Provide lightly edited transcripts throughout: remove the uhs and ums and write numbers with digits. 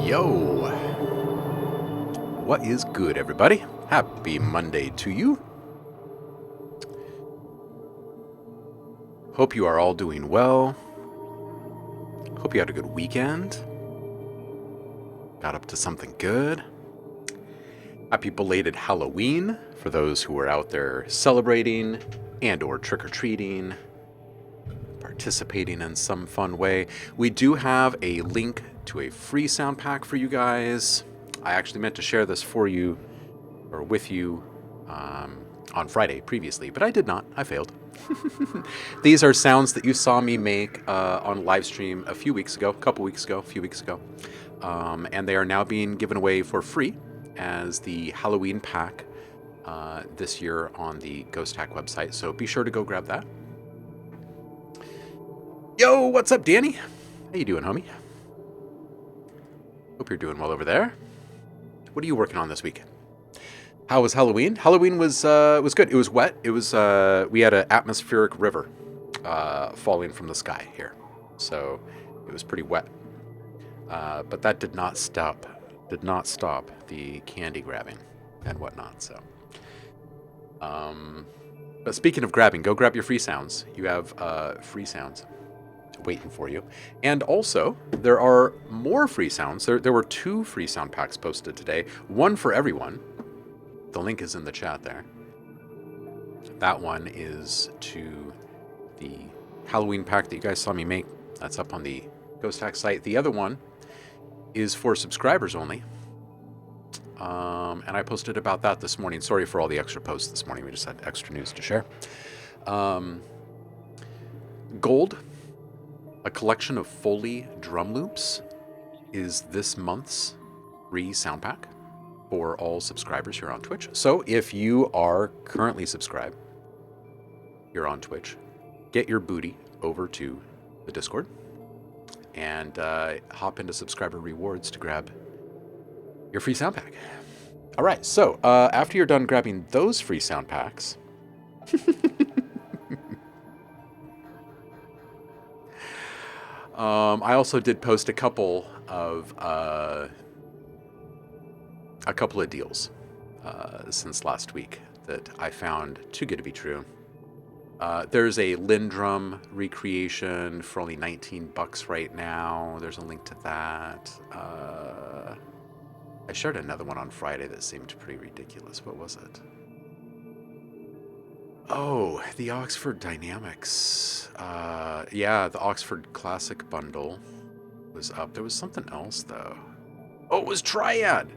Yo! What is good, everybody? Happy Monday to you. Hope you are all doing well. Hope you had a good weekend. Got up to something good. Happy belated Halloween for those who are out there celebrating and or trick-or-treating, participating in some fun way. We do have a link to a free sound pack for you guys. I actually meant to share this for you or with you on Friday previously, but I did not. I failed. These are sounds that you saw me make on live stream a few weeks ago, and they are now being given away for free as the Halloween pack this year on the Ghosthack website. So be sure to go grab that. Yo, what's up, Danny? How you doing, homie? Hope you're doing well over there. What are you working on this week? How was Halloween? Halloween was good. It was wet. It was we had an atmospheric river falling from the sky here, so it was pretty wet. But that did not stop the candy grabbing and whatnot. So, but speaking of grabbing, go grab your free sounds. You have free sounds waiting for you. And also, there are more free sounds. There were 2 free sound packs posted today. One for everyone. The link is in the chat there. That one is to the Halloween pack that you guys saw me make. That's up on the Ghosthack site. The other one is for subscribers only. And I posted about that this morning. Sorry for all the extra posts this morning. We just had extra news to share. Gold, a collection of Foley drum loops, is this month's free sound pack for all subscribers here on Twitch. So if you are currently subscribed, you're on Twitch, get your booty over to the Discord and hop into subscriber rewards to grab your free sound pack. All right, so after you're done grabbing those free sound packs, I also did post a couple of deals since last week that I found too good to be true. There's a Lindrum recreation for only $19 right now. There's a link to that. I shared another one on Friday that seemed pretty ridiculous. What was it? Oh, the Oxford Dynamics. Yeah, the Oxford Classic bundle was up. There was something else, though. Oh, it was Triad!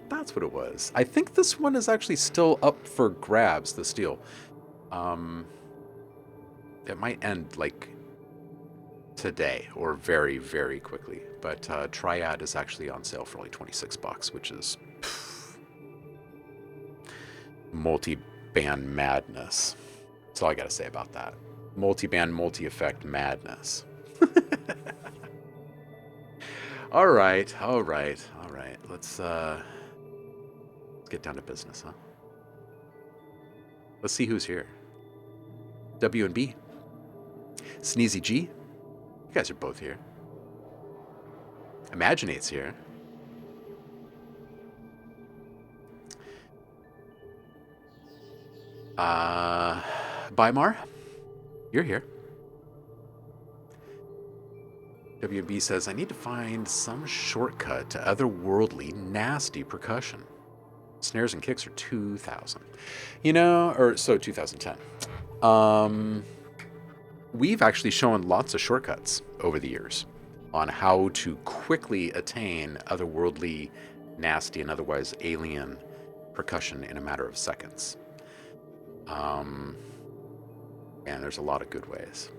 That's what it was. I think this one is actually still up for grabs, the Steel. It might end, like, today or very, very quickly. But Triad is actually on sale for only $26, which is multi-band madness. That's all I gotta say about that. Multi-band, multi-effect madness. All right. Let's get down to business, huh? Let's see who's here. W and B. Sneezy G. You guys are both here. Imaginate's here. Bymar, you're here. WB says, I need to find some shortcut to otherworldly, nasty percussion. Snares and kicks are 2000. So 2010. We've actually shown lots of shortcuts over the years on how to quickly attain otherworldly, nasty, and otherwise alien percussion in a matter of seconds. And there's a lot of good ways.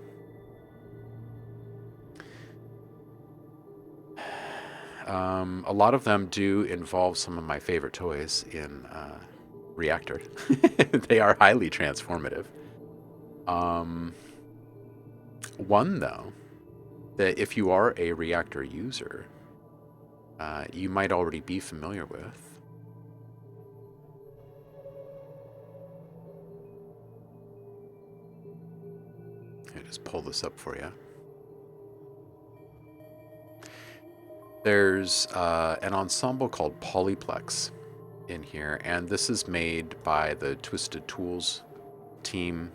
A lot of them do involve some of my favorite toys in Reactor. They are highly transformative. One, though, that if you are a Reactor user, you might already be familiar with. I'll just pull this up for you. There's an ensemble called Polyplex in here, and this is made by the Twisted Tools team.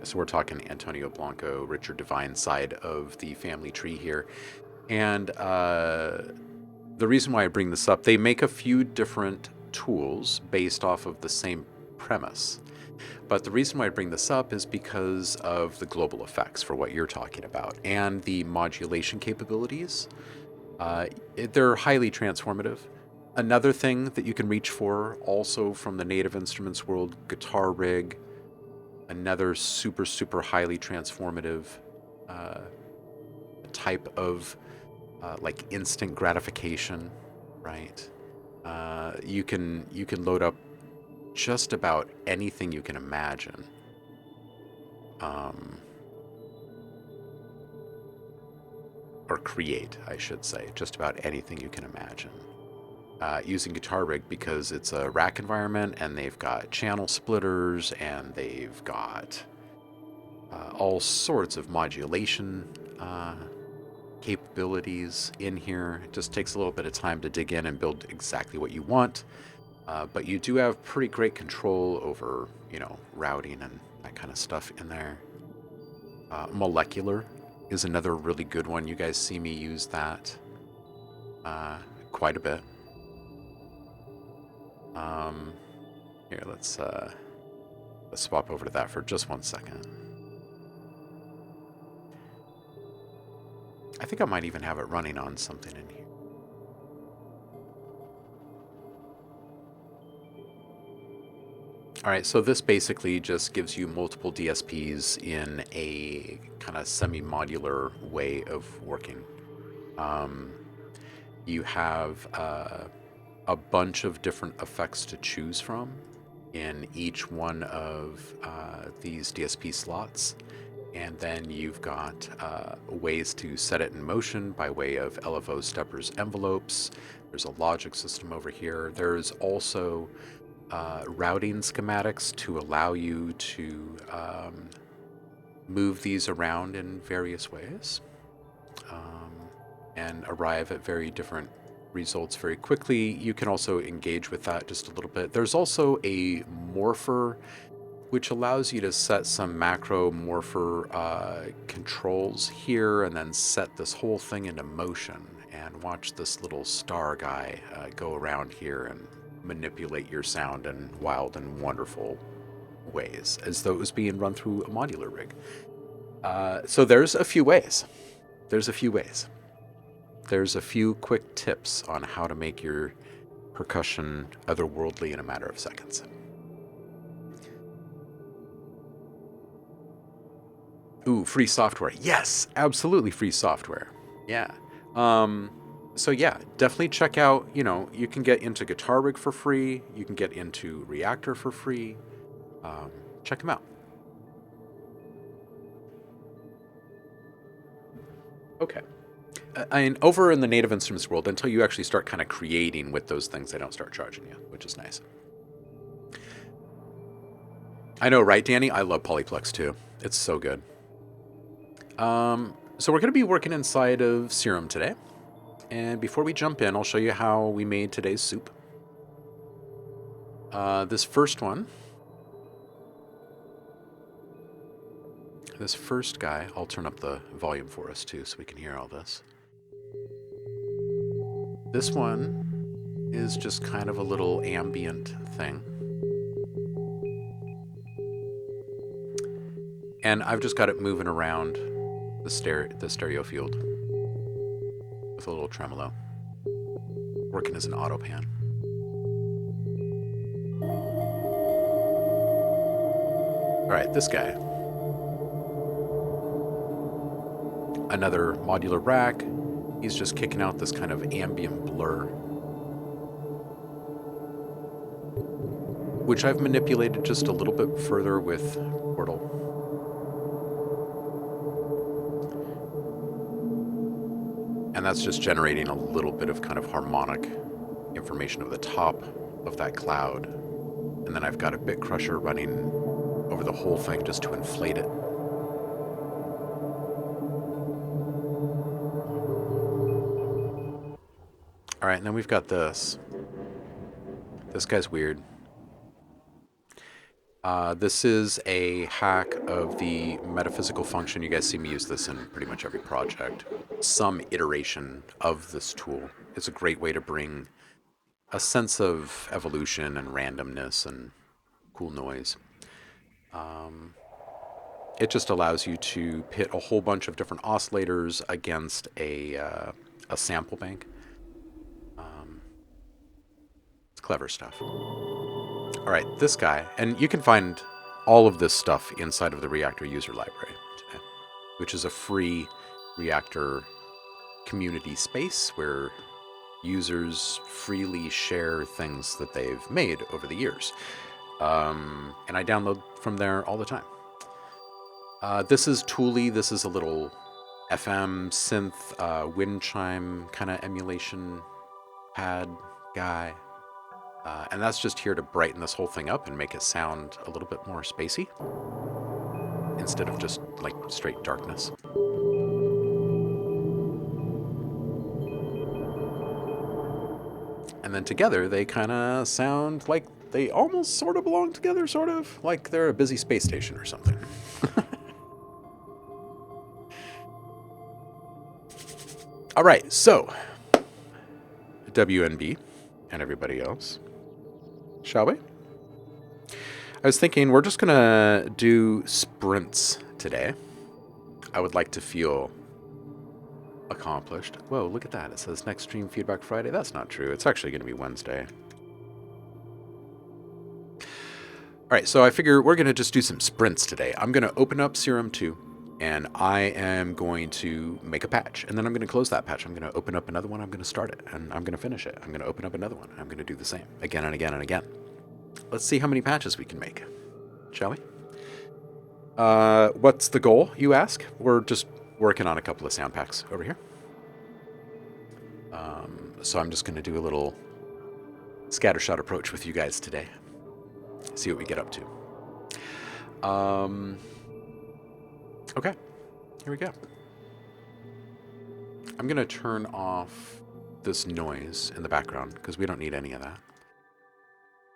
So we're talking Antonio Blanco, Richard Devine side of the family tree here. And the reason why I bring this up, they make a few different tools based off of the same premise. But the reason why I bring this up is because of the global effects for what you're talking about and the modulation capabilities. They're highly transformative. Another thing that you can reach for, also from the Native Instruments world, Guitar Rig, another super, super highly transformative type of like instant gratification, right? You can load up just about anything you can imagine. Or create, I should say, just about anything you can imagine. Using Guitar Rig because it's a rack environment and they've got channel splitters and they've got all sorts of modulation capabilities in here. It just takes a little bit of time to dig in and build exactly what you want. But you do have pretty great control over, routing and that kind of stuff in there. Molecular is another really good one. You guys see me use that quite a bit. Here, let's swap over to that for just 1 second. I think I might even have it running on something in here. All right, so this basically just gives you multiple DSPs in a kind of semi-modular way of working. You have a bunch of different effects to choose from in each one of these DSP slots. And then you've got ways to set it in motion by way of LFO steppers envelopes. There's a logic system over here. There's also routing schematics to allow you to move these around in various ways and arrive at very different results very quickly. You can also engage with that just a little bit. There's also a morpher, which allows you to set some macro morpher controls here and then set this whole thing into motion and watch this little star guy go around here and manipulate your sound in wild and wonderful ways, as though it was being run through a modular rig. So there's a few ways. There's a few quick tips on how to make your percussion otherworldly in a matter of seconds. Ooh, free software. Yes, absolutely free software. Yeah. So yeah, definitely check out, you can get into Guitar Rig for free. You can get into Reactor for free. Check them out. Okay. Over in the Native Instruments world, until you actually start kind of creating with those things, they don't start charging you, which is nice. I know, right, Danny? I love Polyplex too. It's so good. So we're going to be working inside of Serum today. And before we jump in, I'll show you how we made today's soup. This first guy, I'll turn up the volume for us too so we can hear all this. This one is just kind of a little ambient thing. And I've just got it moving around the stereo field with a little tremolo, working as an auto pan. All right, this guy. Another modular rack. He's just kicking out this kind of ambient blur, which I've manipulated just a little bit further with Portal. And that's just generating a little bit of kind of harmonic information over the top of that cloud. And then I've got a bit crusher running over the whole thing just to inflate it. All right, and then we've got this. This guy's weird. This is a hack of the metaphysical function. You guys see me use this in pretty much every project. Some iteration of this tool. It's a great way to bring a sense of evolution and randomness and cool noise. It just allows you to pit a whole bunch of different oscillators against a sample bank. It's clever stuff. All right, this guy, and you can find all of this stuff inside of the Reactor user library today, which is a free Reactor community space where users freely share things that they've made over the years. And I download from there all the time. This is Thule. This is a little FM synth wind chime kind of emulation pad guy. And that's just here to brighten this whole thing up and make it sound a little bit more spacey instead of just like straight darkness. And then together they kind of sound like they almost sort of belong together, sort of like they're a busy space station or something. All right, so WNB and everybody else. Shall we? I was thinking we're just going to do sprints today. I would like to feel accomplished. Whoa, look at that. It says next stream feedback Friday. That's not true. It's actually going to be Wednesday. All right, so I figure we're going to just do some sprints today. I'm going to open up Serum 2, and I am going to make a patch, and then I'm going to close that patch. I'm going to open up another one. I'm going to start it, and I'm going to finish it. I'm going to open up another one. I'm going to do the same again and again and again. Let's see how many patches we can make, shall we? What's the goal, you ask? We're just working on a couple of sound packs over here. So I'm just going to do a little scattershot approach with you guys today. See what we get up to. Okay, here we go. I'm going to turn off this noise in the background because we don't need any of that.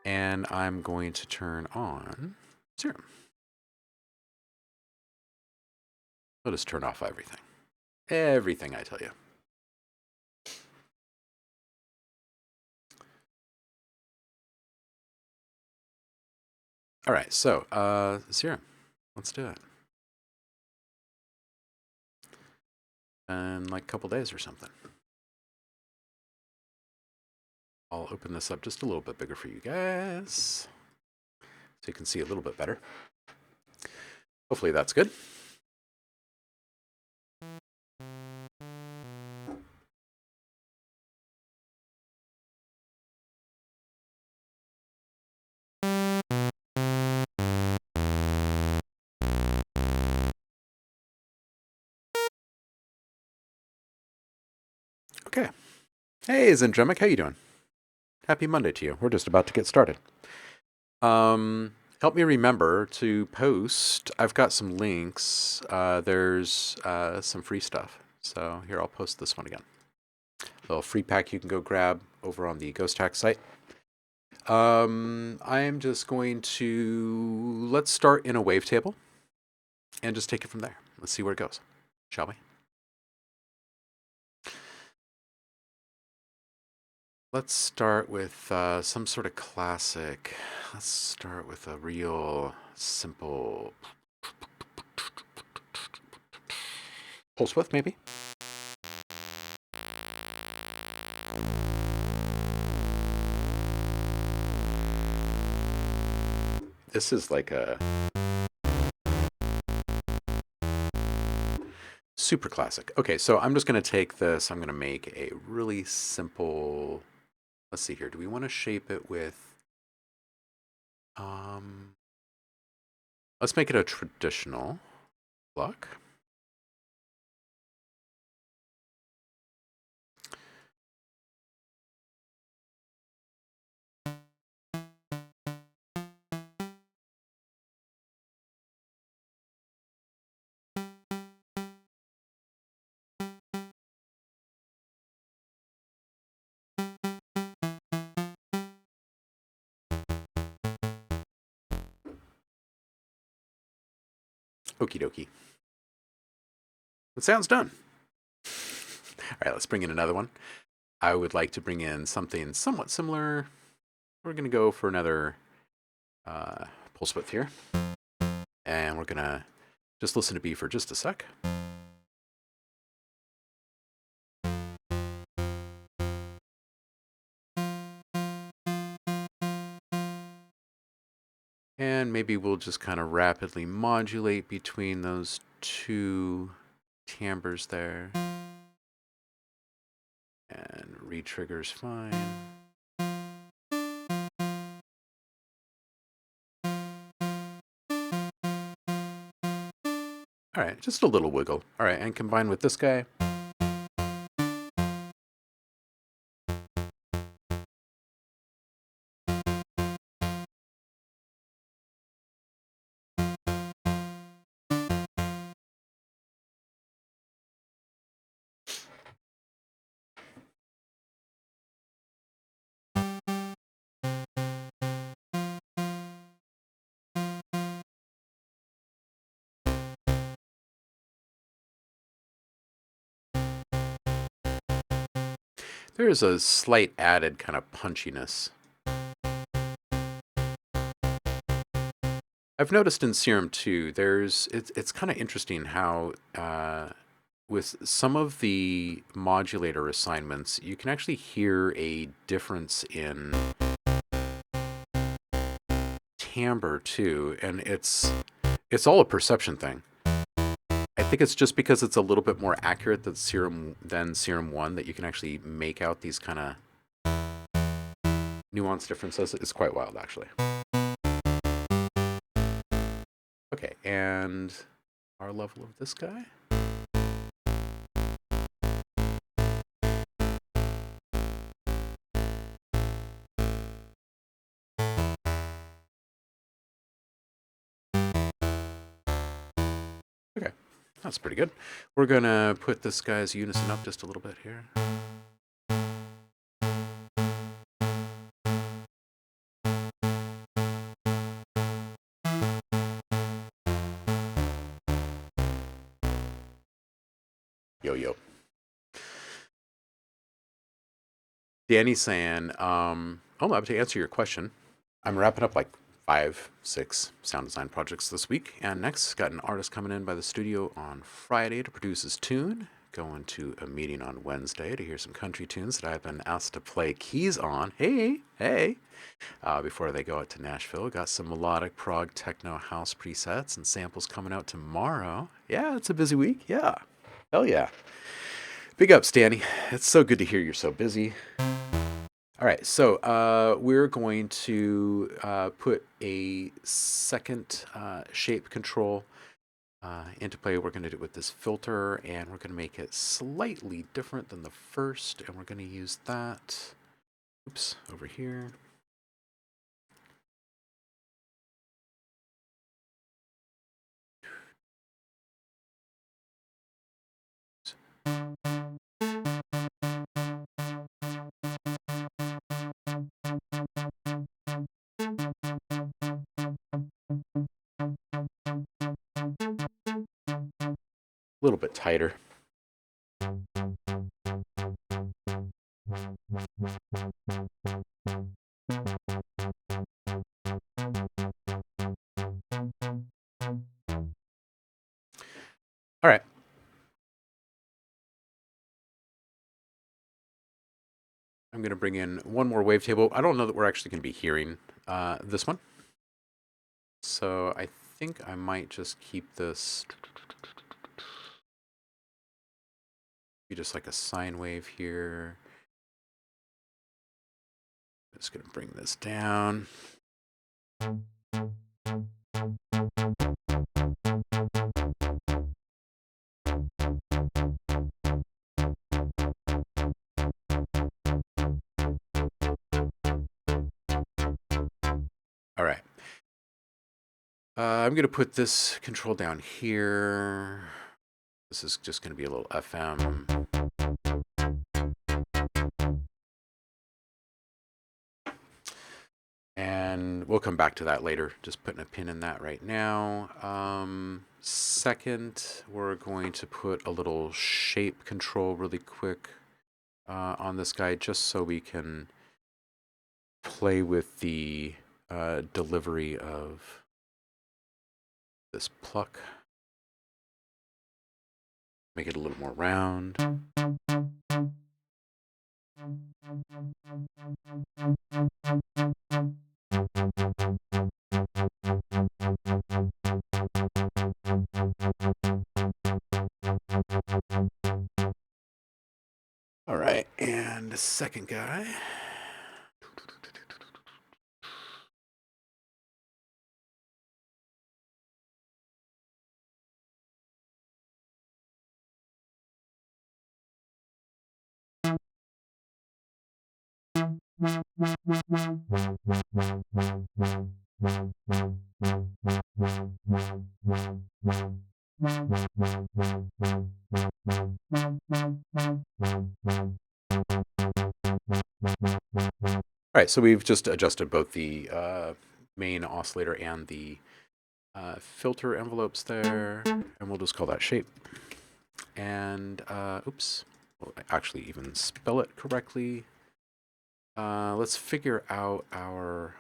And I'm going to turn on Serum. Let us turn off everything. Everything, I tell you. All right, so Serum, let's do it. In like a couple days or something. I'll open this up just a little bit bigger for you guys so you can see a little bit better. Hopefully that's good. Okay. Hey, Zendremic, how you doing? Happy Monday to you. We're just about to get started. Help me remember to post. I've got some links. There's some free stuff. So here, I'll post this one again. A little free pack you can go grab over on the Ghosthack site. I am just going to, let's start in a wavetable and just take it from there. Let's see where it goes, shall we? Let's start with some sort of classic. Let's start with a real simple pulse width, maybe. This is like a super classic. Okay, so I'm just going to take this. I'm going to make a really simple. Let's see here. Do we want to shape it with? Let's make it a traditional block. Okie dokie. The sound's done. All right, let's bring in another one. I would like to bring in something somewhat similar. We're going to go for another pulse width here. And we're going to just listen to B for just a sec. And maybe we'll just kind of rapidly modulate between those two timbres there. And re-trigger's fine. All right, just a little wiggle. All right, and combine with this guy. There is a slight added kind of punchiness. I've noticed in Serum too, it's kind of interesting how with some of the modulator assignments, you can actually hear a difference in timbre too, and it's all a perception thing. I think it's just because it's a little bit more accurate than Serum 1 that you can actually make out these kind of nuanced differences. It's quite wild, actually. Okay, and our level of this guy. Okay, that's pretty good. We're gonna put this guy's unison up just a little bit here. Yo, yo. Danny's saying, to answer your question, I'm wrapping up like 5, 6 sound design projects this week. And next, got an artist coming in by the studio on Friday to produce his tune. Going to a meeting on Wednesday to hear some country tunes that I've been asked to play keys on. Hey, hey. Before they go out to Nashville, got some melodic prog techno house presets and samples coming out tomorrow. Yeah, it's a busy week. Yeah. Hell yeah. Big ups, Danny. It's so good to hear you're so busy. All right, so we're going to put a second shape control into play. We're going to do it with this filter, and we're going to make it slightly different than the first, and we're going to use that. Oops, over here. A little bit tighter. All right. I'm going to bring in one more wavetable. I don't know that we're actually going to be hearing this one. So I think I might just keep this be just like a sine wave here. Just going to bring this down. All right. I'm going to put this control down here. This is just going to be a little FM. And we'll come back to that later. Just putting a pin in that right now. Second, we're going to put a little shape control really quick on this guy, just so we can play with the delivery of this pluck. Make it a little more round. All right, and the second guy. All right, so we've just adjusted both the main oscillator and the filter envelopes there, and we'll just call that shape. And oops, we'll actually even spell it correctly. Let's figure out our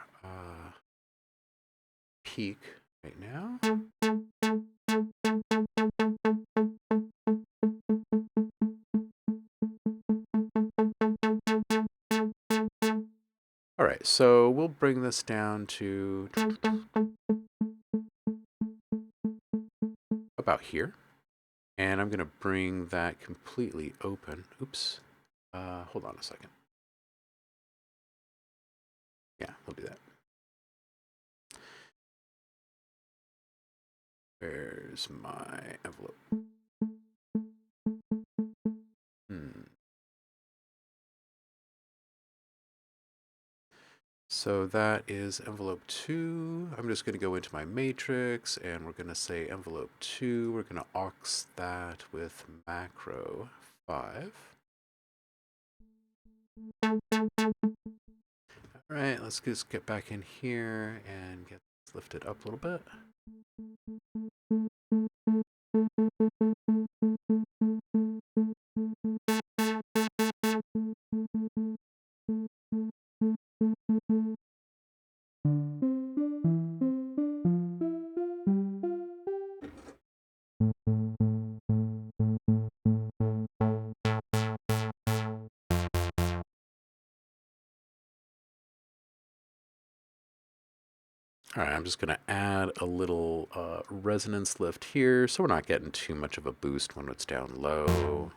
peak right now. All right, so we'll bring this down to about here. And I'm going to bring that completely open. Oops. Hold on a second. Yeah, we'll do that. Where's my envelope? So that is envelope 2. I'm just going to go into my matrix and we're going to say envelope 2. We're going to aux that with macro 5. All right, let's just get back in here and get this lifted up a little bit. All right, I'm just going to add a little resonance lift here so we're not getting too much of a boost when it's down low.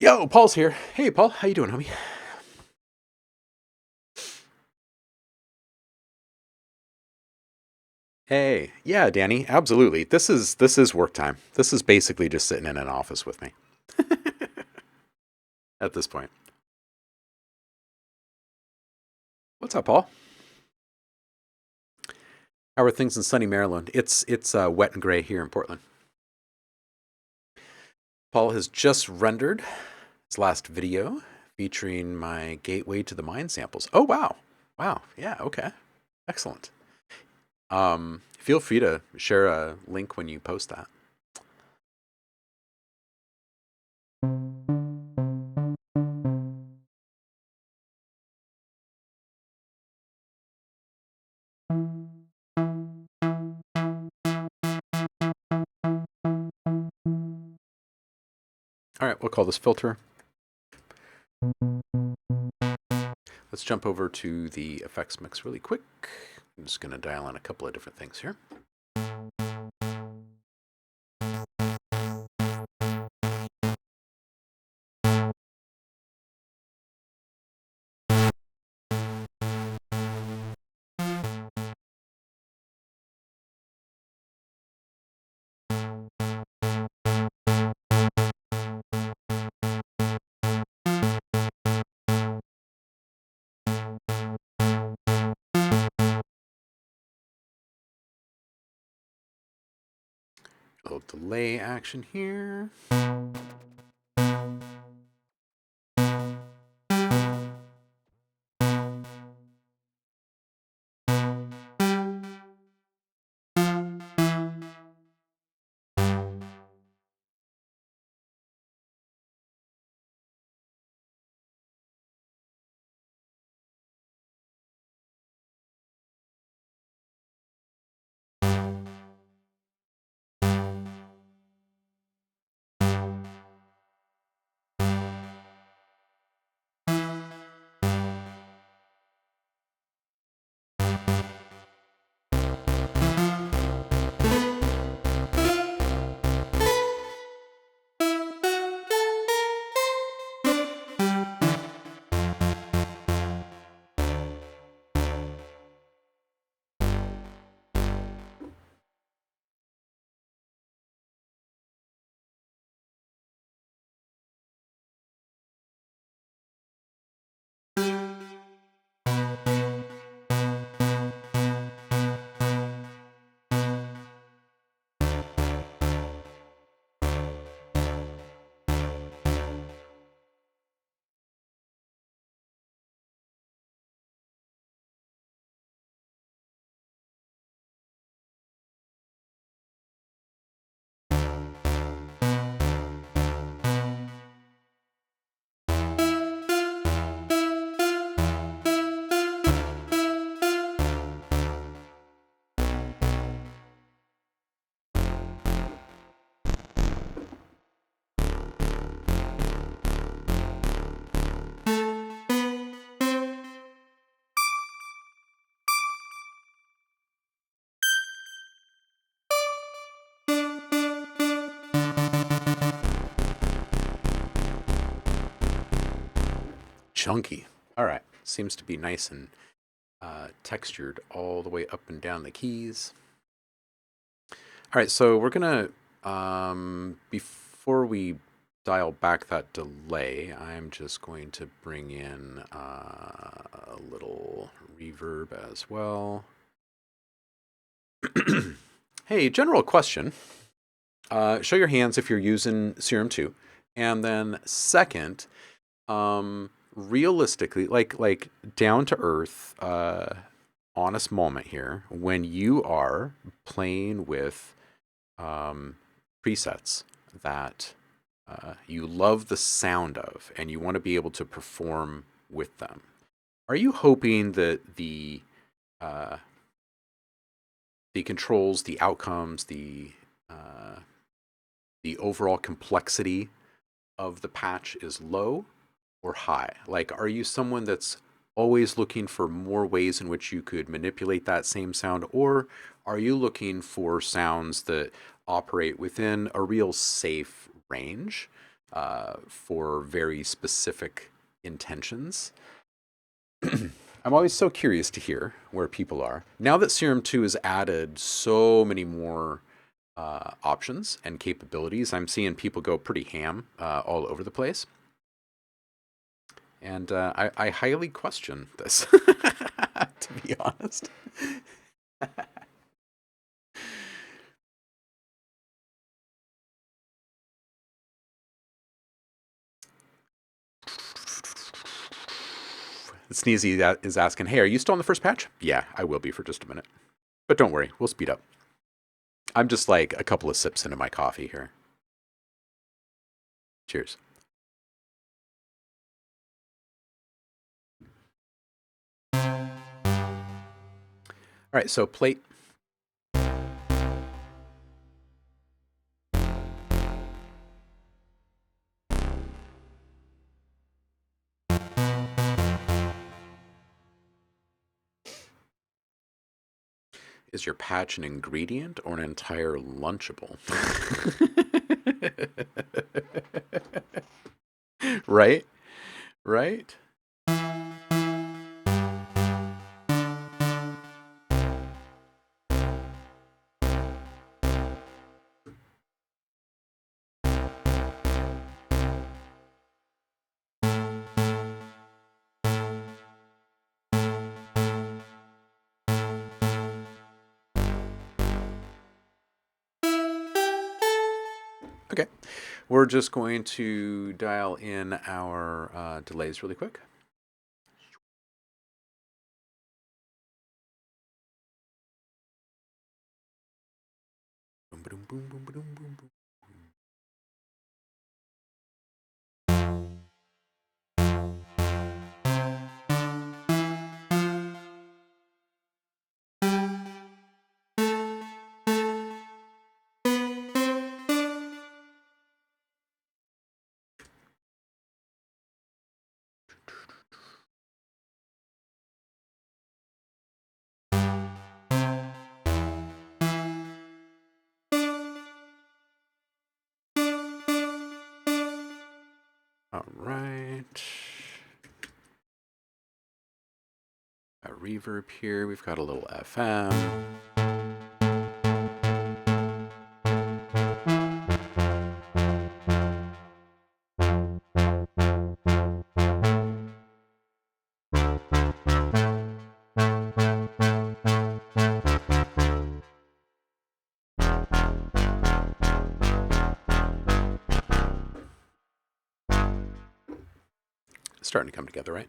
Yo, Paul's here. Hey, Paul, how you doing, homie? Hey, yeah, Danny, absolutely. This is work time. This is basically just sitting in an office with me at this point. What's up, Paul? How are things in sunny Maryland? It's wet and gray here in Portland. Paul has just rendered his last video featuring my gateway to the mind samples. Oh wow, wow, yeah, okay, excellent. Feel free to share a link when you post that. All right, we'll call this filter. Let's jump over to the effects mix really quick. I'm just going to dial in a couple of different things here. A little delay action here. Chunky. All right, seems to be nice and textured all the way up and down the keys. All right, so we're gonna, before we dial back that delay, I'm just going to bring in a little reverb as well. Hey, general question. Show your hands if you're using Serum 2. And then second, realistically, like down to earth, honest moment here, when you are playing with presets that you love the sound of and you want to be able to perform with them, are you hoping that the controls, the outcomes, the overall complexity of the patch is low, or high? Like, are you someone that's always looking for more ways in which you could manipulate that same sound, or are you looking for sounds that operate within a real safe range for very specific intentions? I'm always so curious to hear where people are. Now that Serum 2 has added so many more options and capabilities, I'm seeing people go pretty ham all over the place. And I highly question this, to be honest. Sneezy is asking, hey, are you still on the first patch? Yeah, I will be for just a minute. But don't worry, we'll speed up. I'm just like a couple of sips into my coffee here. Cheers. All right, so plate. Is your patch an ingredient or an entire Lunchable? Right? Right? Okay. We're just going to dial in our delays really quick. Boom, boom, boom, boom, boom, boom, boom. All right. A reverb here. We've got a little FM. Starting to come together, right?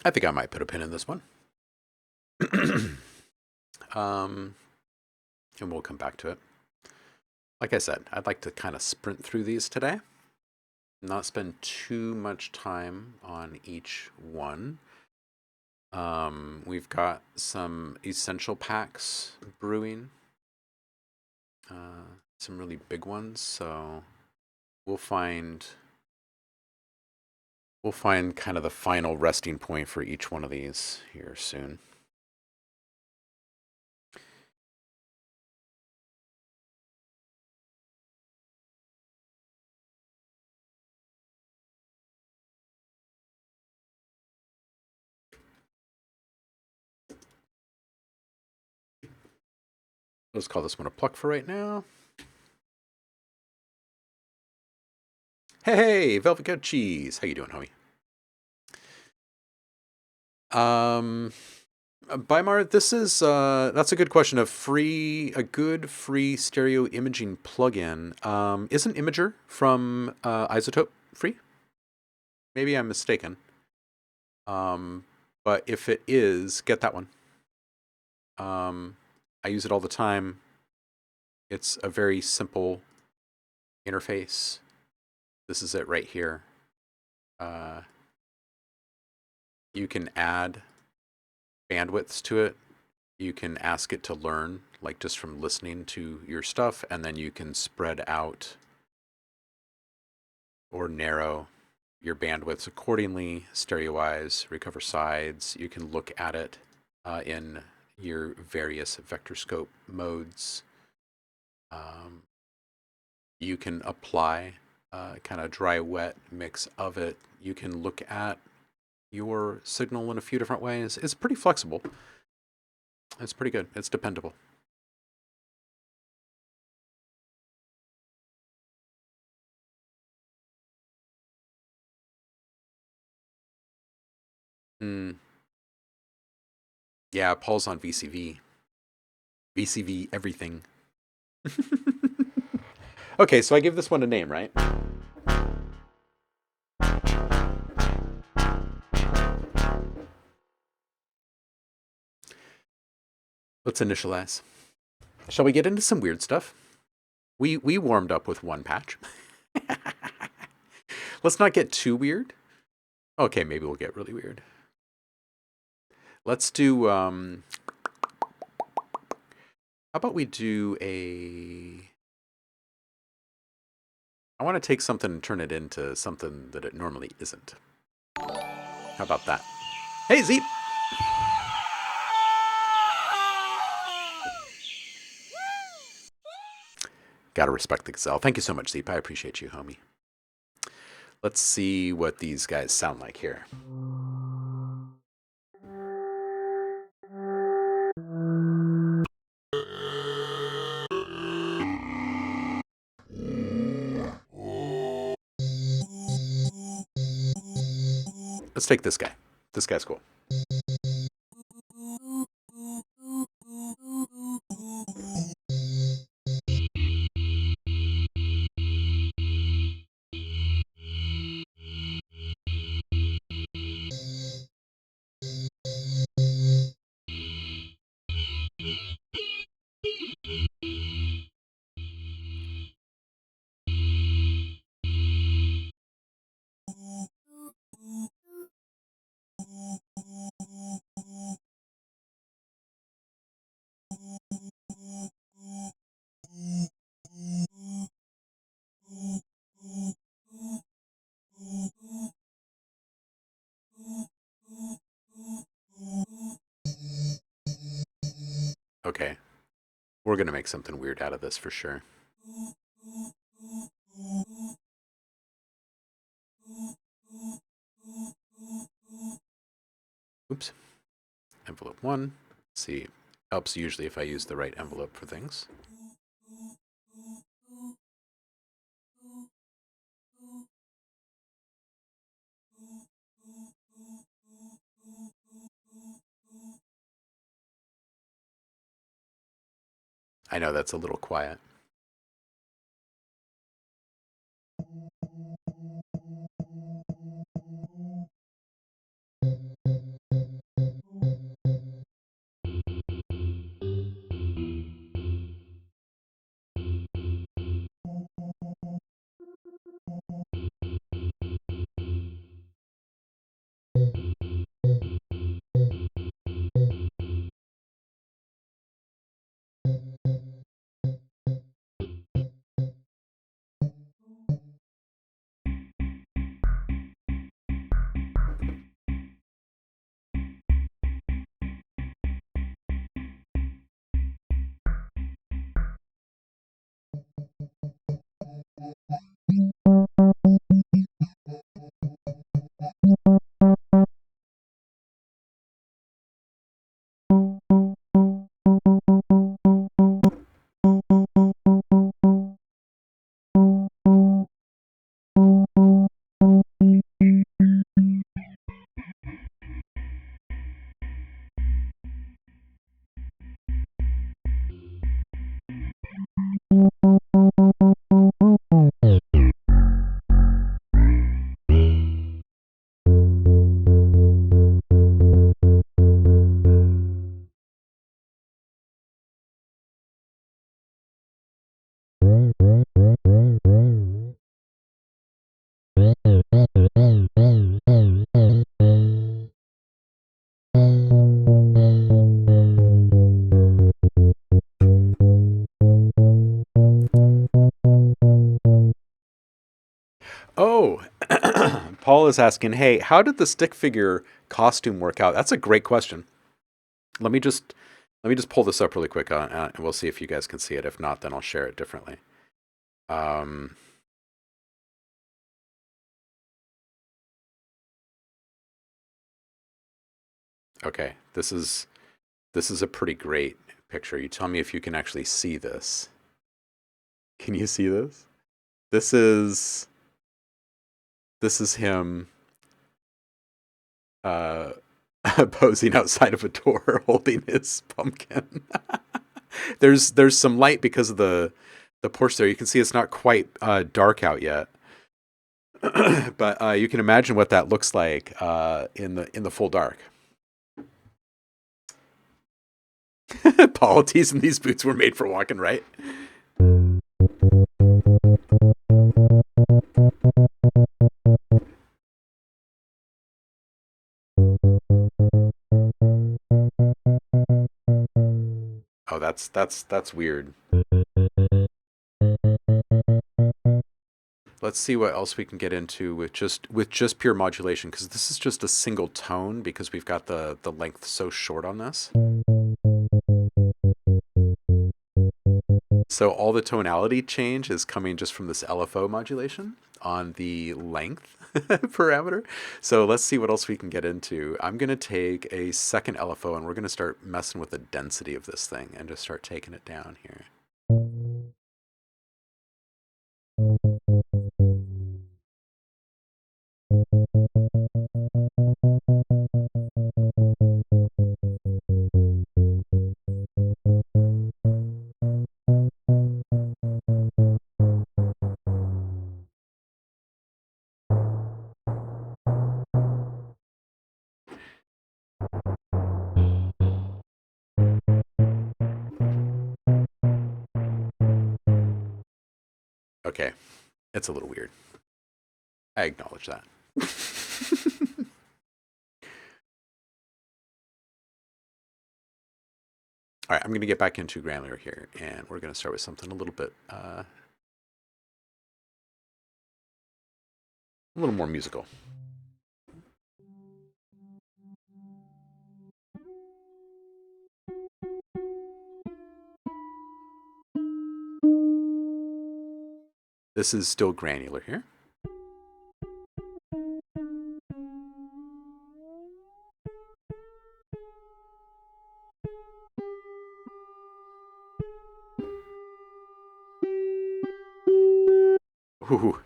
I think I might put a pin in this one. And we'll come back to it. Like I said, I'd like to kind of sprint through these today, not spend too much time on each one. We've got some essential packs brewing, some really big ones, so we'll find kind of the final resting point for each one of these here soon. Let's call this one a pluck for right now. Hey, Velvet Goat Cheese. How you doing, homie? Bimar, this is that's a good question. A good free stereo imaging plugin. Isn't Imager from Isotope free? Maybe I'm mistaken. But if it is, get that one. I use it all the time. It's a very simple interface. This is it right here. Uh, you can add bandwidths to it. You can ask it to learn, like just from listening to your stuff, and then you can spread out or narrow your bandwidths accordingly, stereoize, recover sides. You can look at it in your various vector scope modes. You can apply kind of dry wet mix of it. You can look at your signal in a few different ways. It's pretty flexible. It's pretty good. It's dependable. Mm, yeah, Paul's on VCV. VCV everything. Okay, so I give this one a name, right? Let's initialize. Shall we get into some weird stuff? We warmed up with one patch. Let's not get too weird. Okay, maybe we'll get really weird. Let's do how about we do a I want to take something and turn it into something that it normally isn't. How about that? Hey, Zeep! Gotta respect the gazelle. Thank you so much, Zeep. I appreciate you, homie. Let's see what these guys sound like here. Let's take this guy. This guy's cool. Okay, we're gonna make something weird out of this for sure. Oops. Envelope 1. Let's see. Helps usually if I use the right envelope for things. I know that's a little quiet. Paul is asking, hey, how did the stick figure costume work out? That's a great question. Let me just pull this up really quick, and we'll see if you guys can see it. If not, then I'll share it differently. Um, okay, this is a pretty great picture. You tell me if you can actually see this. Can you see this? This is him uh, posing outside of a door holding his pumpkin. There's some light because of the porch there. You can see it's not quite dark out yet. But you can imagine what that looks like in the full dark. Paul teasing these boots were made for walking, right? Oh, that's weird. Let's see what else we can get into with just pure modulation, because this is just a single tone because we've got the length so short on this. So all the tonality change is coming just from this LFO modulation on the length parameter. So let's see what else we can get into. I'm going to take a second LFO and we're going to start messing with the density of this thing and just start taking it down here. Okay, it's a little weird. I acknowledge that. All right, I'm going to get back into granular here, and we're going to start with something a little bit, a little more musical. This is still granular here. Ooh.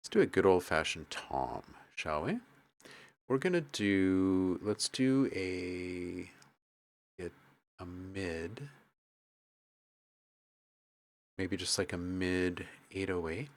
Let's do a good old-fashioned tom, shall we? We're gonna do. Let's do a mid, maybe just like a mid 808.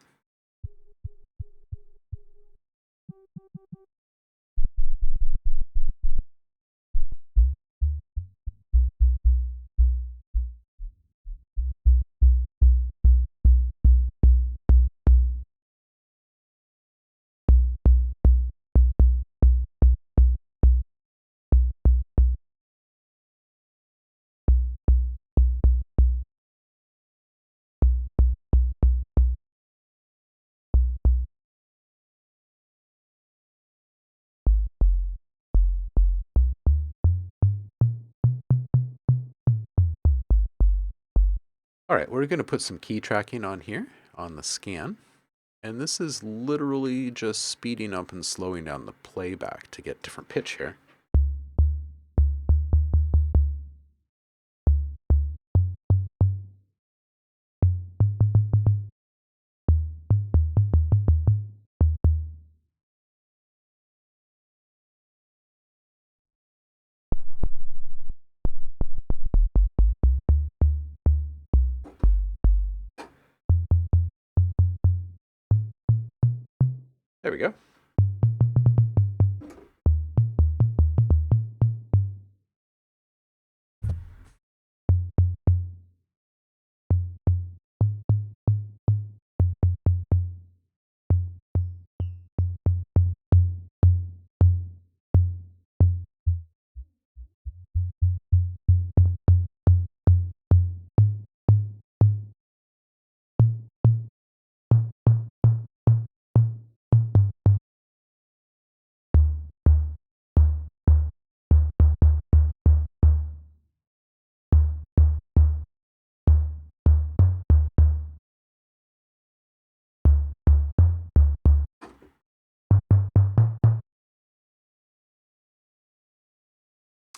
All right, we're gonna put some key tracking on here on the scan. And this is literally just speeding up and slowing down the playback to get different pitch here. There we go.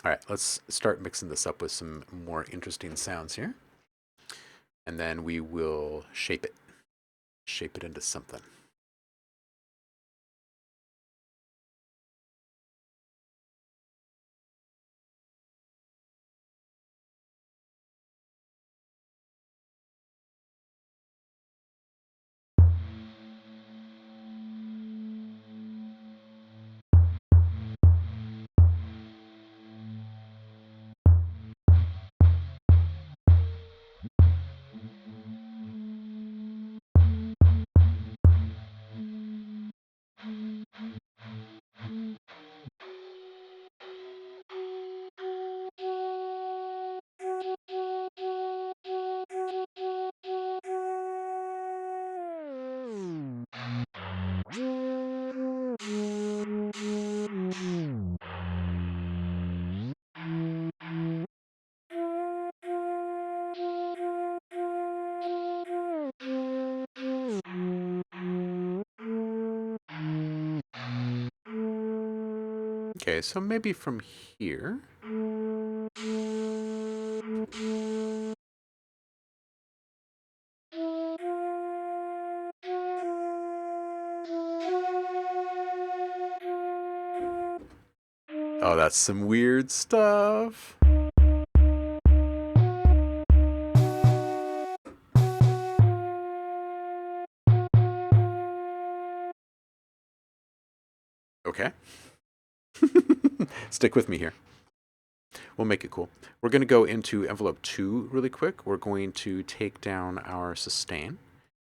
All right, let's start mixing this up with some more interesting sounds here. And then we will shape it into something. Okay, so maybe from here. Oh, that's some weird stuff. Okay. Stick with me here. We'll make it cool. We're going to go into envelope 2 really quick. We're going to take down our sustain,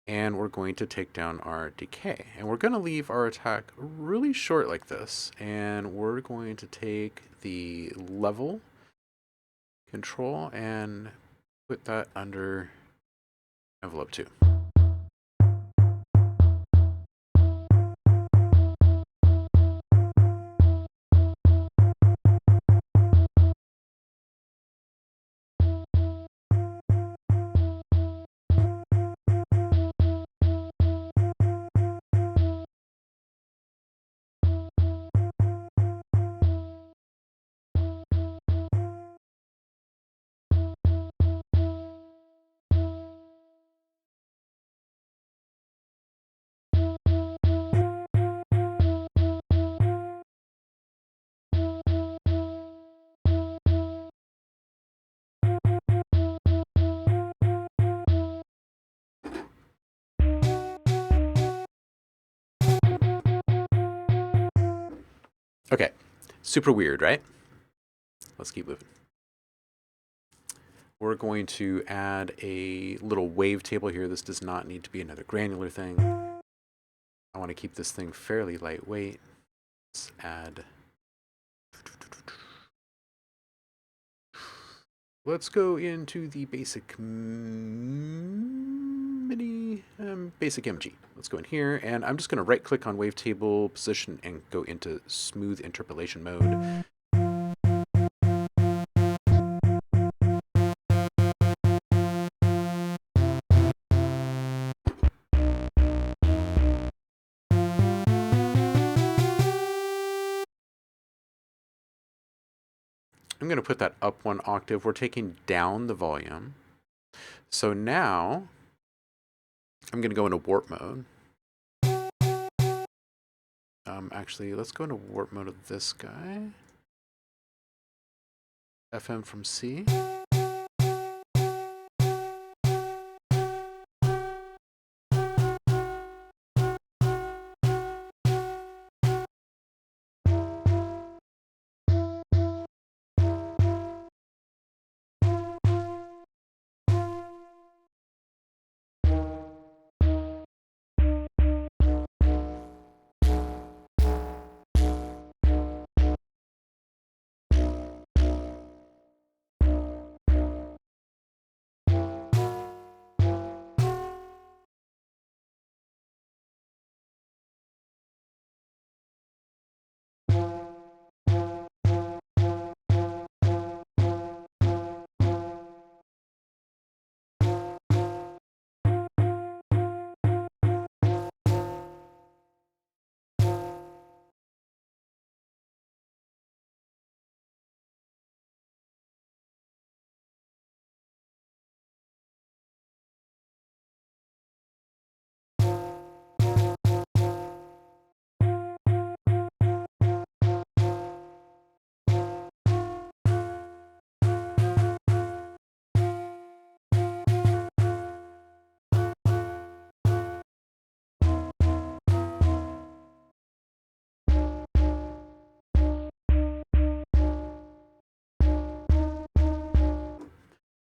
and we're going to take down our decay. And we're going to leave our attack really short like this. And we're going to take the level control and put that under envelope 2. Okay, super weird, right? Let's keep moving. We're going to add a little wave table here. This does not need to be another granular thing. I want to keep this thing fairly lightweight. Let's add. Let's go into the basic basic MG. Let's go in here, and I'm just going to right click on wavetable position and go into smooth interpolation mode. I'm going to put that up 1 octave. We're taking down the volume. So now I'm going to go into warp mode. Actually, let's go into warp mode of this guy. FM from C.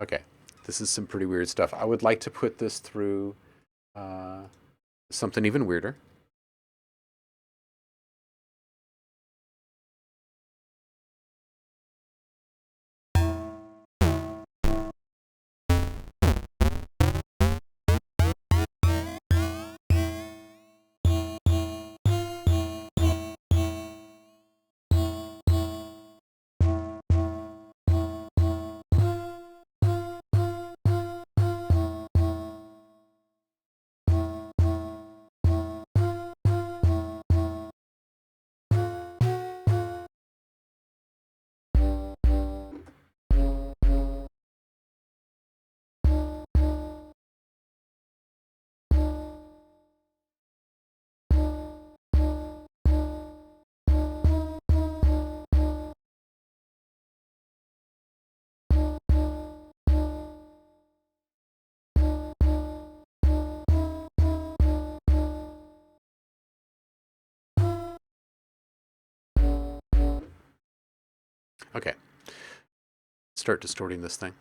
Okay, this is some pretty weird stuff. I would like to put this through something even weirder. Okay, start distorting this thing.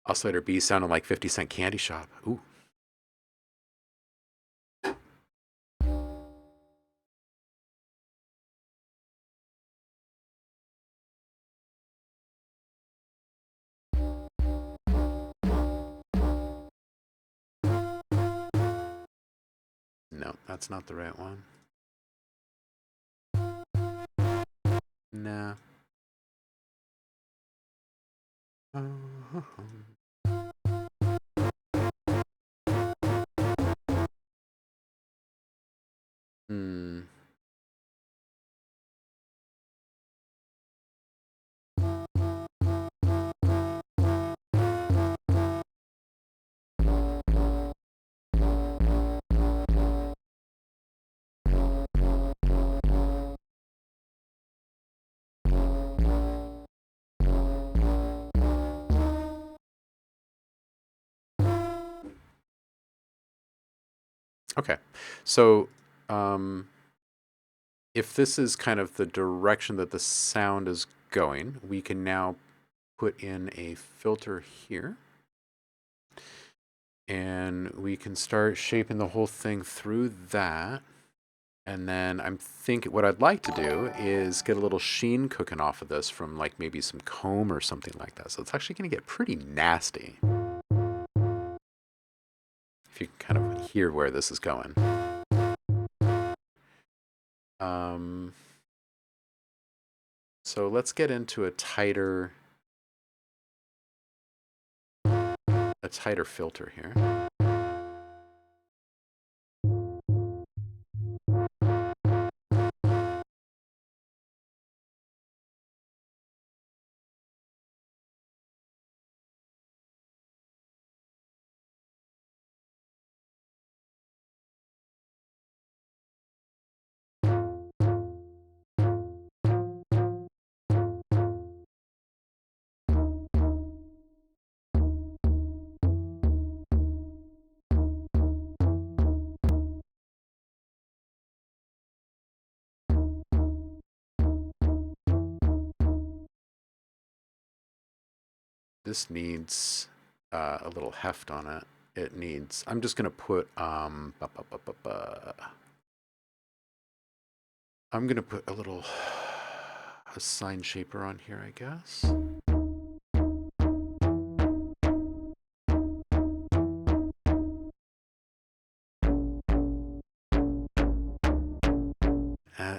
Oscillator B sounding like 50 Cent Candy Shop. Ooh. No, that's not the right one. Nah. Hmm. Okay, so if this is kind of the direction that the sound is going, we can now put in a filter here. And we can start shaping the whole thing through that. And then I'm thinking what I'd like to do is get a little sheen cooking off of this from like maybe some comb or something like that. So it's actually going to get pretty nasty. If you can kind of hear where this is going. So let's get into a tighter filter here. This needs a little heft on it. It needs, I'm just going to put, I'm going to put a sign shaper on here, I guess.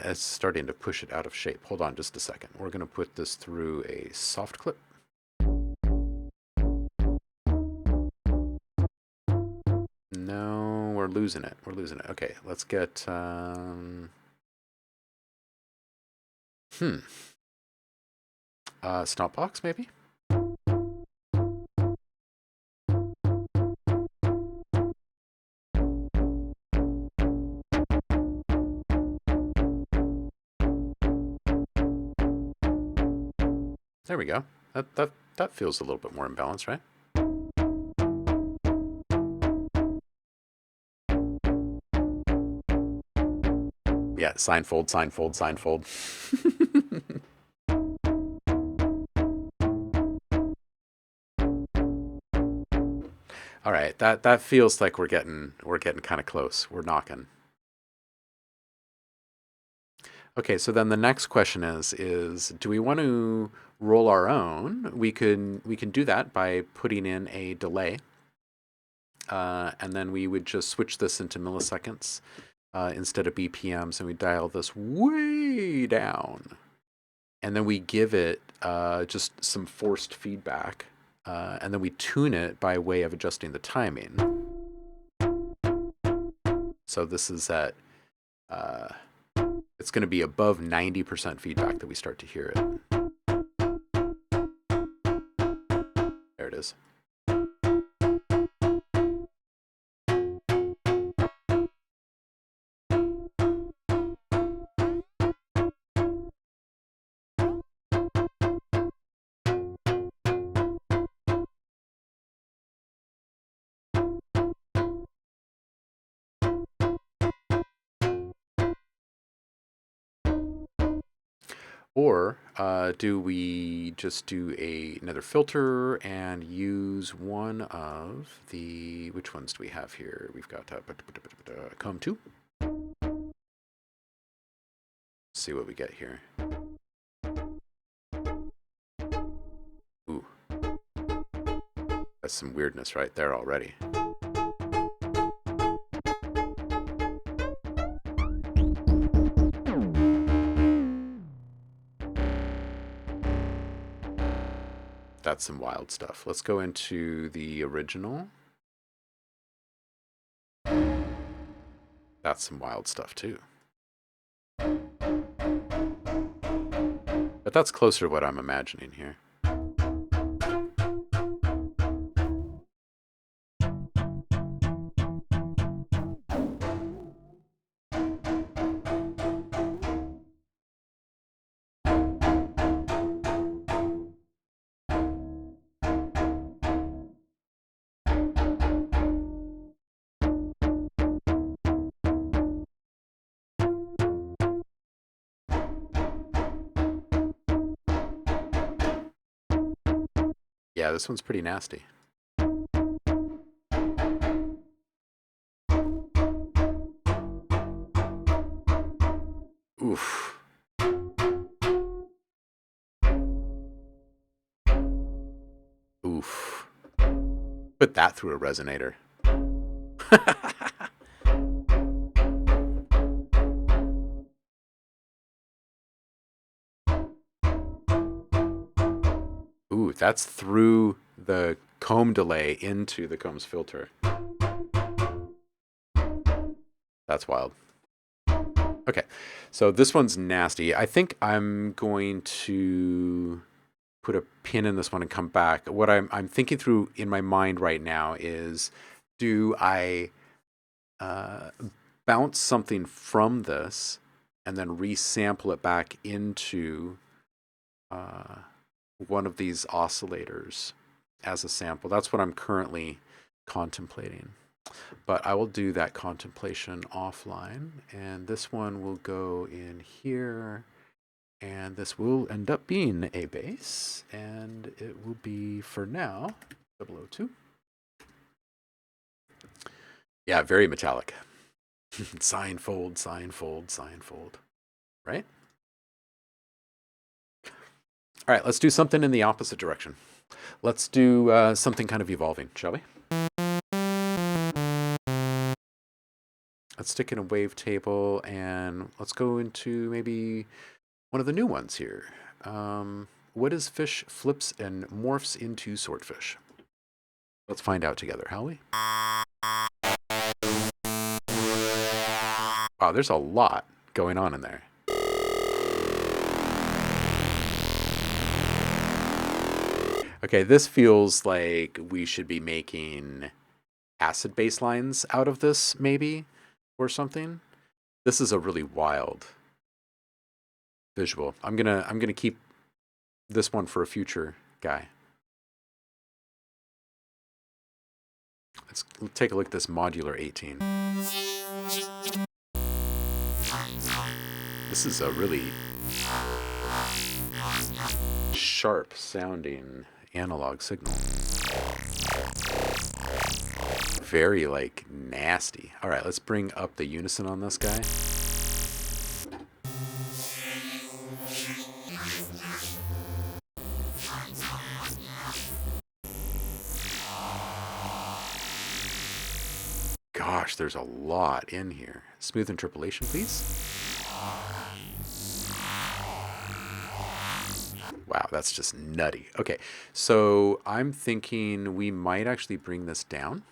It's starting to push it out of shape. Hold on just a second. We're going to put this through a soft clip. No, we're losing it. We're losing it. Okay, let's get... Stomp box, maybe? There we go. That feels a little bit more in balance, right? Yeah, sign fold, sign fold, sign fold. All right, that feels like we're getting kind of close. We're knocking. Okay, so then the next question is do we want to roll our own? We can do that by putting in a delay, and then we would just switch this into milliseconds instead of BPMs, and we dial this way down, and then we give it just some forced feedback, and then we tune it by way of adjusting the timing. So this is at it's going to be above 90% feedback that we start to hear it. There it is. Or do we just do another filter and use one of the, which ones do we have here? We've got comb 2. Let's see what we get here. Ooh, that's some weirdness right there already. That's some wild stuff. Let's go into the original. That's some wild stuff too. But that's closer to what I'm imagining here. Yeah, this one's pretty nasty. Oof. Oof. Put that through a resonator. Ooh, that's through the comb delay into the comb's filter. That's wild. Okay, so this one's nasty. I think I'm going to put a pin in this one and come back. What I'm thinking through in my mind right now is, do I bounce something from this and then resample it back into one of these oscillators as a sample? That's what I'm currently contemplating. But I will do that contemplation offline, and this one will go in here, and this will end up being a bass, and it will be, for now, 002. Yeah, very metallic. Sine fold, sine fold, sine fold. Right? All right, let's do something in the opposite direction. Let's do something kind of evolving, shall we? Let's stick in a wavetable, and let's go into maybe one of the new ones here. What is fish flips and morphs into swordfish? Let's find out together, shall we? Wow, there's a lot going on in there. Okay, this feels like we should be making acid bass lines out of this, maybe, or something. This is a really wild visual. I'm gonna keep this one for a future guy. Let's take a look at this modular 18. This is a really sharp sounding analog signal. very, like, nasty. All right, let's bring up the unison on this guy. Gosh, there's a lot in here. Smooth interpolation, please. Wow, that's just nutty. Okay, so I'm thinking we might actually bring this down.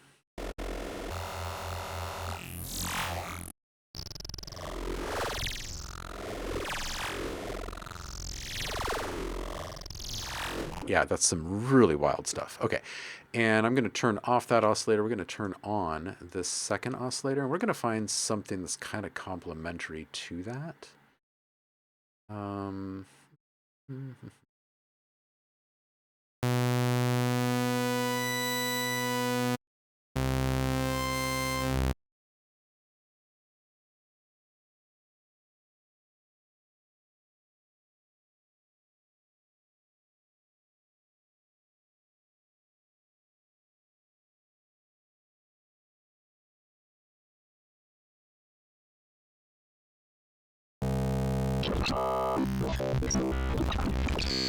Yeah, that's some really wild stuff. Okay, and I'm going to turn off that oscillator. We're going to turn on this second oscillator, and we're going to find something that's kind of complementary to that.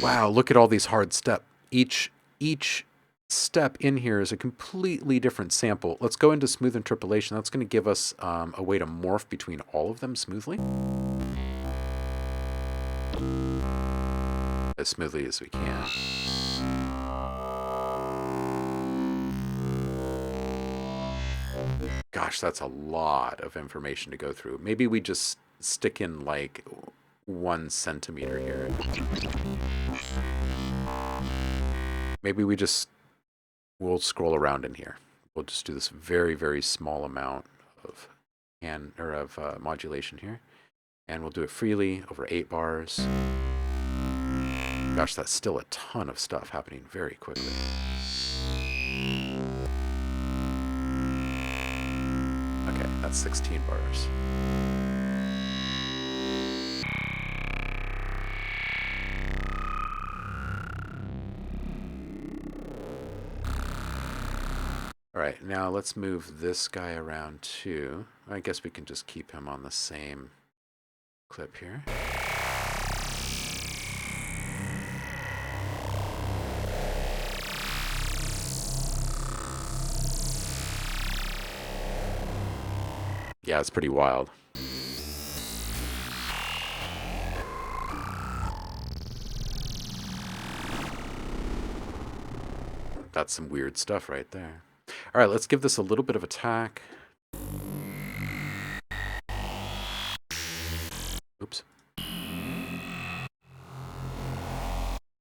Wow, look at all these hard steps. Each step in here is a completely different sample. Let's go into smooth interpolation. That's going to give us a way to morph between all of them smoothly. As smoothly as we can. Gosh, that's a lot of information to go through. Maybe we just stick in like 1 centimeter here. Maybe we'll scroll around in here. We'll just do this very, very small amount of modulation here. And we'll do it freely over 8 bars. Gosh, that's still a ton of stuff happening very quickly. Okay, that's 16 bars. All right, now let's move this guy around too. I guess we can just keep him on the same clip here. Yeah, it's pretty wild. That's some weird stuff right there. All right, let's give this a little bit of attack. Oops.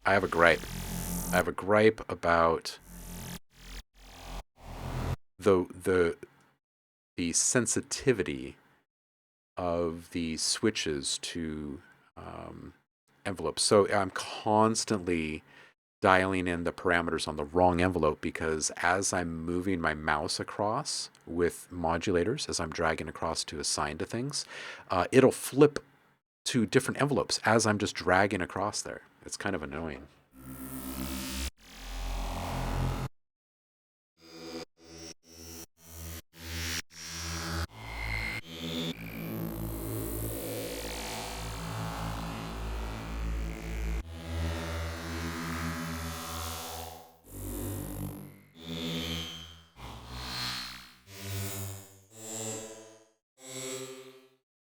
I have a gripe. I have a gripe about the sensitivity of the switches to envelopes. So I'm constantly dialing in the parameters on the wrong envelope because as I'm moving my mouse across with modulators, as I'm dragging across to assign to things, it'll flip to different envelopes as I'm just dragging across there. It's kind of annoying.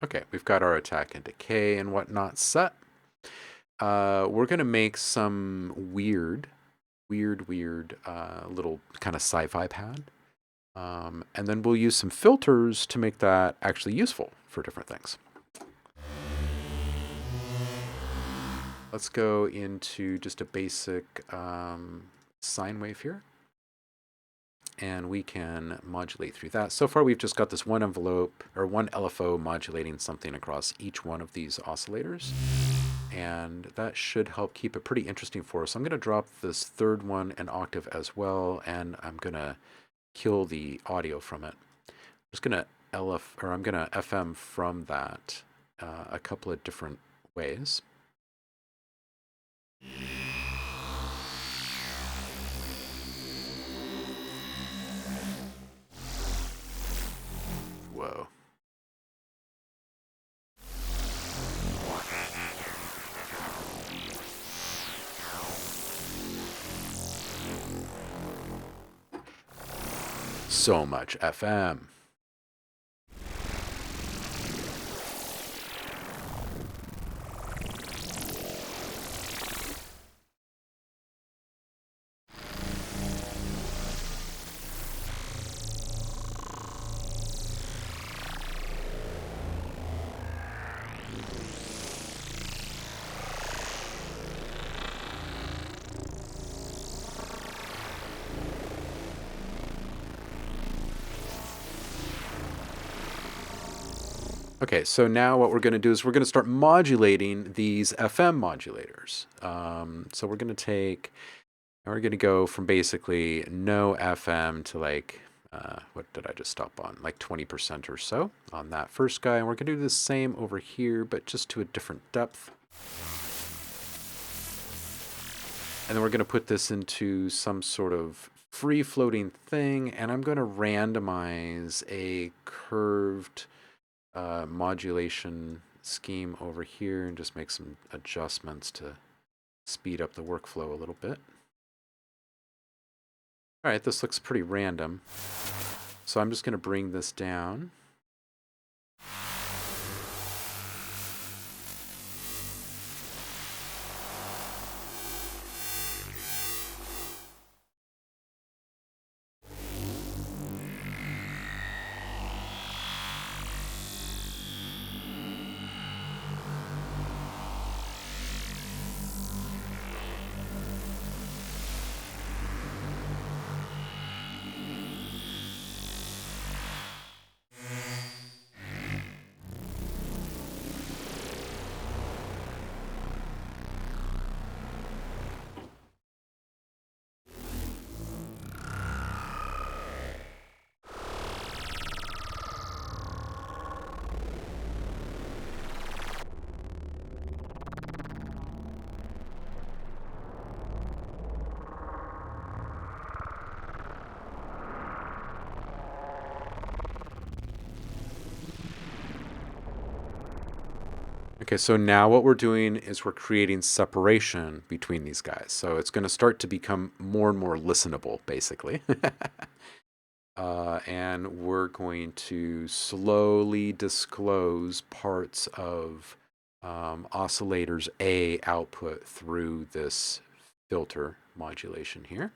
Okay, we've got our attack and decay and whatnot set. We're going to make some weird little kind of sci-fi pad. And then we'll use some filters to make that actually useful for different things. Let's go into just a basic sine wave here. And we can modulate through that. So far, we've just got this one envelope or one LFO modulating something across each one of these oscillators. And that should help keep it pretty interesting for us. I'm going to drop this third one an octave as well, and I'm going to kill the audio from it. I'm just going to I'm going to FM from that a couple of different ways. Whoa. So much FM. Okay, so now what we're going to do is we're going to start modulating these FM modulators. So we're going to take, and we're going to go from basically no FM to like, what did I just stop on? Like 20% or so on that first guy. And we're going to do the same over here, but just to a different depth. And then we're going to put this into some sort of free-floating thing, and I'm going to randomize a curved modulation scheme over here and just make some adjustments to speed up the workflow a little bit. All right, this looks pretty random. So I'm just going to bring this down. Okay, so now what we're doing is we're creating separation between these guys. So it's going to start to become more and more listenable, basically. And we're going to slowly disclose parts of oscillators A output through this filter modulation here.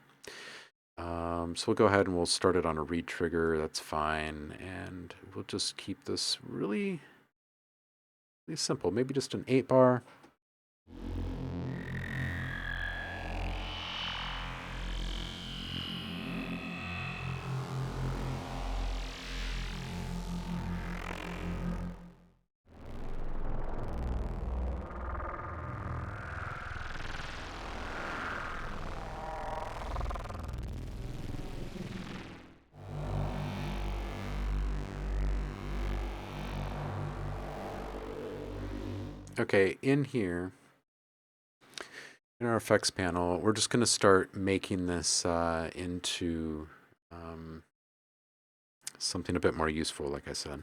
So we'll go ahead and we'll start it on a read trigger. That's fine. And we'll just keep this really simple. Maybe just an 8-bar. Okay, in here, in our effects panel, we're just going to start making this into something a bit more useful, like I said.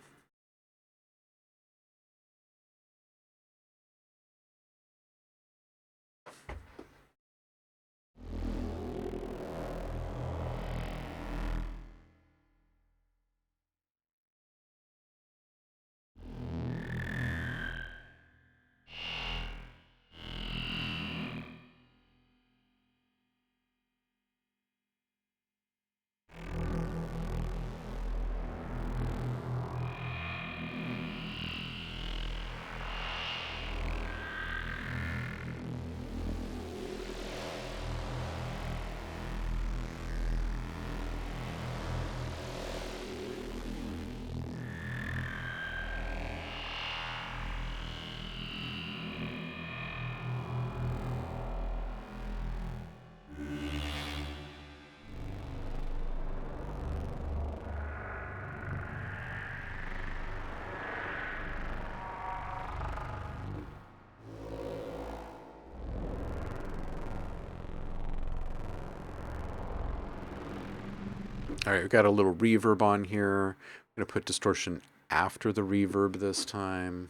All right, we've got a little reverb on here. I'm going to put distortion after the reverb this time.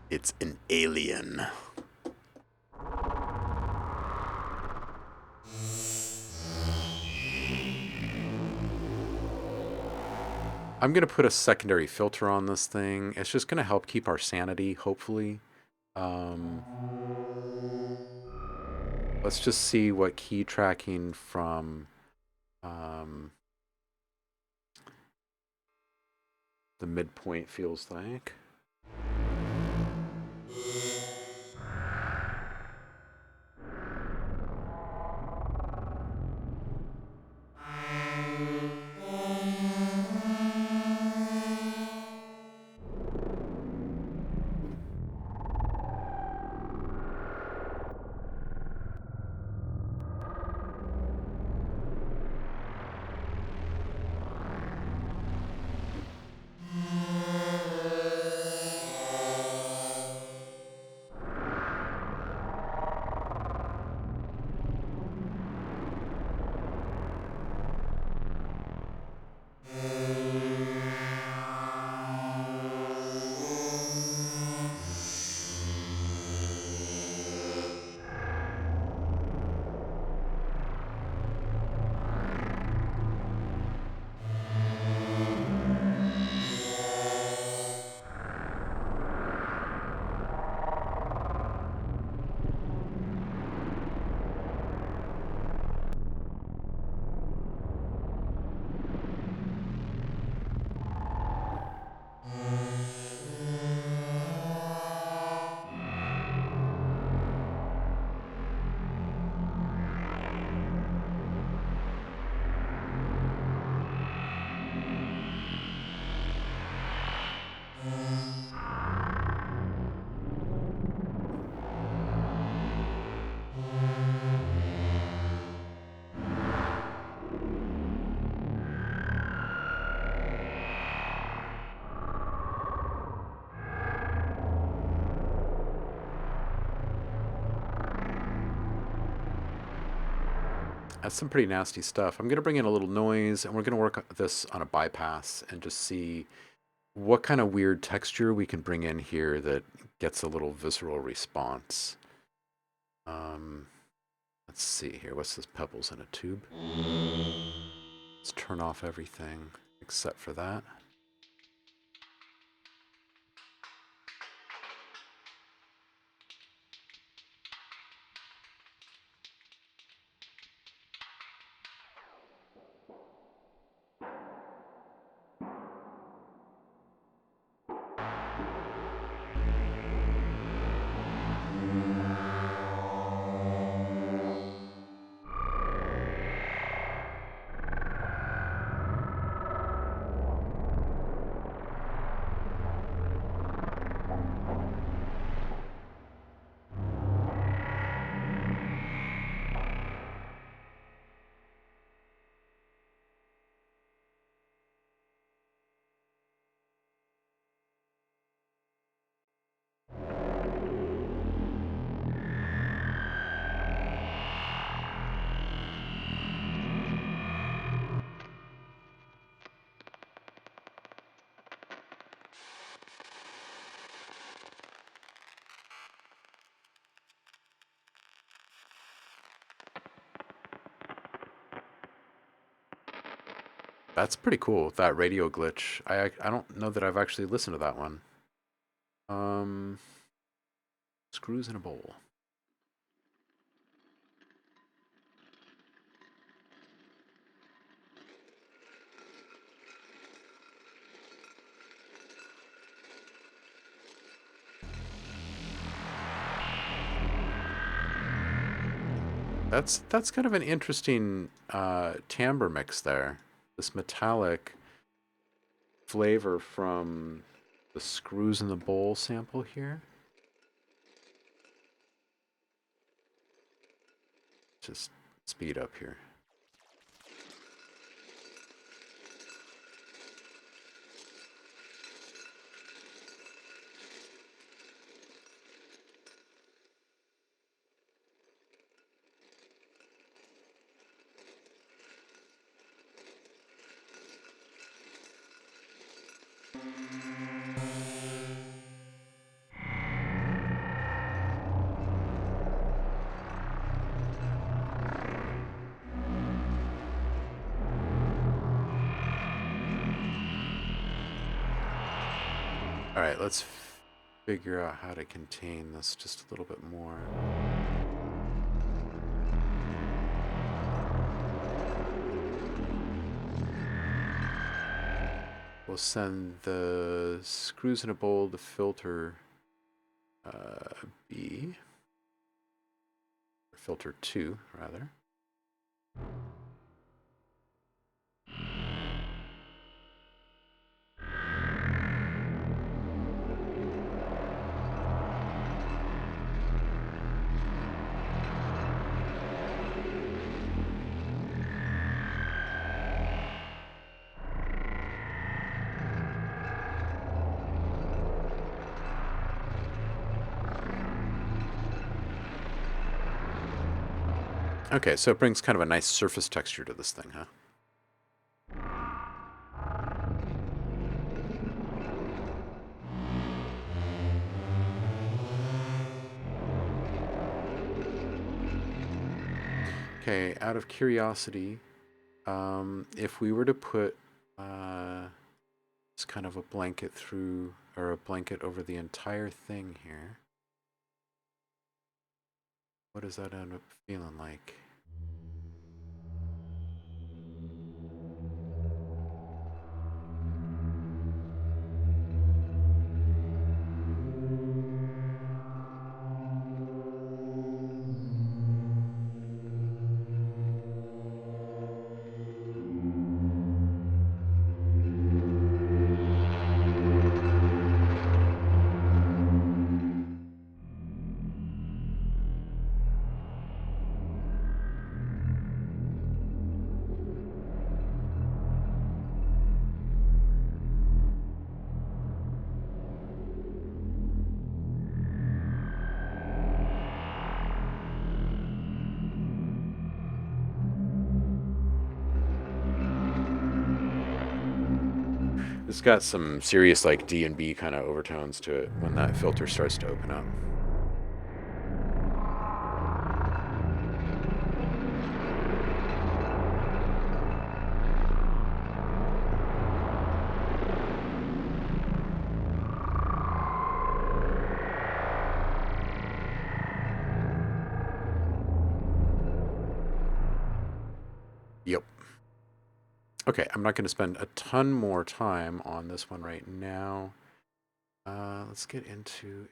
It's an alien. I'm going to put a secondary filter on this thing. It's just going to help keep our sanity, hopefully. Let's just see what key tracking from the midpoint feels like. That's some pretty nasty stuff. I'm going to bring in a little noise, and we're going to work this on a bypass and just see what kind of weird texture we can bring in here that gets a little visceral response. Let's see here. What's this? Pebbles in a tube. Let's turn off everything except for that. That's pretty cool, that radio glitch. I don't know that I've actually listened to that one. Screws in a bowl. That's kind of an interesting timbre mix there. this metallic flavor from the screws in the bowl sample here. Just speed up here. All right, let's figure out how to contain this just a little bit more. We'll send the screws in a bowl, the filter B, or filter 2, rather. Okay, so it brings kind of a nice surface texture to this thing, huh? Okay, out of curiosity, if we were to put just kind of a blanket through, or a blanket over the entire thing here, what does that end up feeling like? It's got some serious like D&B kind of overtones to it when that filter starts to open up. Yep. Okay, I'm not going to spend a ton more time on this one right now. Let's get into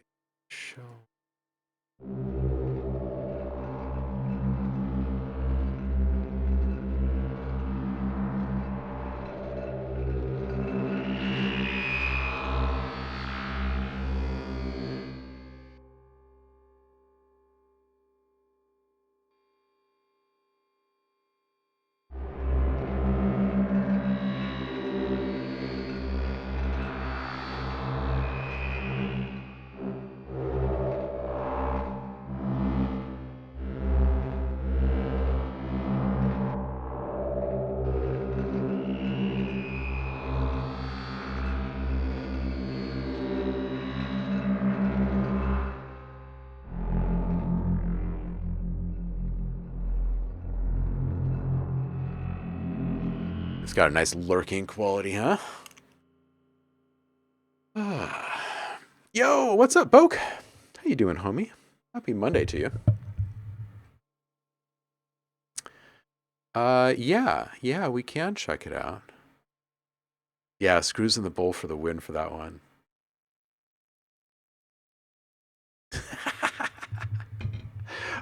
show. It's got a nice lurking quality, huh? Yo, what's up, Boke? How you doing, homie? Happy Monday to you. Yeah, we can check it out. Yeah, screws in the bowl for the win for that one.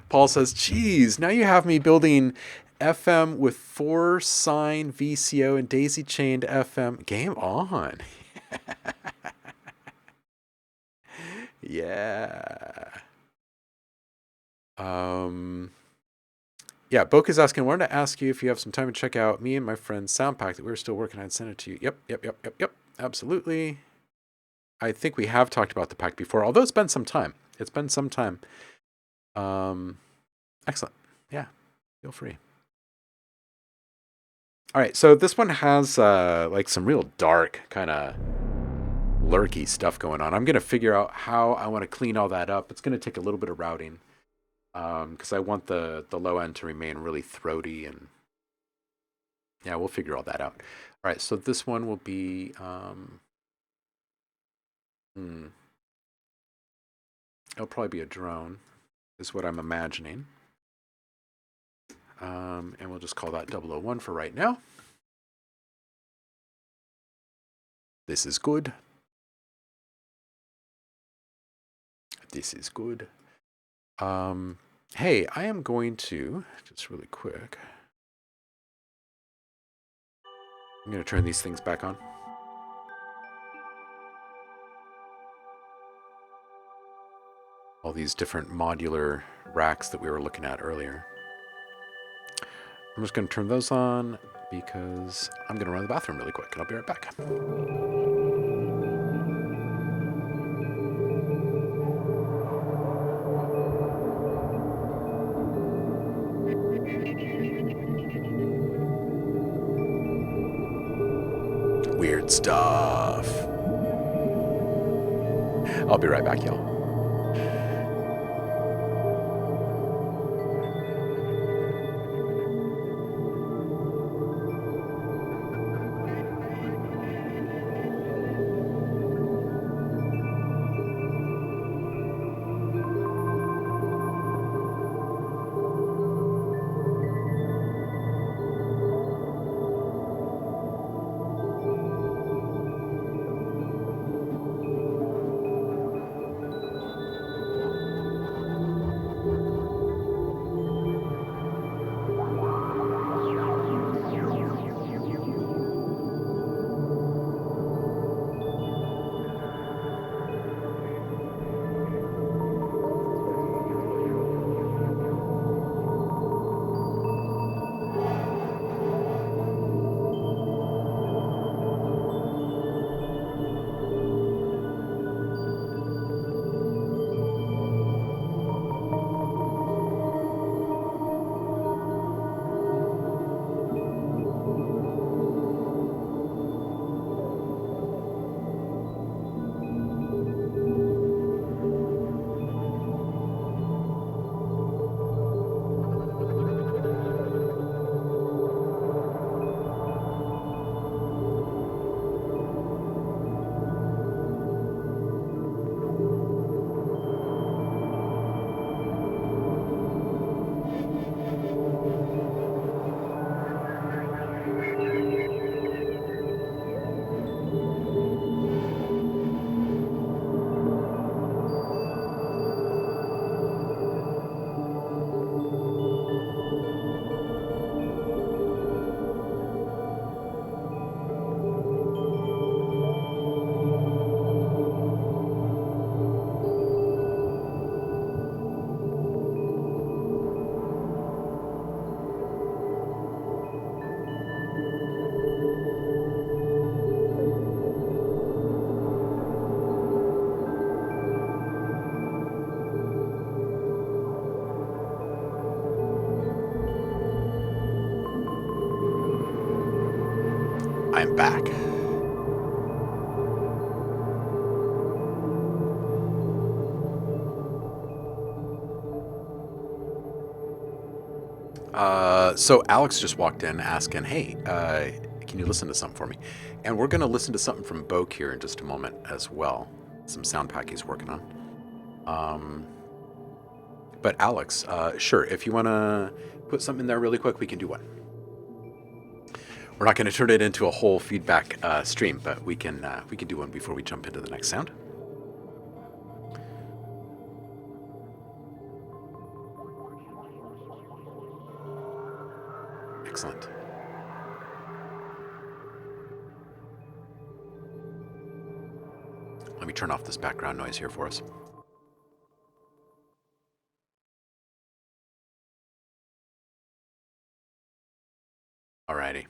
Paul says, geez, now you have me building FM with 4-sign VCO and daisy chained FM. Game on. Yeah. Yeah, Boke is asking, I wanted to ask you if you have some time to check out me and my friend's sound pack that we were still working on and send it to you. Yep. Absolutely. I think we have talked about the pack before, although it's been some time. Excellent. Yeah, feel free. All right, so this one has like some real dark kind of lurky stuff going on. I'm going to figure out how I want to clean all that up. It's going to take a little bit of routing because I want the low end to remain really throaty, and yeah, we'll figure all that out. All right, so this one will be it'll probably be a drone is what I'm imagining. And we'll just call that 001 for right now. This is good. This is good. Hey, I am going to, just really quick, I'm going to turn these things back on. All these different modular racks that we were looking at earlier. I'm just going to turn those on because I'm going to run to the bathroom really quick, and I'll be right back. Weird stuff. I'll be right back, y'all. I'm back. So Alex just walked in asking, hey, can you listen to something for me? And we're going to listen to something from Boke here in just a moment as well. Some sound pack he's working on. But Alex, sure, if you want to put something in there really quick, we can do one. We're not going to turn it into a whole feedback stream, but we can do one before we jump into the next sound. Let me turn off this background noise here for us. Alrighty.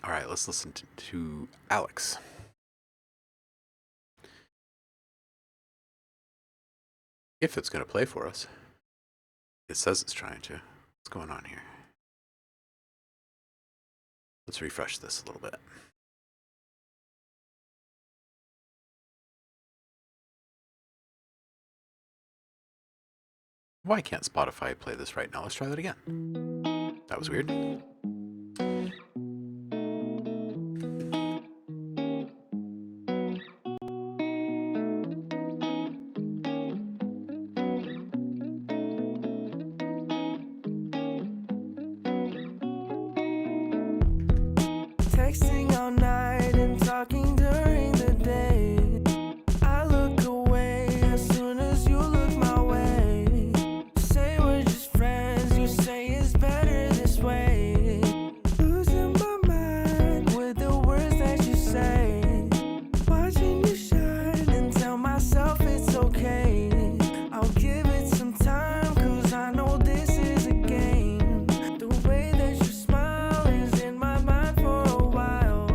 All right, let's listen to Alex. If it's going to play for us. It says it's trying to. What's going on here? Let's refresh this a little bit. Why can't Spotify play this right now? Let's try that again. That was weird. Texting all night and talking during the day. I look away as soon as you look my way. Say we're just friends, you say it's better this way. Losing my mind with the words that you say. Watching you shine and tell myself it's okay. I'll give it some time, cause I know this is a game. The way that you smile is in my mind for a while.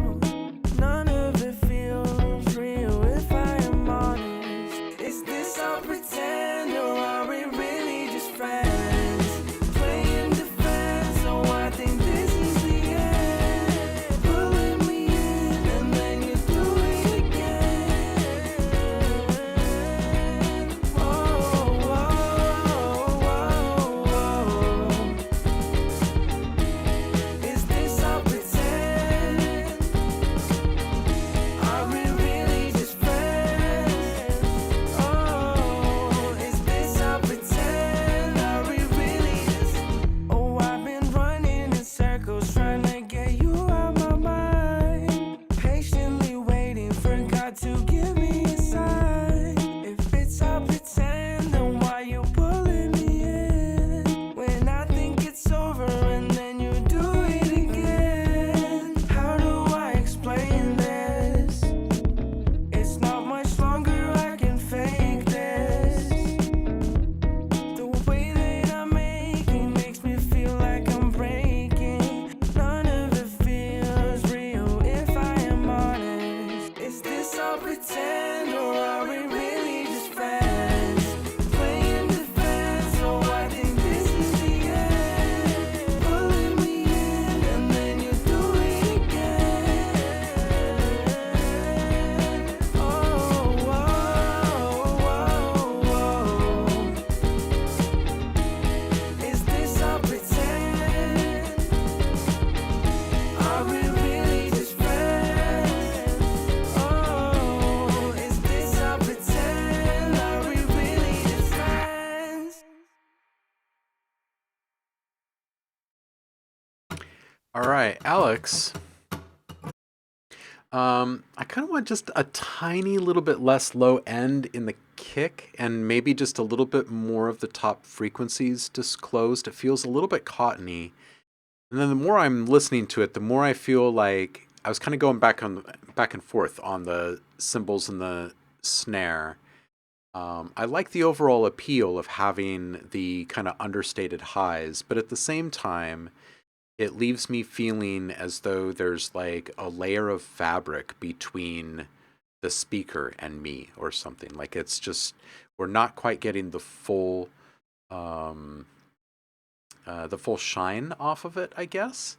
None of it feels real if I am honest. Is this all pretend or are we really just friends? Playing defense, so I think this is the end. Pulling me in and then you do it again. Oh, is this all pretend? Are we really just friends? Oh, is this all pretend? Are we really just... Oh, I've been running in circles trying to get you out my mind. Patiently waiting for God to give me a sign. If it's all pretend, then why you pulling me in? When I think it's over and then you do it again. How do I explain this? It's not much longer I can fake this. The way that I'm making makes me feel like I'm breaking. None of it feels real if I am honest. Is this all pretend or are we really just friends? Playing defense, so I think this is the end. Pulling me in and then you do it again. Oh, is this all pretend? Are we really just friends? Oh, is this all pretend? Are we really just friends? All right, Alex. I kind of want just a tiny little bit less low end in the kick and maybe just a little bit more of the top frequencies disclosed. It feels a little bit cottony. And then the more I'm listening to it, the more I feel like I was kind of going back and forth on the cymbals and the snare. I like the overall appeal of having the kind of understated highs, but at the same time, it leaves me feeling as though there's like a layer of fabric between the speaker and me or something. Like it's just, we're not quite getting um, the full shine off of it, I guess.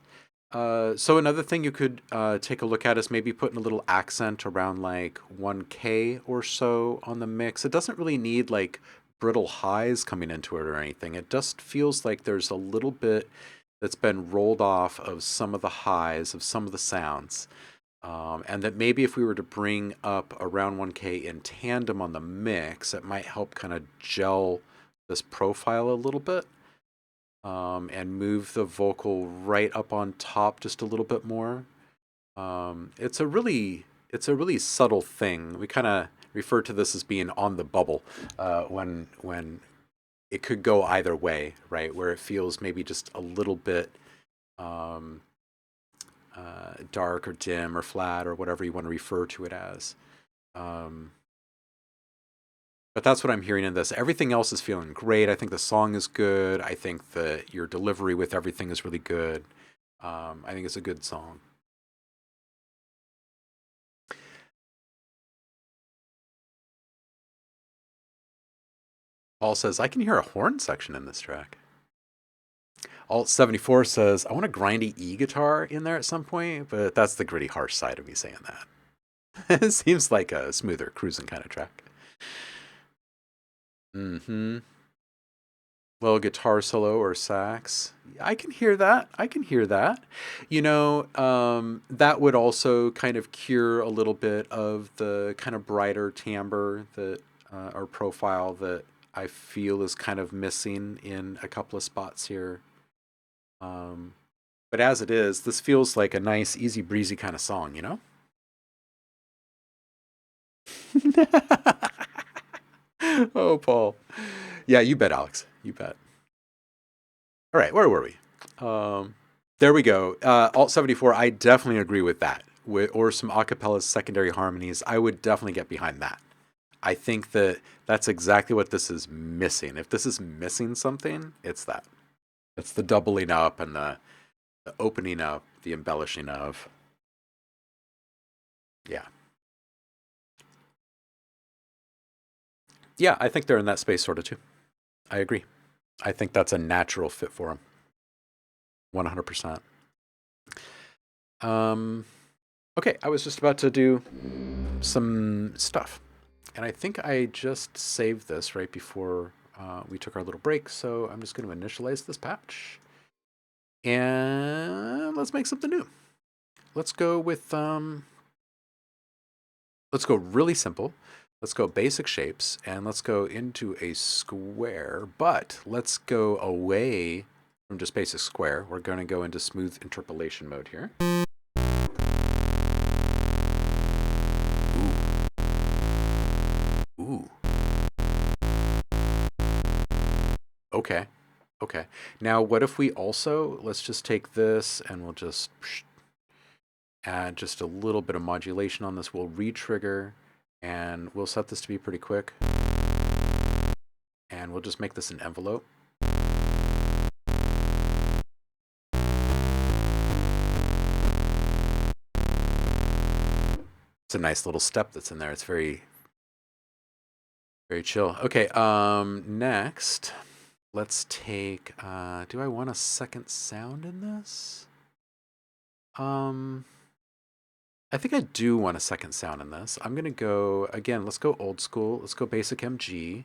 So another thing you could take a look at is maybe putting a little accent around like 1K or so on the mix. It doesn't really need like brittle highs coming into it or anything. It just feels like there's a little bit that's been rolled off of some of the highs of some of the sounds. And that maybe if we were to bring up around 1K in tandem on the mix, it might help kind of gel this profile a little bit. and move the vocal right up on top just a little bit more. It's a really subtle thing. We kind of refer to this as being on the bubble when it could go either way, right? Where it feels maybe just a little bit um, dark or dim or flat or whatever you want to refer to it as. Um, but that's what I'm hearing in this. Everything else is feeling great. I think the song is good. I think that your delivery with everything is really good. I think it's a good song. Paul says, I can hear a horn section in this track. Alt74 says, I want a grindy E guitar in there at some point, but that's the gritty, harsh side of me saying that. It seems like a smoother, cruising kind of track. Mm-hmm. Well, guitar solo or sax. I can hear that. I can hear that. That would also kind of cure a little bit of the kind of brighter timbre that or profile that I feel is kind of missing in a couple of spots here. But as it is, this feels like a nice, easy breezy kind of song, you know? Oh, Paul. Yeah, you bet, Alex. You bet. All right, where were we? There we go. Alt 74, I definitely agree with that. Or some acapella secondary harmonies. I would definitely get behind that. I think that that's exactly what this is missing. If this is missing something, it's that. It's the doubling up and the opening up, the embellishing of. Yeah. Yeah, I think they're in that space sort of too. I agree. I think that's a natural fit for them. 100%. Okay, I was just about to do some stuff. And I think I just saved this right before we took our little break. So I'm just going to initialize this patch. And let's make something new. Let's go with, let's go really simple. Let's go basic shapes and let's go into a square, but let's go away from just basic square. We're going to go into smooth interpolation mode here. Ooh. Okay. Okay. Now, what if we also, let's just take this and we'll just add just a little bit of modulation on this. We'll re-trigger and we'll set this to be pretty quick. And we'll just make this an envelope. It's a nice little step that's in there. It's very, very chill. Okay, next, let's take, do I want a second sound in this? I think I do want a second sound in this. I'm gonna go, again, let's go old school. Let's go basic MG.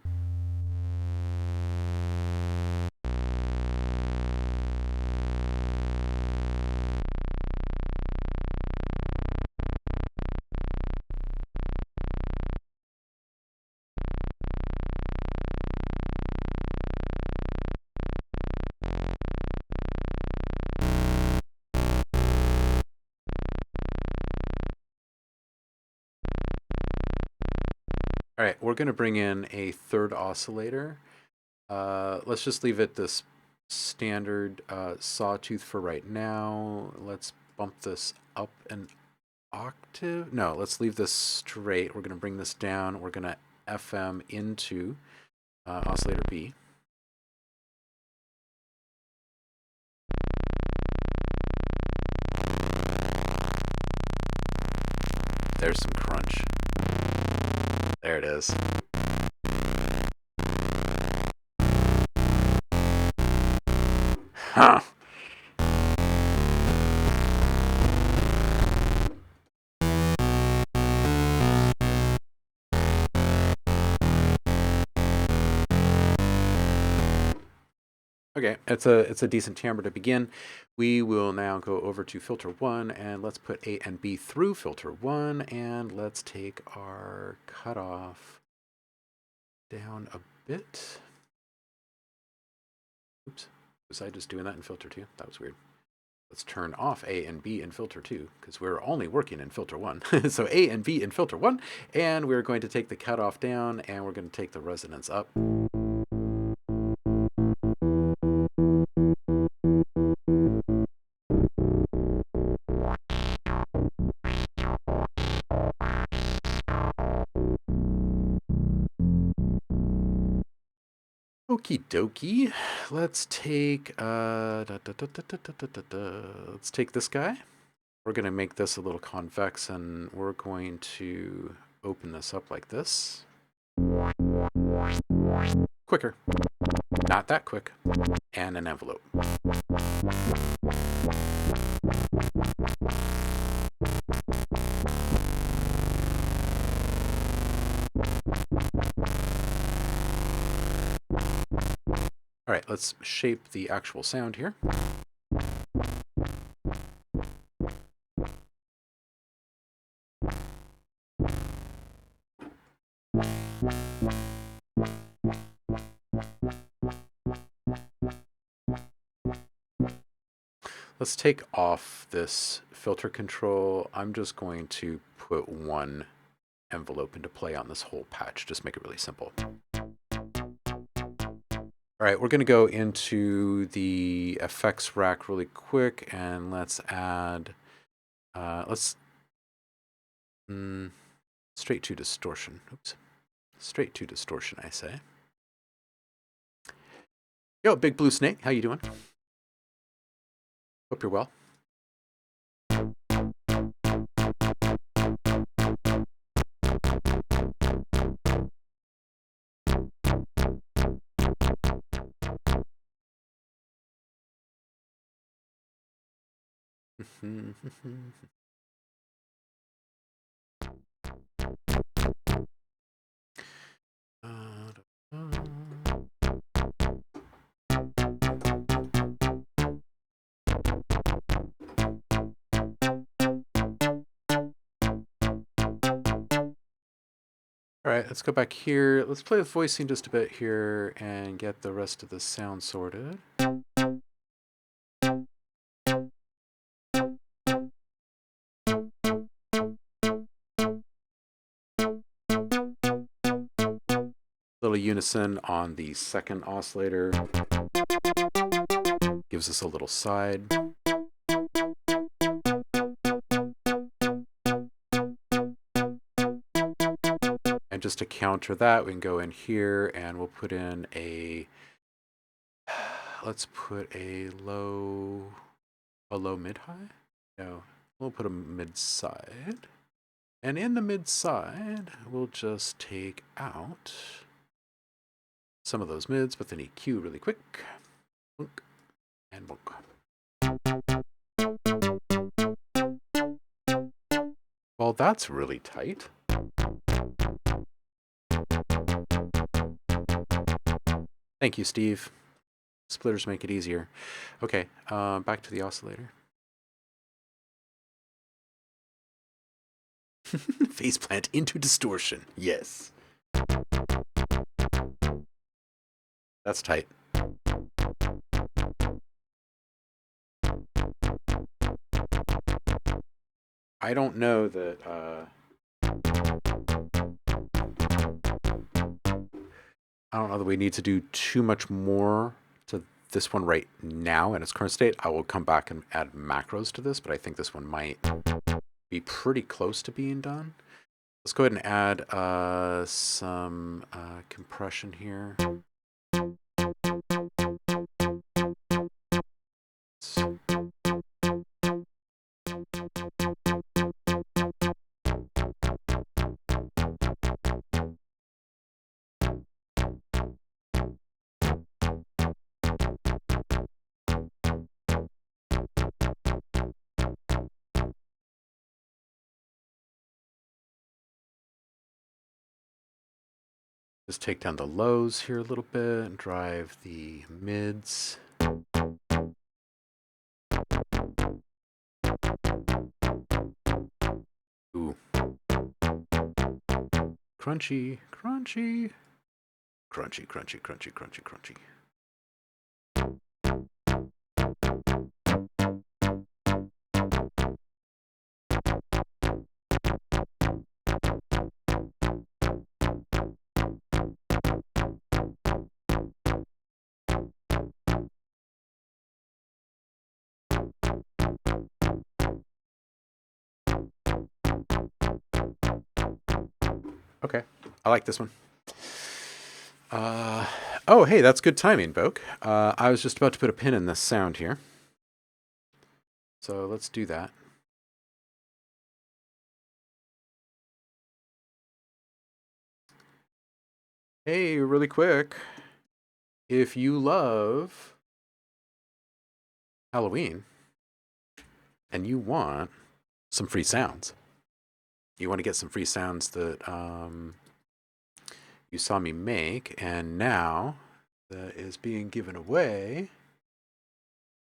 All right, we're going to bring in a third oscillator. Let's just leave it this standard sawtooth for right now. Let's bump this up an octave. No, let's leave this straight. We're going to bring this down. We're going to FM into oscillator B. There's some crunch. There it is. Huh. Okay, it's a decent timbre to begin. We will now go over to filter 1 and let's put A and B through filter 1 and let's take our cutoff down a bit. Oops. Was I just doing that in filter 2? That was weird. Let's turn off A and B in filter 2 because we're only working in filter 1. So A and B in filter 1, and we're going to take the cutoff down and we're going to take the resonance up. Okie dokie. Let's take let's take this guy. We're going to make this a little convex, and we're going to open this up like this. Quicker. Not that quick. And an envelope. All right, let's shape the actual sound here. Let's take off this filter control. I'm just going to put one envelope into play on this whole patch. Just make it really simple. All right, we're going to go into the effects rack really quick, and let's add, straight to distortion. Oops. Straight to distortion, I say. Yo, Big Blue Snake, how you doing? Hope you're well. All right, let's go back here. Let's play with voicing just a bit here and get the rest of the sound sorted. Little unison on the second oscillator. Gives us a little side. And just to counter that, we can go in here and we'll put in a, let's put a low mid-high? No, we'll put a mid-side. And in the mid-side, we'll just take out some of those mids with an EQ really quick. Boink and boink. Well, that's really tight. Thank you, Steve. Splitters make it easier. Okay, back to the oscillator. Faceplant into distortion. Yes. That's tight. I don't know that... I don't know that we need to do too much more to this one right now in its current state. I will come back and add macros to this, but I think this one might be pretty close to being done. Let's go ahead and add some compression here. Just take down the lows here a little bit and drive the mids. Ooh. Crunchy, crunchy. Crunchy, crunchy, crunchy, crunchy, crunchy. Okay. I like this one. Oh, hey, that's good timing, Vogue. I was just about to put a pin in this sound here. So let's do that. Hey, really quick. If you love Halloween and you want some free sounds, you want to get some free sounds that you saw me make, and now that is being given away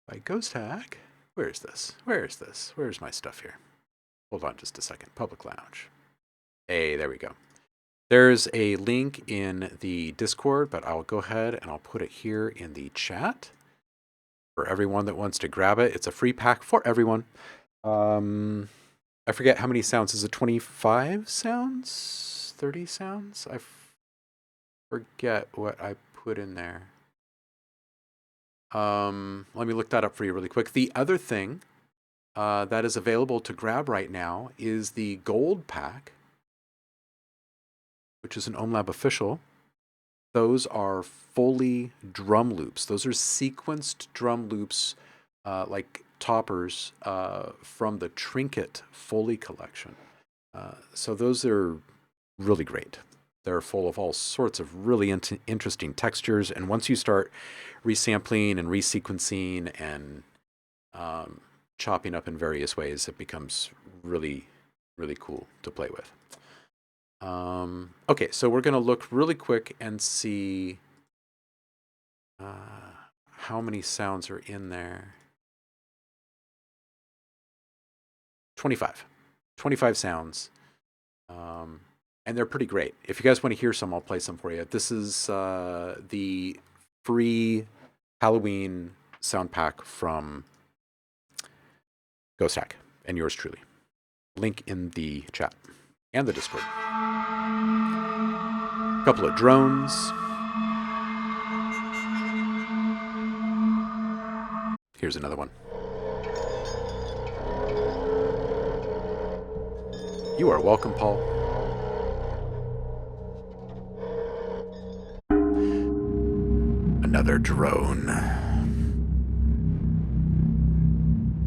by Ghosthack. Where is this? Where is this? Where's my stuff here? Hold on just a second. Public Lounge. Hey, there we go. There's a link in the Discord, but I'll go ahead and I'll put it here in the chat for everyone that wants to grab it. It's a free pack for everyone. I forget how many sounds. Is it 25 sounds? 30 sounds? I forget what I put in there. Let me look that up for you really quick. The other thing that is available to grab right now is the gold pack, which is an OhmLab official. Those are Foley drum loops. Those are sequenced drum loops, like toppers from the Trinket Foley collection. So those are really great. They're full of all sorts of really interesting textures. And once you start resampling and resequencing and chopping up in various ways, it becomes really, really cool to play with. Okay, so we're going to look really quick and see how many sounds are in there. 25. 25 sounds. And they're pretty great. If you guys want to hear some, I'll play some for you. This is the free Halloween sound pack from Ghosthack and yours truly. Link in the chat and the Discord. A couple of drones. Here's another one. You are welcome, Paul. Another drone.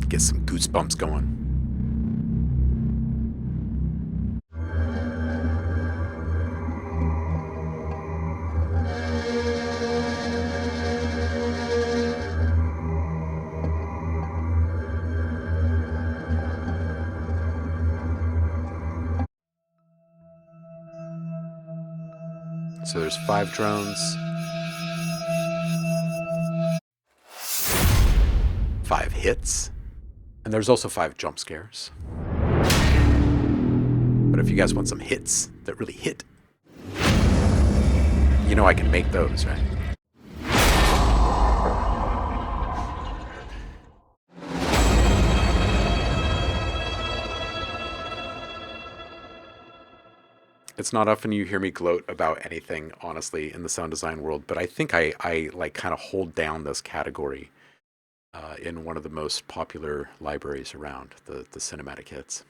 Get some goosebumps going. So there's 5 drones. 5 hits. And there's also 5 jump scares. But if you guys want some hits that really hit, you know I can make those, right? It's not often you hear me gloat about anything, honestly, in the sound design world, but I think I like kind of hold down this category in one of the most popular libraries around, the cinematic hits.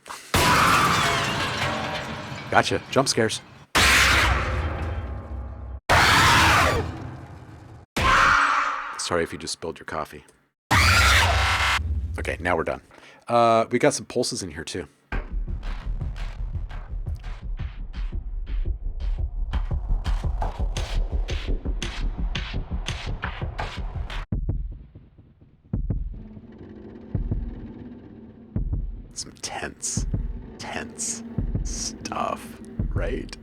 Gotcha. Jump scares. Sorry if you just spilled your coffee. Okay, now we're done. We got some pulses in here too. Some tense stuff, right?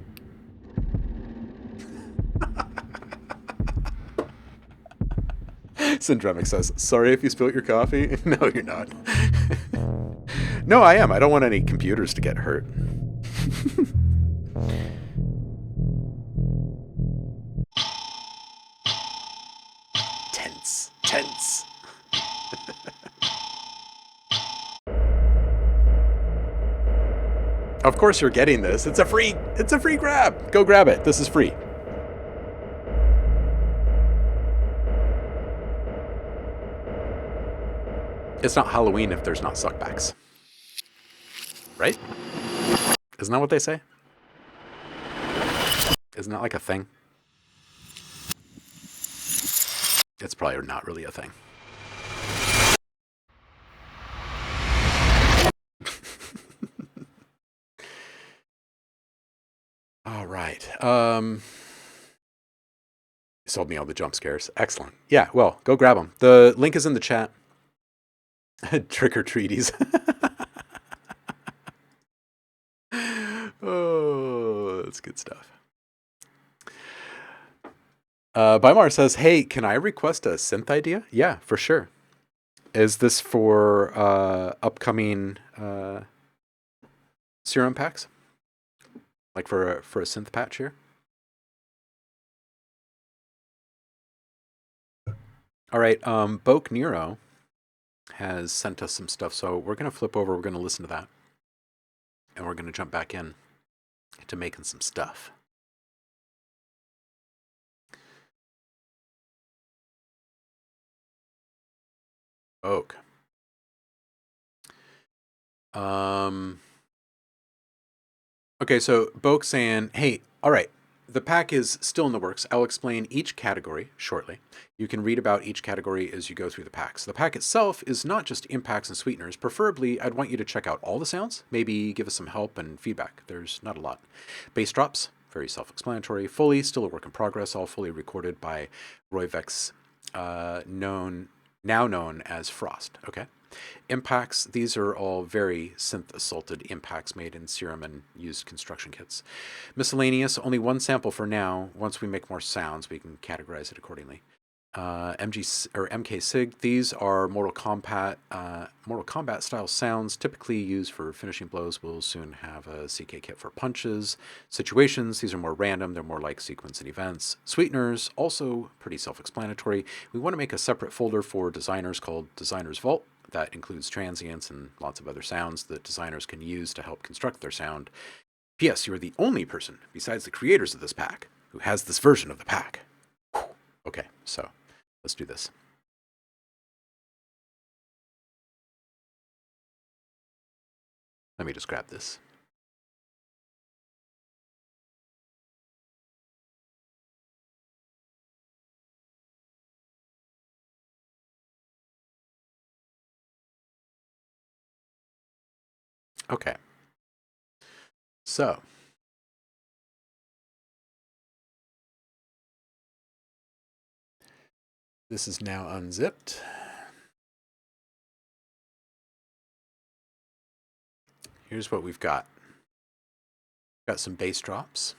Syndremic says, sorry if you spilled your coffee. No, you're not. No, I am. I don't want any computers to get hurt. Tense. Of course you're getting this. It's a free grab. Go grab it. This is free. It's not Halloween if there's not suckbacks. Right? Isn't that what they say? Isn't that like a thing? It's probably not really a thing. All right. Sold me all the jump scares. Excellent. Yeah, well, go grab them. The link is in the chat. Trick or treaties. Oh, that's good stuff. Bymar says, hey, can I request a synth idea? Yeah, for sure. Is this for upcoming Serum packs? Like for a synth patch here? All right, Boke Nero has sent us some stuff, so we're going to flip over, we're going to listen to that, and we're going to jump back in to making some stuff. Boke. Okay, so Boke saying, hey, all right, the pack is still in the works. I'll explain each category shortly. You can read about each category as you go through the packs. The pack itself is not just impacts and sweeteners. Preferably, I'd want you to check out all the sounds, maybe give us some help and feedback. There's not a lot. Bass drops, very self-explanatory. Foley, still a work in progress, all fully recorded by Roy Vex, now known as Frost, okay? Impacts, these are all very synth-assaulted impacts made in Serum and used construction kits. Miscellaneous, only one sample for now. Once we make more sounds, we can categorize it accordingly. MK Sig, these are Mortal Kombat style sounds, typically used for finishing blows. We'll soon have a CK kit for punches. Situations, these are more random, they're more like sequence and events. Sweeteners, also pretty self-explanatory. We want to make a separate folder for designers called Designer's Vault. That includes transients and lots of other sounds that designers can use to help construct their sound. P.S. You are the only person, besides the creators of this pack, who has this version of the pack. Whew. Okay, so let's do this. Let me just grab this. Okay. So, this is now unzipped. Here's what we've got. Got some bass drops.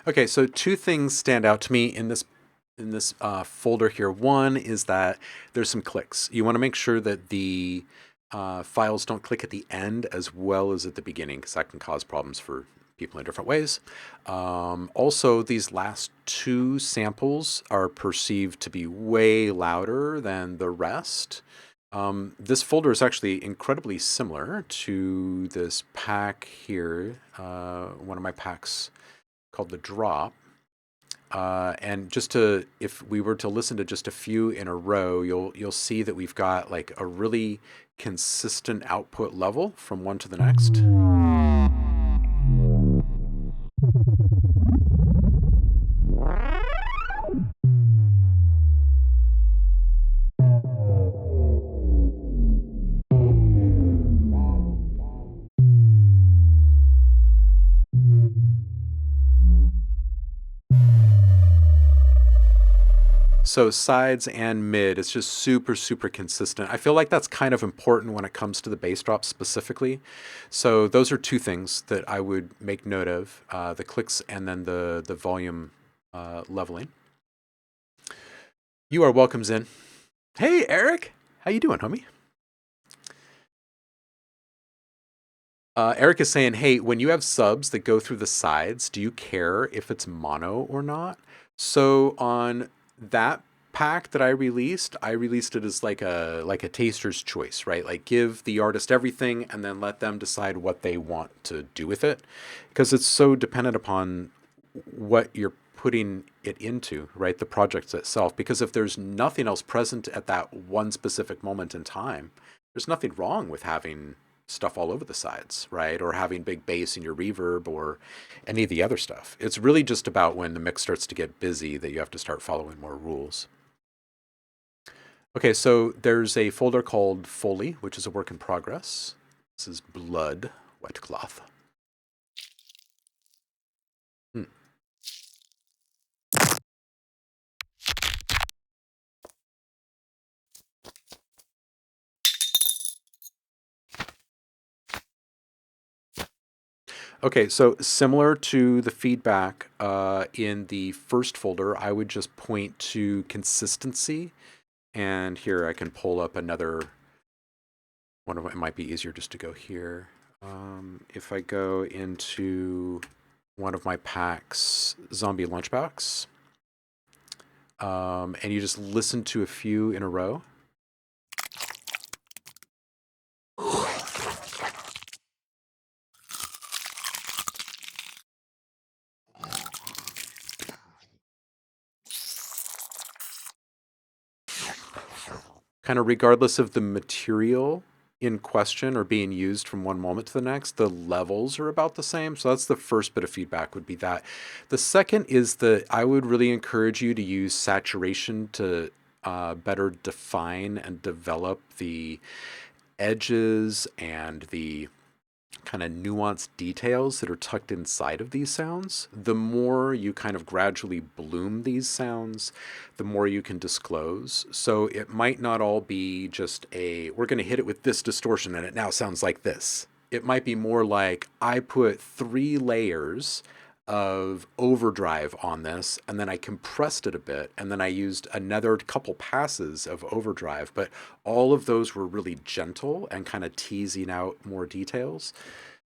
Okay, so two things stand out to me in this folder here. One is that there's some clicks. You want to make sure that the files don't click at the end as well as at the beginning, because that can cause problems for people in different ways. Also, these last two samples are perceived to be way louder than the rest. This folder is actually incredibly similar to this pack here, one of my packs called The Drop. And just to, if we were to listen to just a few in a row, you'll see that we've got like a really consistent output level from one to the next. So sides and mid, it's just super, super consistent. I feel like that's kind of important when it comes to the bass drop specifically. So those are two things that I would make note of, the clicks and then the volume leveling. You are welcome, Zen. Hey, Eric. How you doing, homie? Eric is saying, hey, when you have subs that go through the sides, do you care if it's mono or not? So on that pack that I released it as like a taster's choice, right? Like give the artist everything and then let them decide what they want to do with it, because it's so dependent upon what you're putting it into, right? The project itself. Because if there's nothing else present at that one specific moment in time, there's nothing wrong with having stuff all over the sides, right? Or having big bass in your reverb or any of the other stuff. It's really just about when the mix starts to get busy that you have to start following more rules. Okay, so there's a folder called Foley, which is a work in progress. This is Blood Wet Cloth. Okay, so similar to the feedback in the first folder, I would just point to consistency. And here I can pull up another one of them. It might be easier just to go here. If I go into one of my packs, Zombie Lunchbox, and you just listen to a few in a row. Kind of regardless of the material in question or being used from one moment to the next, the levels are about the same. So that's the first bit of feedback, would be that. The second is that I would really encourage you to use saturation to better define and develop the edges and the kind of nuanced details that are tucked inside of these sounds. The more you kind of gradually bloom these sounds, the more you can disclose. So it might not all be just we're going to hit it with this distortion and it now sounds like this. It might be more like, I put 3 layers of overdrive on this, and then I compressed it a bit, and then I used another couple passes of overdrive, but all of those were really gentle and kind of teasing out more details.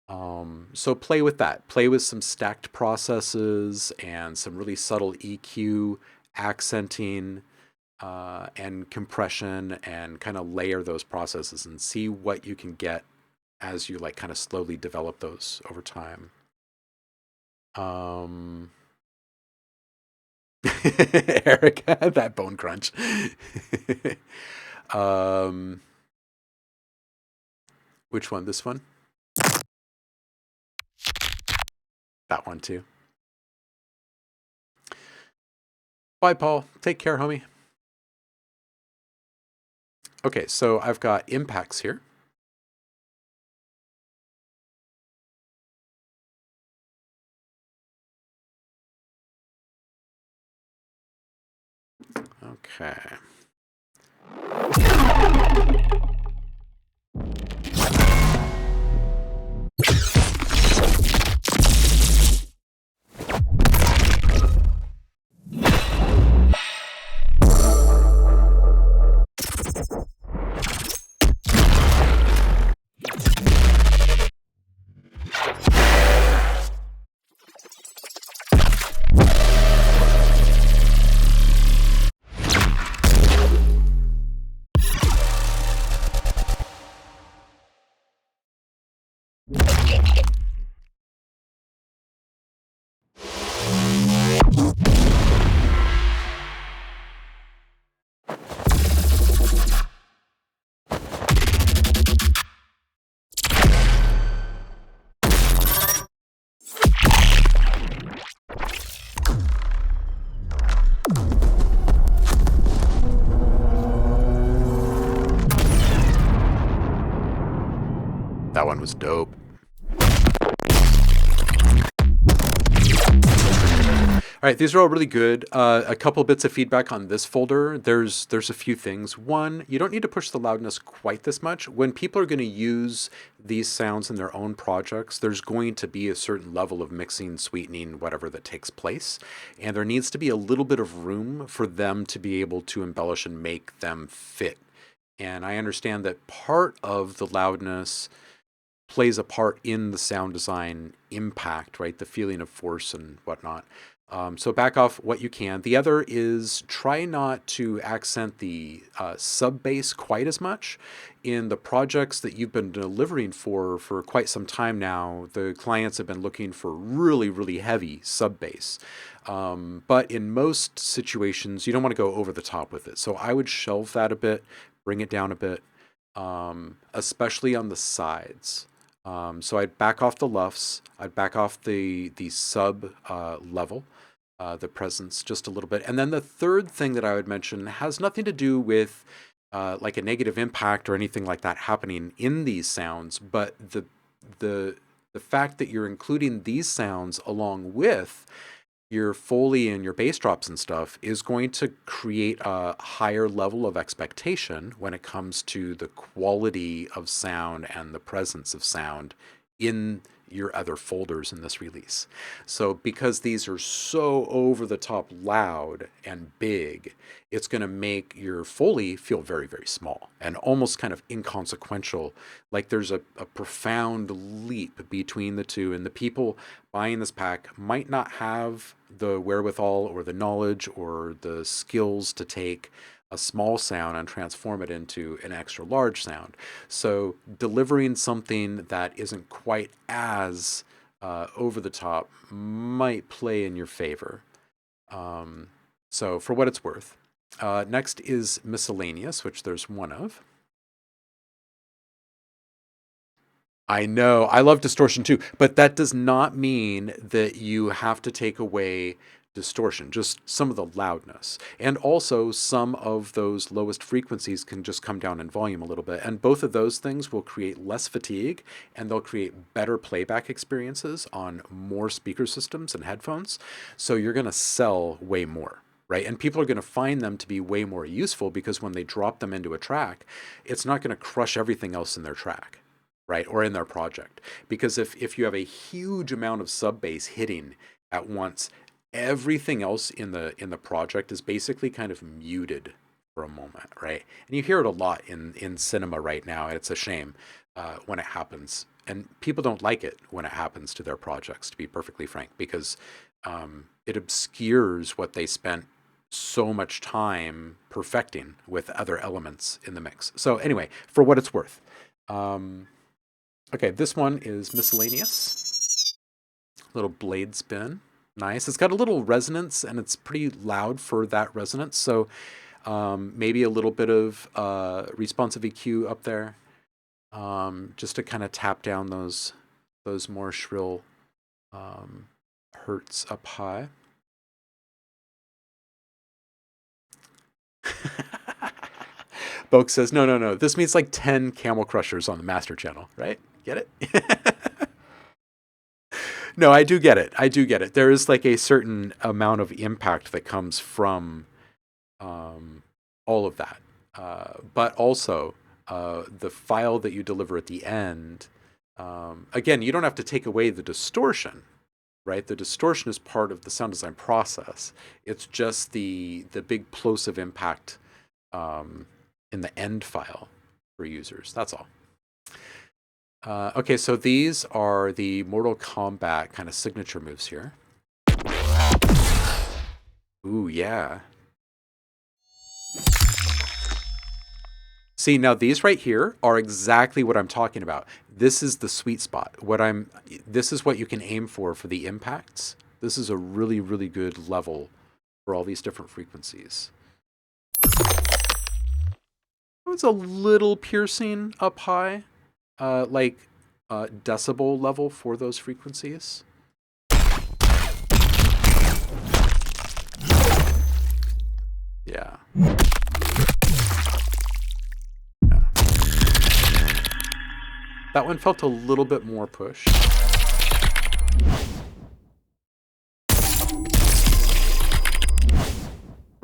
So play with that. Play with some stacked processes and some really subtle EQ, accenting, and compression, and kind of layer those processes and see what you can get as you like kind of slowly develop those over time. Eric, that bone crunch. Which one? This one? That one too. Bye, Paul. Take care, homie. Okay, so I've got impacts here. Okay. That one was dope. All right, these are all really good. A couple bits of feedback on this folder. There's a few things. One, you don't need to push the loudness quite this much. When people are going to use these sounds in their own projects, there's going to be a certain level of mixing, sweetening, whatever that takes place. And there needs to be a little bit of room for them to be able to embellish and make them fit. And I understand that part of the loudness plays a part in the sound design impact, right? The feeling of force and whatnot. So back off what you can. The other is try not to accent the sub bass quite as much. In the projects that you've been delivering for quite some time now, the clients have been looking for really, really heavy sub bass. But in most situations, you don't want to go over the top with it. So I would shelve that a bit, bring it down a bit, especially on the sides. So I'd back off the luffs. I'd back off the sub level, the presence just a little bit. And then the third thing that I would mention has nothing to do with like a negative impact or anything like that happening in these sounds, but the fact that you're including these sounds along with your Foley and your bass drops and stuff is going to create a higher level of expectation when it comes to the quality of sound and the presence of sound in your other folders in this release. So because these are so over the top loud and big, it's going to make your Foley feel very, very small and almost kind of inconsequential. Like there's a profound leap between the two, and the people buying this pack might not have the wherewithal or the knowledge or the skills to take a small sound and transform it into an extra large sound. So delivering something that isn't quite as over the top might play in your favor. So for what it's worth. Next is miscellaneous, which there's one of. I know, I love distortion too, but that does not mean that you have to take away distortion, just some of the loudness. And also some of those lowest frequencies can just come down in volume a little bit. And both of those things will create less fatigue, and they'll create better playback experiences on more speaker systems and headphones. So you're going to sell way more, right? And people are going to find them to be way more useful because when they drop them into a track, it's not going to crush everything else in their track, right? Or in their project. Because if you have a huge amount of sub bass hitting at once, everything else in the project is basically kind of muted for a moment, right? And you hear it a lot in cinema right now, and it's a shame when it happens. And people don't like it when it happens to their projects, to be perfectly frank, because it obscures what they spent so much time perfecting with other elements in the mix. So anyway, for what it's worth. Okay, this one is miscellaneous. Little blade spin. Nice. It's got a little resonance, and it's pretty loud for that resonance. So maybe a little bit of responsive EQ up there, just to kind of tap down those more shrill hertz up high. Boke says, no. This means like 10 Camel Crushers on the master channel, right? Get it? No, I do get it. There is like a certain amount of impact that comes from all of that. But also, the file that you deliver at the end, again, you don't have to take away the distortion, right? The distortion is part of the sound design process. It's just the big plosive impact in the end file for users. That's all. Okay, so these are the Mortal Kombat kind of signature moves here. Ooh, yeah. See, now these right here are exactly what I'm talking about. This is the sweet spot. This is what you can aim for the impacts. This is a really, really good level for all these different frequencies. It's a little piercing up high. Like decibel level for those frequencies. Yeah. That one felt a little bit more push.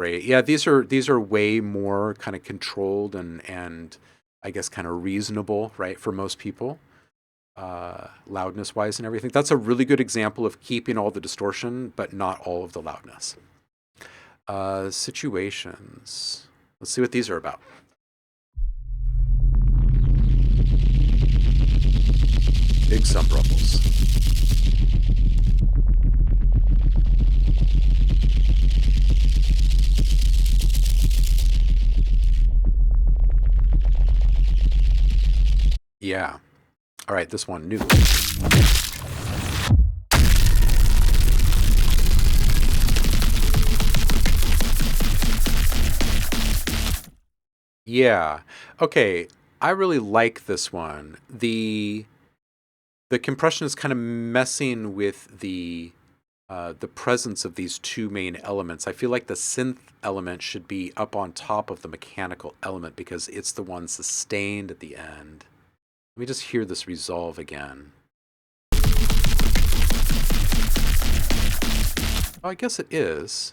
great. Yeah, these are way more kind of controlled and I guess kind of reasonable, right, for most people, loudness wise and everything. That's a really good example of keeping all the distortion but not all of the loudness. Situations. Let's see what these are about. Big sub ruffles. Yeah. All right, this one, new. Yeah. Okay, I really like this one. The compression is kind of messing with the presence of these two main elements. I feel like the synth element should be up on top of the mechanical element because it's the one sustained at the end. Let me just hear this resolve again. Oh, I guess it is.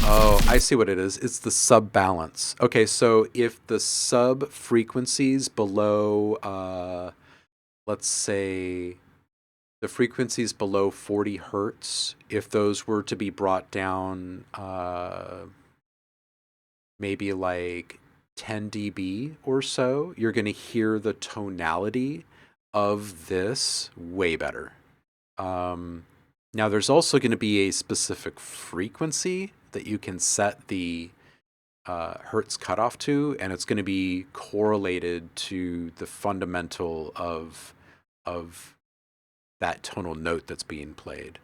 Oh, I see what it is. It's the sub balance. Okay, so if the sub frequencies below, let's say the frequencies below 40 hertz, if those were to be brought down, maybe like 10 dB or so, you're going to hear the tonality of this way better. Now, there's also going to be a specific frequency that you can set the hertz cutoff to, and it's going to be correlated to the fundamental of that tonal note that's being played.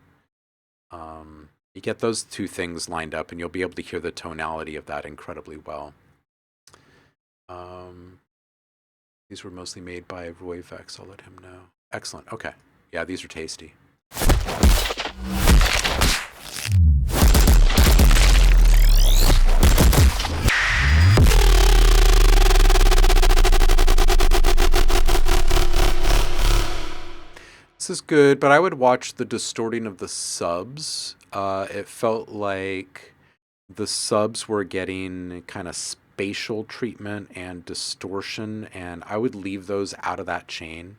You get those two things lined up, and you'll be able to hear the tonality of that incredibly well. These were mostly made by Roy Vex. I'll let him know. Excellent. Okay. Yeah, these are tasty. This is good, but I would watch the distorting of the subs. It felt like the subs were getting kind of spatial treatment and distortion, and I would leave those out of that chain.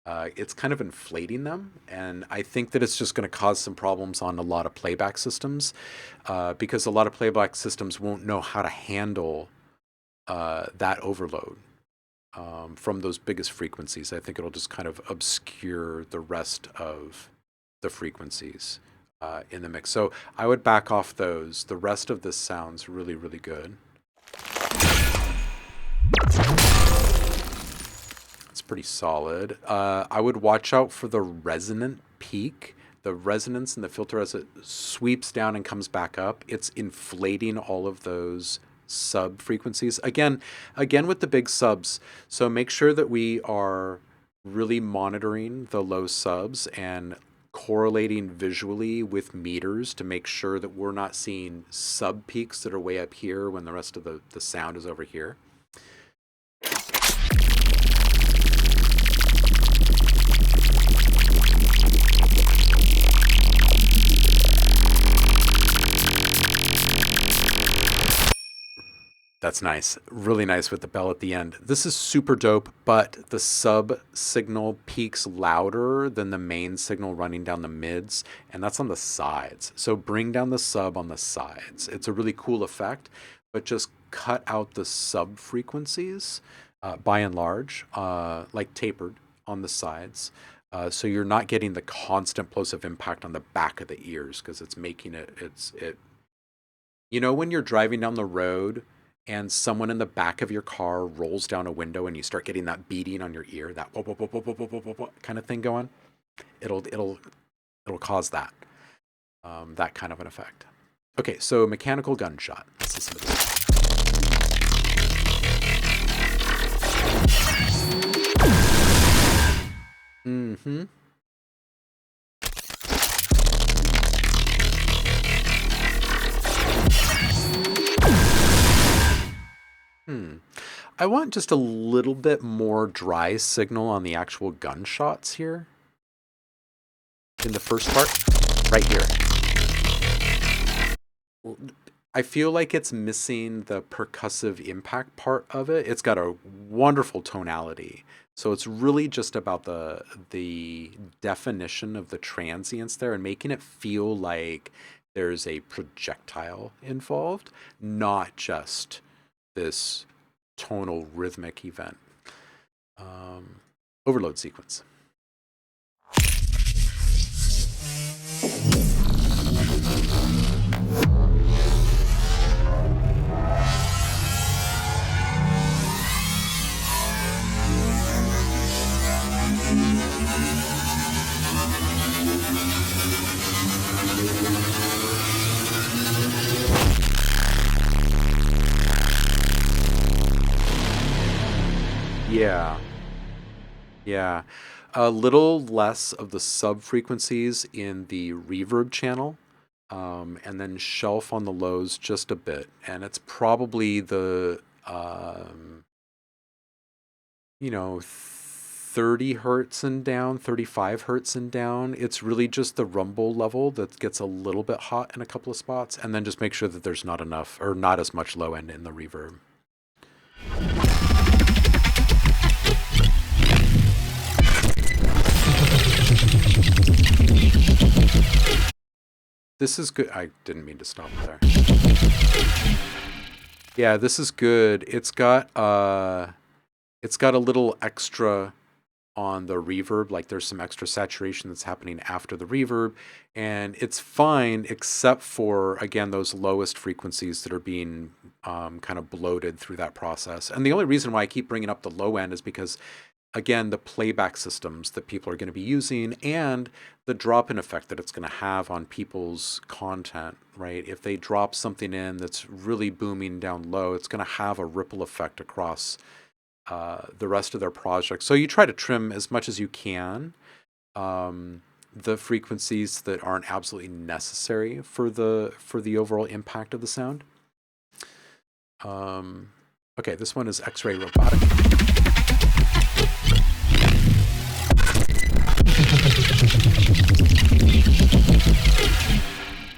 It's kind of inflating them, and I think that it's just going to cause some problems on a lot of playback systems because a lot of playback systems won't know how to handle that overload. From those biggest frequencies. I think it'll just kind of obscure the rest of the frequencies in the mix. So I would back off those. The rest of this sounds really, really good. It's pretty solid. I would watch out for the resonant peak. The resonance in the filter as it sweeps down and comes back up. It's inflating all of those sub frequencies again with the big subs. So make sure that we are really monitoring the low subs and correlating visually with meters to make sure that we're not seeing sub peaks that are way up here when the rest of the sound is over here. That's nice. Really nice with the bell at the end. This is super dope, but the sub signal peaks louder than the main signal running down the mids, and that's on the sides. So bring down the sub on the sides. It's a really cool effect, but just cut out the sub frequencies by and large, like tapered on the sides. So you're not getting the constant plosive impact on the back of the ears because it's making it. You know, when you're driving down the road and someone in the back of your car rolls down a window and you start getting that beating on your ear, that whoop, whoop, whoop, whoop, whoop, whoop, whoop, kind of thing going, it'll cause that that kind of an effect. Okay, so mechanical gunshot. Let's see some of this. Mm-hmm. I want just a little bit more dry signal on the actual gunshots here in the first part. right here. I feel like it's missing the percussive impact part of it. It's got a wonderful tonality. So it's really just about the definition of the transients there and making it feel like there's a projectile involved, not just this tonal rhythmic event. Overload sequence. Yeah. Yeah. A little less of the sub frequencies in the reverb channel, and then shelf on the lows just a bit. And it's probably the, 30 hertz and down, 35 hertz and down. It's really just the rumble level that gets a little bit hot in a couple of spots. And then just make sure that there's not enough or not as much low end in the reverb. This is good. I didn't mean to stop there. Yeah, this is good. It's got a little extra on the reverb, like there's some extra saturation that's happening after the reverb, and it's fine except for, again, those lowest frequencies that are being kind of bloated through that process. And the only reason why I keep bringing up the low end is because, again, the playback systems that people are going to be using and the drop-in effect that it's going to have on people's content, right? If they drop something in that's really booming down low, it's going to have a ripple effect across the rest of their project. So you try to trim as much as you can the frequencies that aren't absolutely necessary for the overall impact of the sound. Okay, this one is X-Ray Robotic.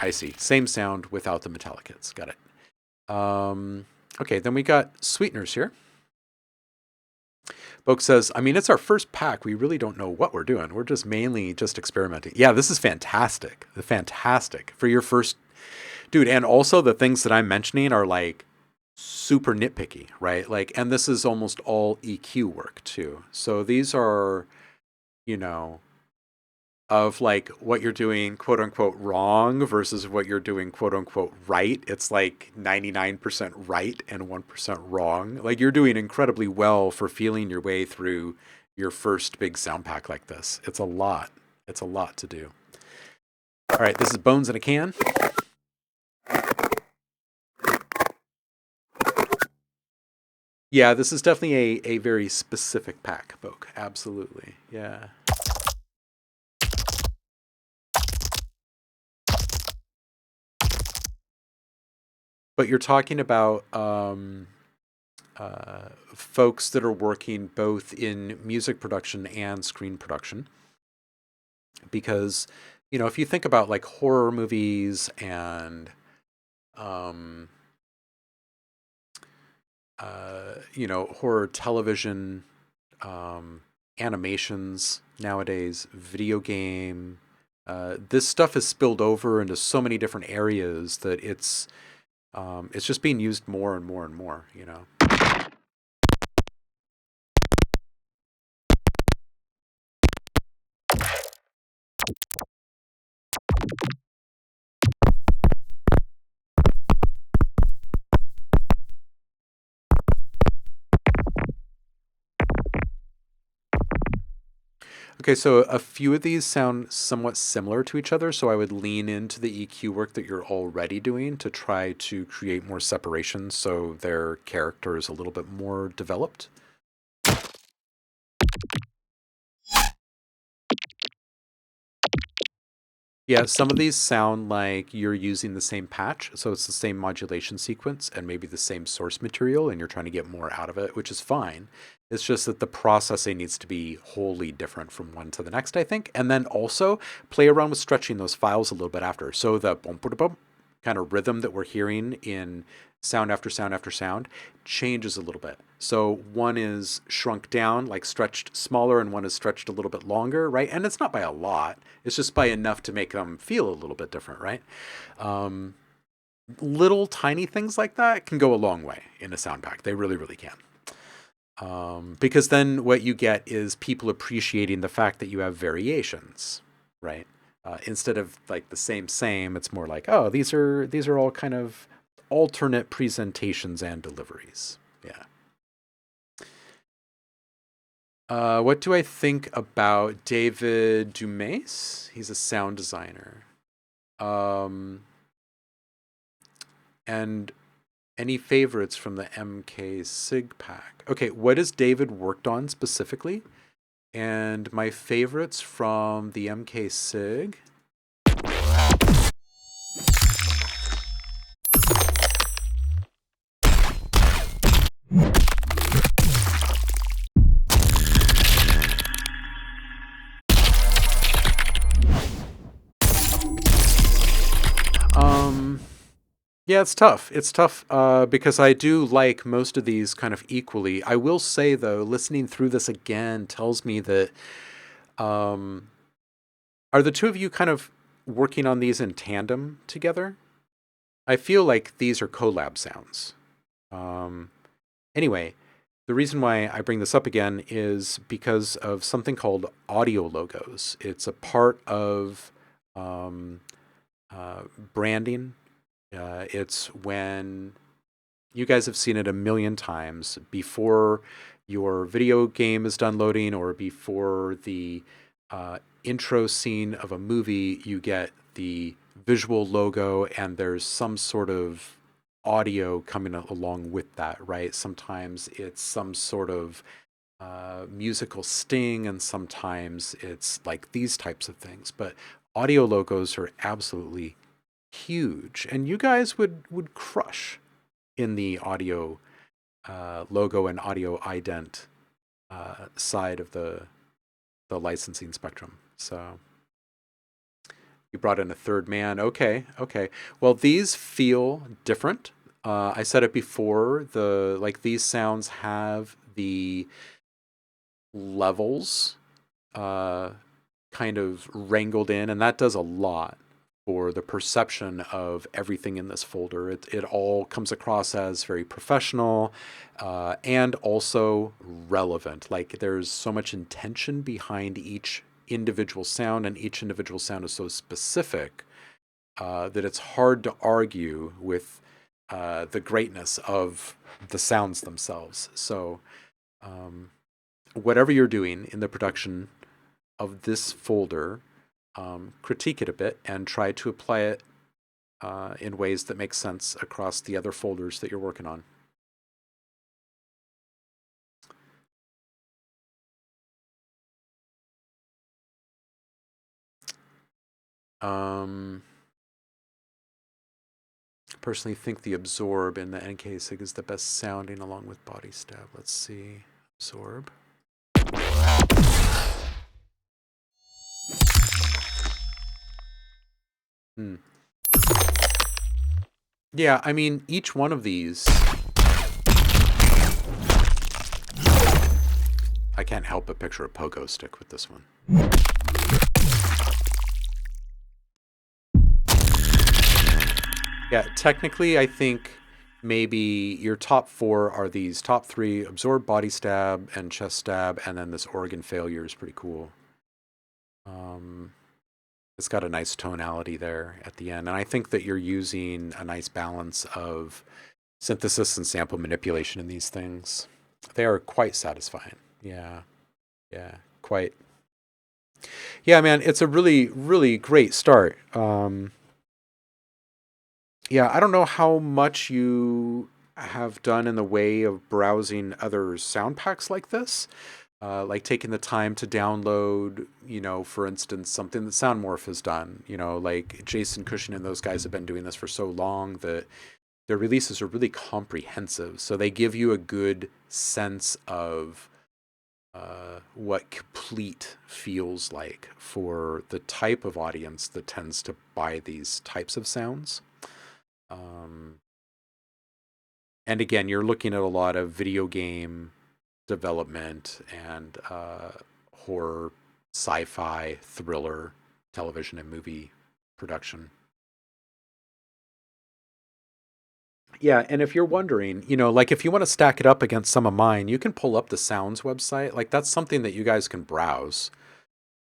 I see. Same sound without the metallic hits. Got it. Okay, then we got sweeteners here. Boke says, I mean, it's our first pack. We really don't know what we're doing. We're just mainly just experimenting. Yeah, this is fantastic. Fantastic for your first, dude. And also the things that I'm mentioning are like super nitpicky, right? Like, and this is almost all EQ work too. So these are, of like what you're doing quote unquote wrong versus what you're doing quote unquote right. It's like 99% right and 1% wrong. Like you're doing incredibly well for feeling your way through your first big sound pack like this. It's a lot. It's a lot to do. All right, this is Bones in a Can. Yeah, this is definitely a very specific pack, Boke. Absolutely. Yeah. But you're talking about folks that are working both in music production and screen production. Because, if you think about like horror movies and, horror television, animations nowadays, video game, this stuff is spilled over into so many different areas that it's just being used more and more and more, Okay, so a few of these sound somewhat similar to each other, so I would lean into the EQ work that you're already doing to try to create more separation so their character is a little bit more developed. Yeah, some of these sound like you're using the same patch, so it's the same modulation sequence and maybe the same source material, and you're trying to get more out of it, which is fine. It's just that the processing needs to be wholly different from one to the next, I think. And then also play around with stretching those files a little bit after. So the boom, boom, boom kind of rhythm that we're hearing in sound after sound after sound changes a little bit. So one is shrunk down, like stretched smaller, and one is stretched a little bit longer, right? And it's not by a lot, it's just by enough to make them feel a little bit different, right? Um, Little tiny things like that can go a long way in a sound pack. They really, really can. Because then what you get is people appreciating the fact that you have variations, right? Instead of like the same, it's more like, oh, these are all kind of alternate presentations and deliveries. Yeah. What do I think about David Dumas? He's a sound designer. Um, and any favorites from the MK Sig pack? Okay, what has David worked on specifically? And my favorites from the MK Sig. Um, yeah, it's tough. It's tough because I do like most of these kind of equally. I will say though, listening through this again tells me that um, are the two of you kind of working on these in tandem together? I feel like these are collab sounds. Um, anyway, the reason why I bring this up again is because of something called audio logos. It's a part of um, branding. It's when you guys have seen it a million times before your video game is done loading or before the intro scene of a movie, you get the visual logo and there's some sort of audio coming along with that, right? Sometimes it's some sort of musical sting and sometimes it's like these types of things. But audio logos are absolutely huge and you guys would crush in the audio logo and audio ident side of the licensing spectrum. So you brought in a third man. Okay, okay. Well, these feel different. I said it before. These sounds have the levels uh, kind of wrangled in, and that does a lot for the perception of everything in this folder. It all comes across as very professional and also relevant. Like there's so much intention behind each individual sound, and each individual sound is so specific that it's hard to argue with the greatness of the sounds themselves. So, whatever you're doing in the production of this folder, critique it a bit and try to apply it in ways that make sense across the other folders that you're working on. Personally think the absorb in the NK Sig is the best sounding along with body stab. Let's see. Absorb. Hmm. Yeah, I mean, each one of these. I can't help but picture a pogo stick with this one. Yeah, technically, I think maybe your top four are these top three: absorb, body stab, and chest stab, and then this organ failure is pretty cool. It's got a nice tonality there at the end, and I think that you're using a nice balance of synthesis and sample manipulation in these things. They are quite satisfying. Yeah, yeah, quite. Yeah, man, it's a really, really great start. Yeah, I don't know how much you have done in the way of browsing other sound packs like this, Like taking the time to download, for instance, something that Soundmorph has done. Like Jason Cushing and those guys have been doing this for so long that their releases are really comprehensive. So they give you a good sense of what complete feels like for the type of audience that tends to buy these types of sounds. Um, and again, you're looking at a lot of video game development and horror, sci-fi, thriller, television and movie production. Yeah, and if you're wondering, like if you want to stack it up against some of mine, you can pull up the Sounds website. Like that's something that you guys can browse.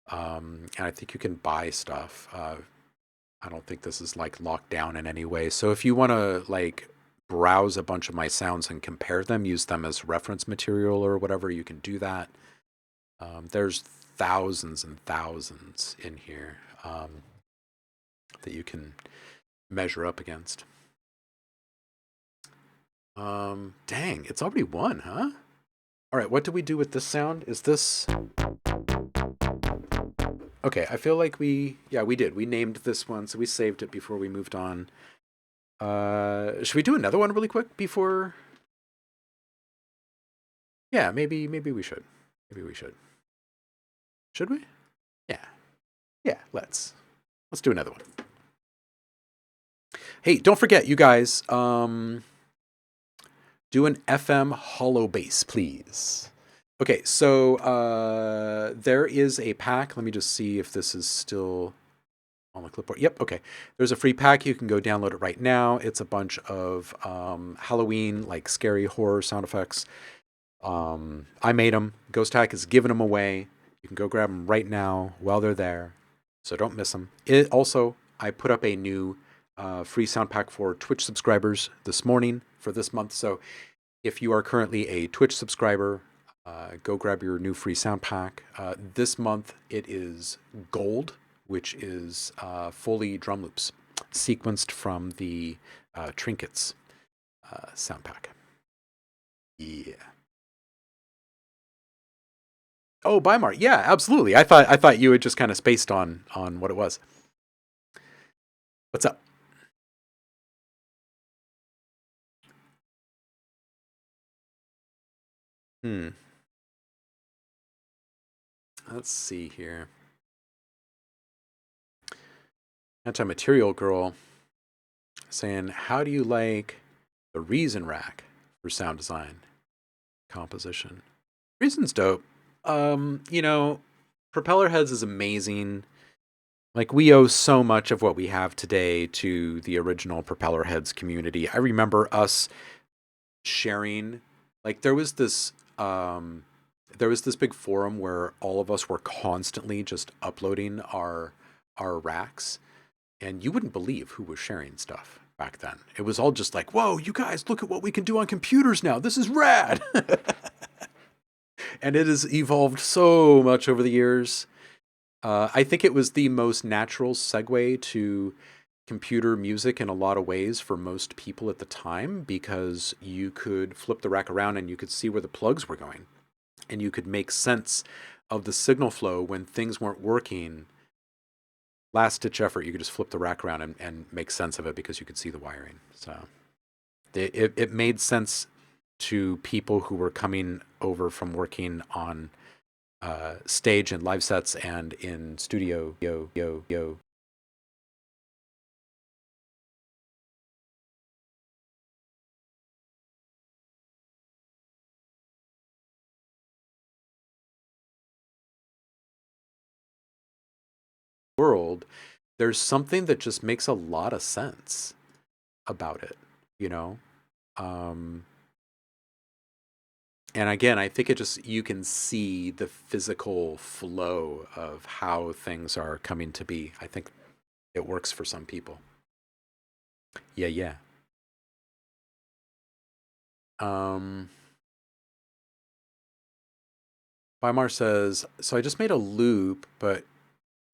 And I think you can buy stuff. I don't think this is like locked down in any way. So if you want to like browse a bunch of my sounds and compare them, use them as reference material or whatever, you can do that. There's thousands and thousands in here that you can measure up against. Dang, it's already one, huh? All right, what do we do with this sound? Is this... Okay, I feel like we did. We named this one, so we saved it before we moved on. Should we do another one really quick before... Yeah, maybe we should. Maybe we should. Should we? Yeah. Yeah, let's do another one. Hey, don't forget, you guys, do an FM hollow bass, please. Okay, so there is a pack. Let me just see if this is still on the clipboard. Yep, okay. There's a free pack. You can go download it right now. It's a bunch of Halloween, like scary horror sound effects. I made them. Ghosthack is giving them away. You can go grab them right now while they're there. So don't miss them. I put up a new free sound pack for Twitch subscribers this morning for this month. So if you are currently a Twitch subscriber, go grab your new free sound pack. This month it is gold, which is fully drum loops, sequenced from the Trinkets sound pack. Yeah. Oh, Weimar. Yeah, absolutely. I thought you had just kind of spaced on what it was. What's up? Let's see here. Anti-Material Girl saying, how do you like the Reason rack for sound design composition? Reason's dope. Propeller Heads is amazing. Like, we owe so much of what we have today to the original Propeller Heads community. I remember us sharing, like, there was this big forum where all of us were constantly just uploading our racks, and you wouldn't believe who was sharing stuff back then. It was all just like, whoa, you guys, look at what we can do on computers now. This is rad. And it has evolved so much over the years. I think it was the most natural segue to computer music in a lot of ways for most people at the time, because you could flip the rack around and you could see where the plugs were going. And you could make sense of the signal flow when things weren't working. Last ditch effort, you could just flip the rack around and make sense of it because you could see the wiring. So it made sense to people who were coming over from working on stage and live sets and in studio. World, there's something that just makes a lot of sense about it, you know? Um, and again, I think you can see the physical flow of how things are coming to be. I think it works for some people. Yeah, yeah. Weimar says, so I just made a loop, but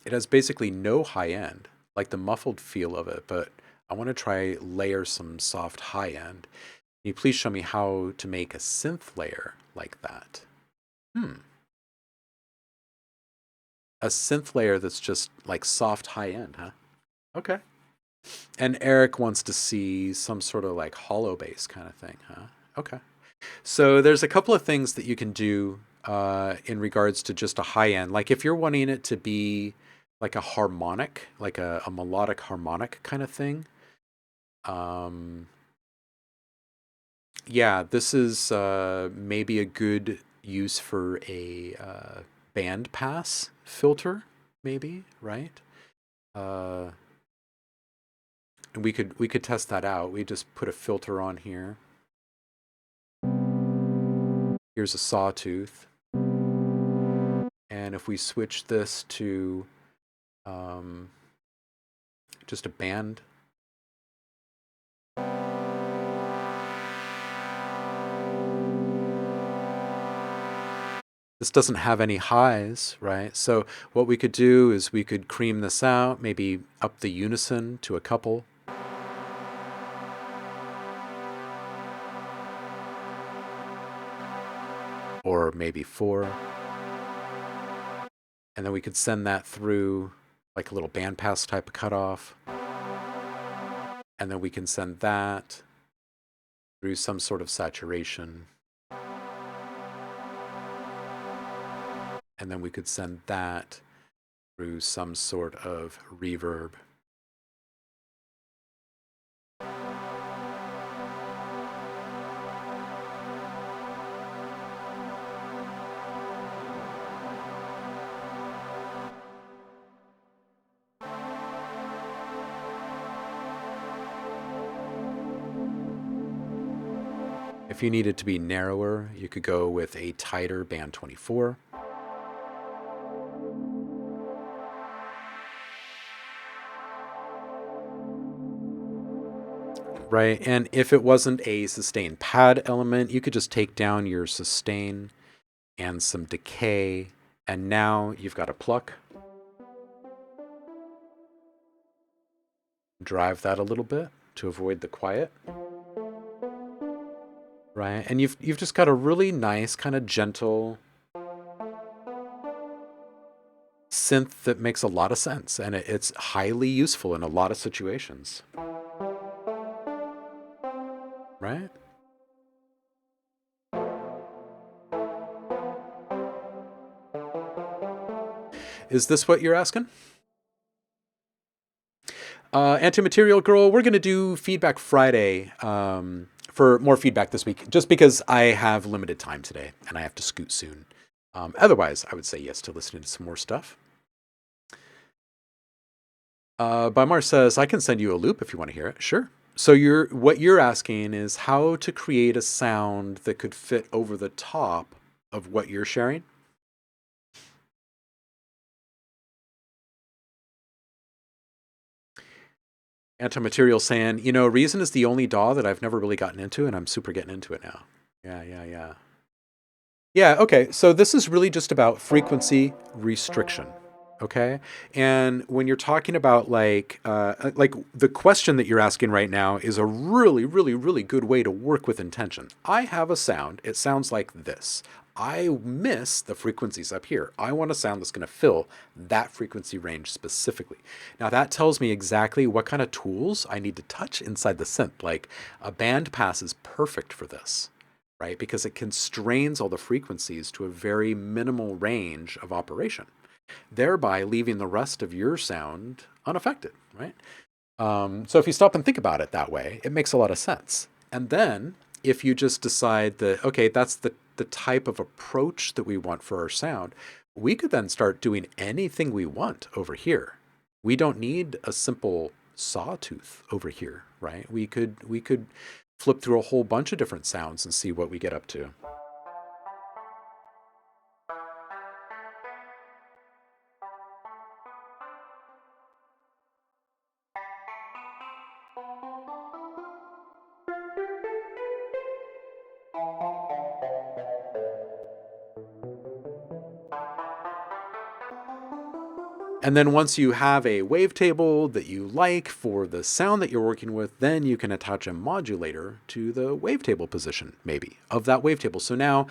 it has basically no high end, like the muffled feel of it, but I want to try layer some soft high end. Can you please show me how to make a synth layer like that? A synth layer that's just like soft high end, huh? Okay. And Eric wants to see some sort of like hollow bass kind of thing, huh? Okay. So there's a couple of things that you can do in regards to just a high end. Like if you're wanting it to be like a harmonic, like a melodic harmonic kind of thing. Yeah, this is maybe a good use for a band pass filter, maybe, right? Uh, and we could test that out. We just put a filter on here. Here's a sawtooth. And if we switch this to just a band, this doesn't have any highs, right? So what we could do is we could cream this out, maybe up the unison to a couple. Or maybe 4. And then we could send that through like a little bandpass type of cutoff. And then we can send that through some sort of saturation. And then we could send that through some sort of reverb. If you needed to be narrower, you could go with a tighter band 24. Right, and if it wasn't a sustain pad element, you could just take down your sustain and some decay, and now you've got a pluck. Drive that a little bit to avoid the quiet. Right, and you've just got a really nice kind of gentle synth that makes a lot of sense, and it's highly useful in a lot of situations. Right? Is this what you're asking? Anti-Material Girl, we're going to do Feedback Friday for more feedback this week, just because I have limited time today and I have to scoot soon. Otherwise, I would say yes to listening to some more stuff. Bymar says, I can send you a loop if you want to hear it. Sure. So what you're asking is how to create a sound that could fit over the top of what you're sharing. Anti-Material saying, Reason is the only DAW that I've never really gotten into, and I'm super getting into it now. Yeah. Yeah, okay. So this is really just about frequency restriction. Okay. And when you're talking about like the question that you're asking right now is a really, really, really good way to work with intention. I have a sound. It sounds like this. I miss the frequencies up here. I want a sound that's going to fill that frequency range specifically. Now that tells me exactly what kind of tools I need to touch inside the synth. Like a band pass is perfect for this, right? Because it constrains all the frequencies to a very minimal range of operation, thereby leaving the rest of your sound unaffected, right? So if you stop and think about it that way, it makes a lot of sense. And then if you just decide that, okay, that's the type of approach that we want for our sound, we could then start doing anything we want over here. We don't need a simple sawtooth over here, right? We could flip through a whole bunch of different sounds and see what we get up to. And then once you have a wavetable that you like for the sound that you're working with, then you can attach a modulator to the wavetable position, maybe, of that wavetable. So now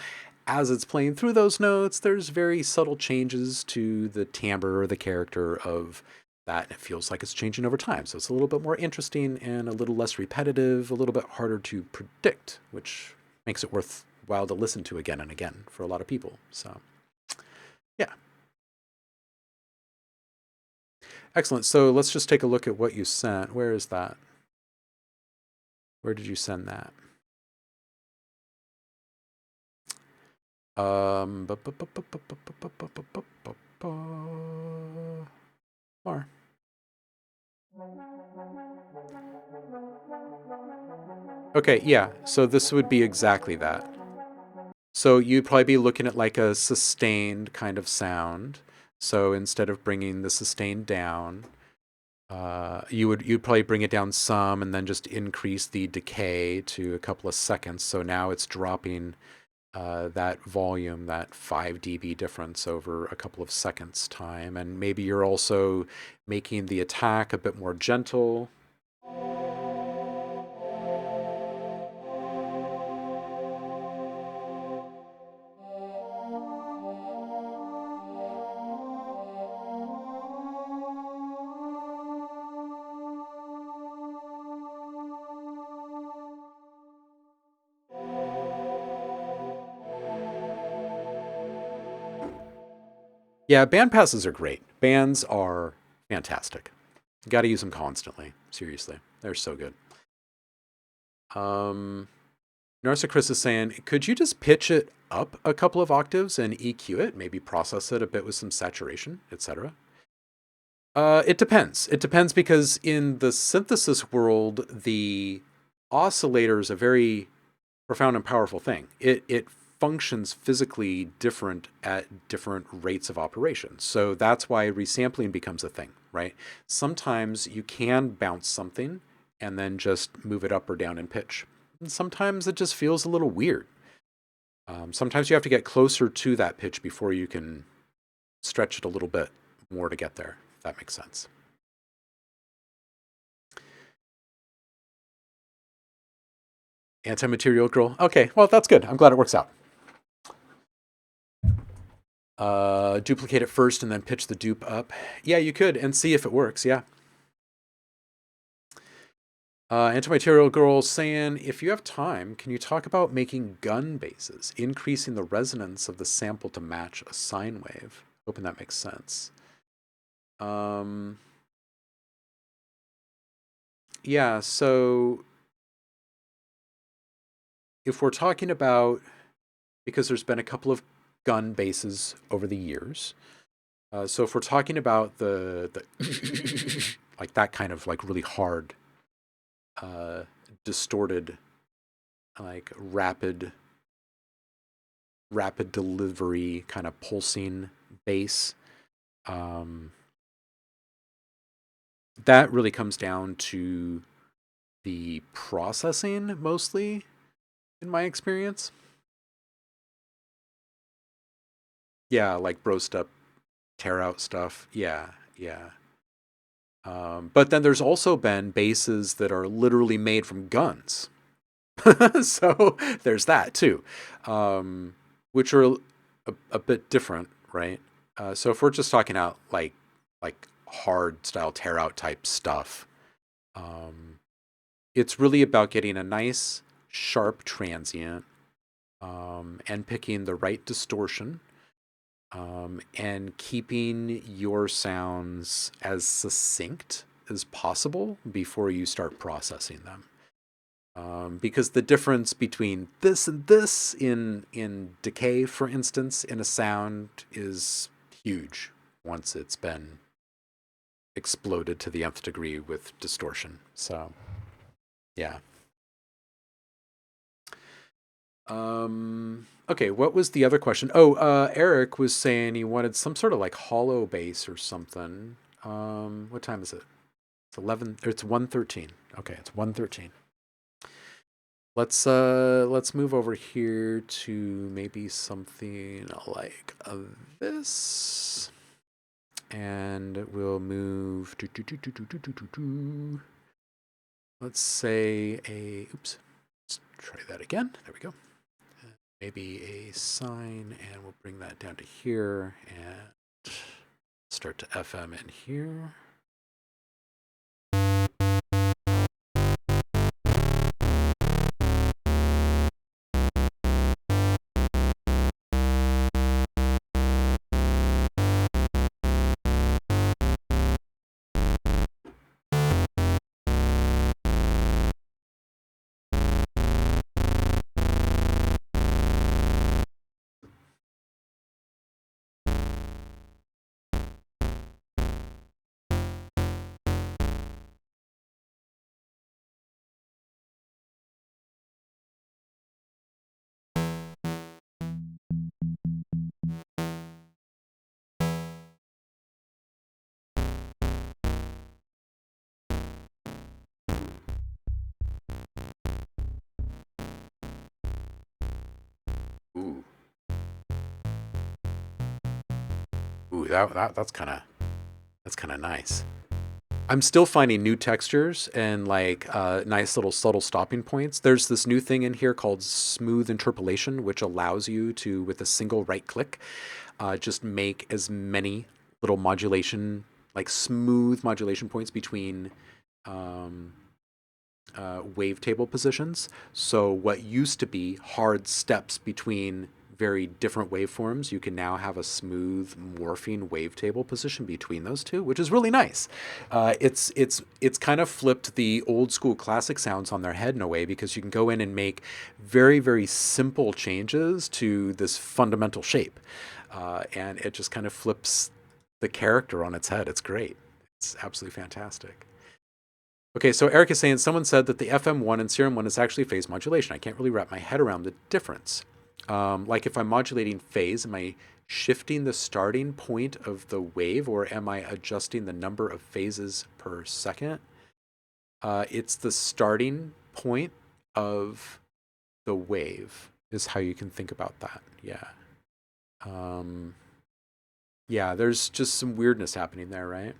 as it's playing through those notes, there's very subtle changes to the timbre or the character of that, and it feels like it's changing over time. So it's a little bit more interesting and a little less repetitive, a little bit harder to predict, which makes it worthwhile to listen to again and again for a lot of people. So, yeah. Excellent. So let's just take a look at what you sent. Where is that? Where did you send that? More. Okay, yeah. So this would be exactly that. So you'd probably be looking at like a sustained kind of sound. So instead of bringing the sustained down, you'd probably bring it down some and then just increase the decay to a couple of seconds. So now it's dropping that volume, that 5 dB difference over a couple of seconds time. And maybe you're also making the attack a bit more gentle. Yeah, band passes are great. Bands are fantastic. You got to use them constantly. Seriously, they're so good. Narsa Chris is saying, could you just pitch it up a couple of octaves and EQ it, maybe process it a bit with some saturation, etc.? It depends. It depends because in the synthesis world, the oscillator is a very profound and powerful thing. It functions physically different at different rates of operation. So that's why resampling becomes a thing, right? Sometimes you can bounce something and then just move it up or down in pitch. And sometimes it just feels a little weird. Sometimes you have to get closer to that pitch before you can stretch it a little bit more to get there, if that makes sense. Anti-material girl. Okay, well, that's good. I'm glad it works out. Duplicate it first and then pitch the dupe up. Yeah, you could, and see if it works, yeah. Anti-material girl saying, if you have time, can you talk about making gun bases, increasing the resonance of the sample to match a sine wave? Hoping that makes sense. Yeah, so if we're talking about, because there's been a couple of gun bases over the years, so if we're talking about the like that kind of like really hard, distorted, like rapid delivery kind of pulsing bass, that really comes down to the processing mostly, in my experience. Yeah, like broast up, tear out stuff. Yeah, yeah. But then there's also been bases that are literally made from guns. So there's that too, which are a bit different, right? So if we're just talking out like hard style tear out type stuff, it's really about getting a nice sharp transient, and picking the right distortion, and keeping your sounds as succinct as possible before you start processing them. Because the difference between this and this in decay, for instance, in a sound is huge once it's been exploded to the nth degree with distortion. So, yeah. Okay, what was the other question? Oh, Eric was saying he wanted some sort of like hollow bass or something. What time is it? It's 11, or it's 1:13. Okay, it's 1:13. Let's move over here to maybe something like this. And we'll move let's say oops. Let's try that again. There we go. maybe a sine, and we'll bring that down to here and start to FM in here. Ooh. Ooh, that's kind of nice. I'm still finding new textures and like nice little subtle stopping points. There's this new thing in here called smooth interpolation, which allows you to, with a single right click, just make as many little modulation, like smooth modulation points between um, wavetable positions. So what used to be hard steps between very different waveforms, you can now have a smooth morphing wavetable position between those two, which is really nice. It's kind of flipped the old school classic sounds on their head in a way, because you can go in and make very simple changes to this fundamental shape, and it just kind of flips the character on its head. It's great. It's absolutely fantastic. Okay, so Eric is saying someone said that the FM1 and Serum 1 is actually phase modulation. I can't really wrap my head around the difference. Like if I'm modulating phase, am I shifting the starting point of the wave, or am I adjusting the number of phases per second? It's the starting point of the wave is how you can think about that. Yeah. Yeah, there's just some weirdness happening there, right?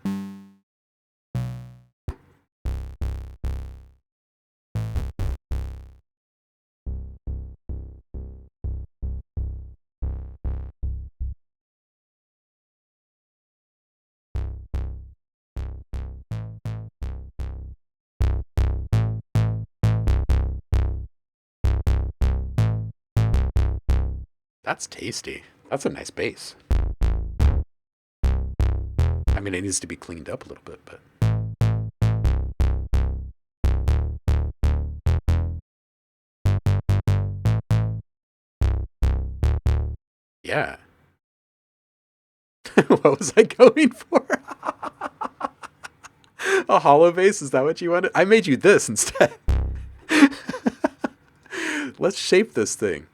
That's tasty. That's a nice bass. I mean, it needs to be cleaned up a little bit, but yeah. What was I going for? A hollow bass? Is that what you wanted? I made you this instead. Let's shape this thing.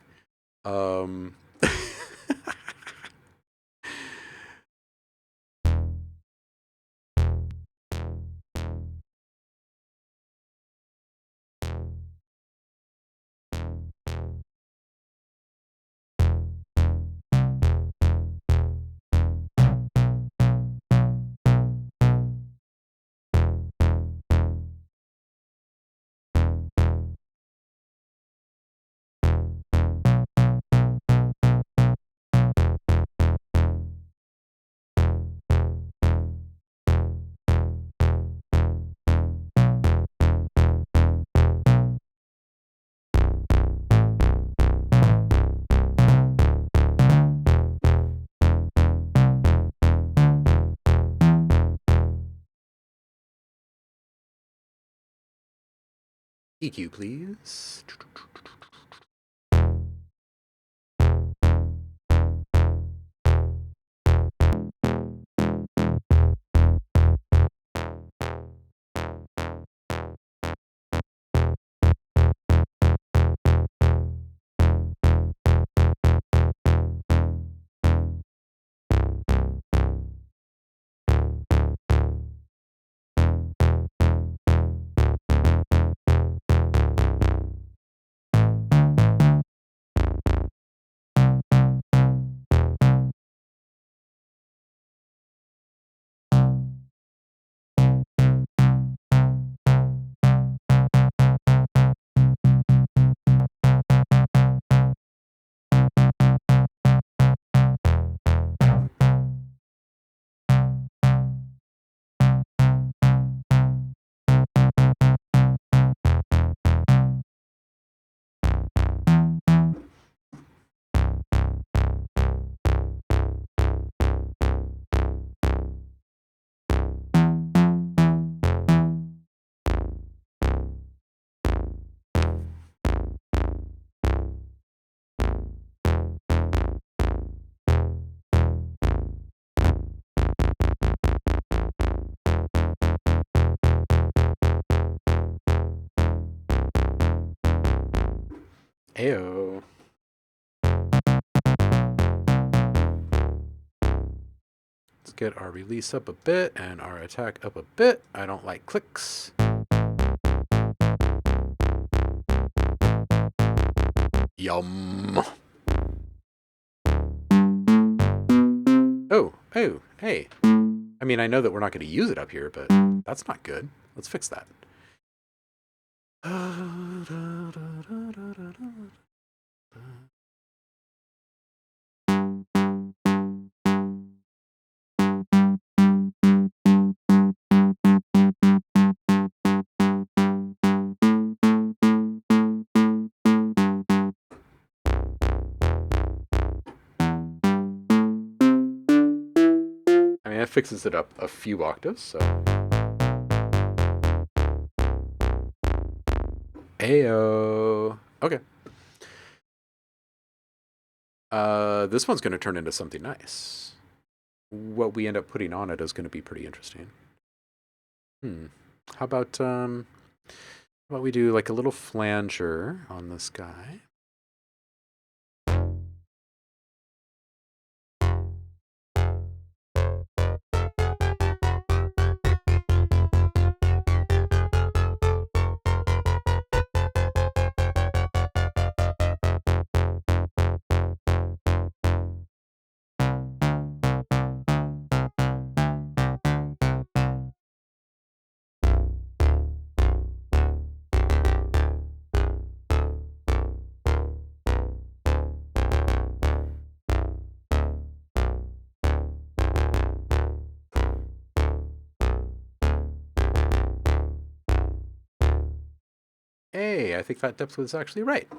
Um, EQ, please. Ayo. Let's get our release up a bit and our attack up a bit. I don't like clicks. Yum. Oh, hey. I mean, I know that we're not going to use it up here, but that's not good. Let's fix that. I mean, it fixes it up a few octaves, so. Ayo. Okay. This one's going to turn into something nice. What we end up putting on it is going to be pretty interesting. How about we do like a little flanger on this guy? Hey, I think that depth was actually right.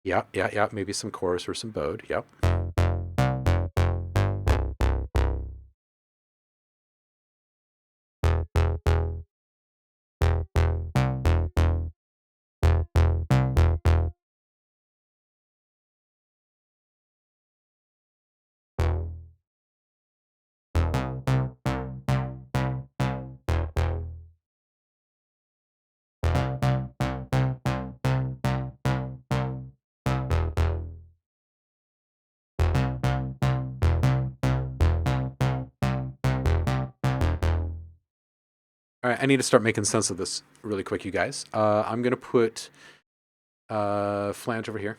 Yeah. Maybe some chorus or some bowed. Yep. All right, I need to start making sense of this really quick, you guys. I'm going to put flange over here.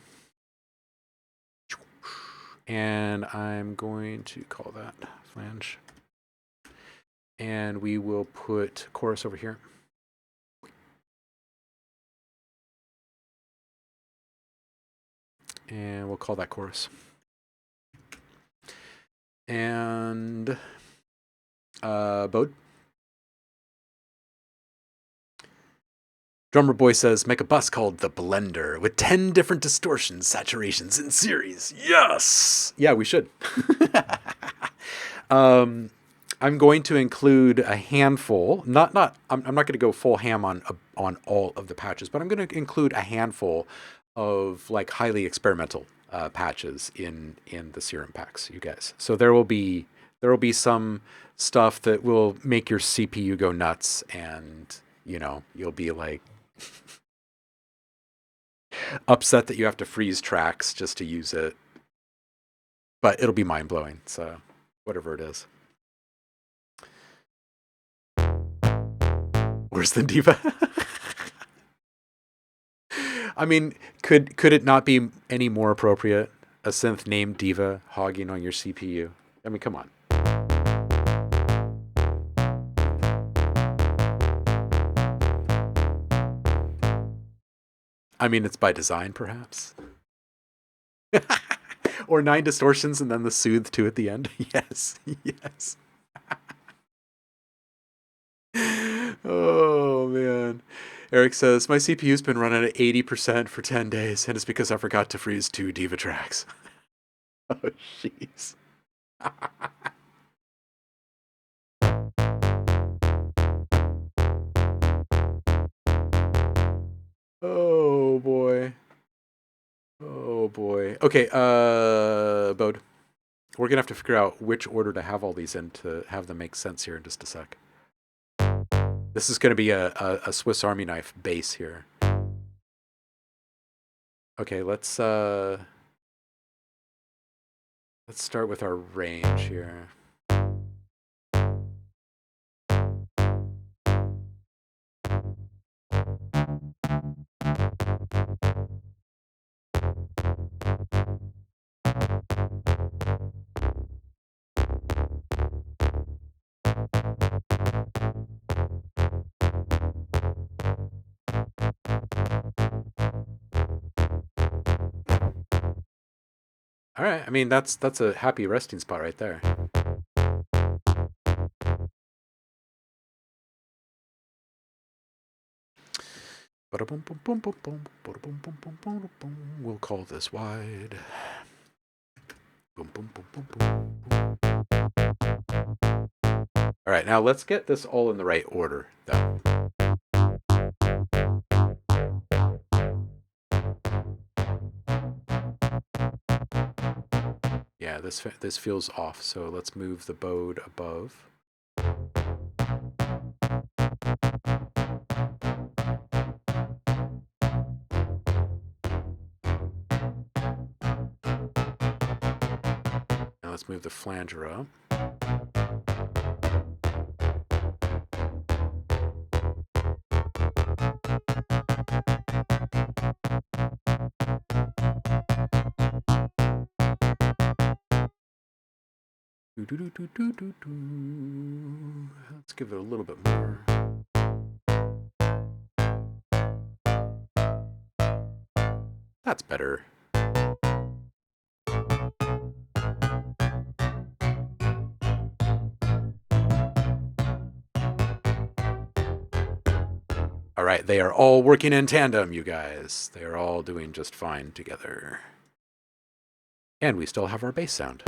And I'm going to call that flange. And we will put chorus over here. And we'll call that chorus. And bowed. Drummer Boy says, make a bus called the Blender with 10 different distortions, saturations in series. Yes! Yeah, we should. I'm going to include a handful, I'm not going to go full ham on all of the patches, but I'm going to include a handful of like highly experimental patches in the Serum packs, you guys. So there will be some stuff that will make your CPU go nuts, and you'll be like upset that you have to freeze tracks just to use it. But it'll be mind-blowing, so whatever it is. Worse than Diva? I mean, could it not be any more appropriate? A synth named Diva hogging on your CPU? I mean, come on. I mean, it's by design, perhaps. Or 9 distortions and then the soothe 2 at the end. Yes. Oh, man. Eric says, my CPU's been running at 80% for 10 days, and it's because I forgot to freeze 2 Diva tracks. Oh, jeez. Oh, boy. Oh, boy. Okay, bowed. We're going to have to figure out which order to have all these in to have them make sense here in just a sec. This is going to be a Swiss Army knife base here. Okay, let's start with our range here. All right, I mean that's a happy resting spot right there. We'll call this wide. All right, now let's get this all in the right order, though. Yeah, this feels off, so let's move the bode above. Now let's move the flanger up. Let's give it a little bit more. That's better. All right, they are all working in tandem, you guys. They are all doing just fine together. And we still have our bass sound.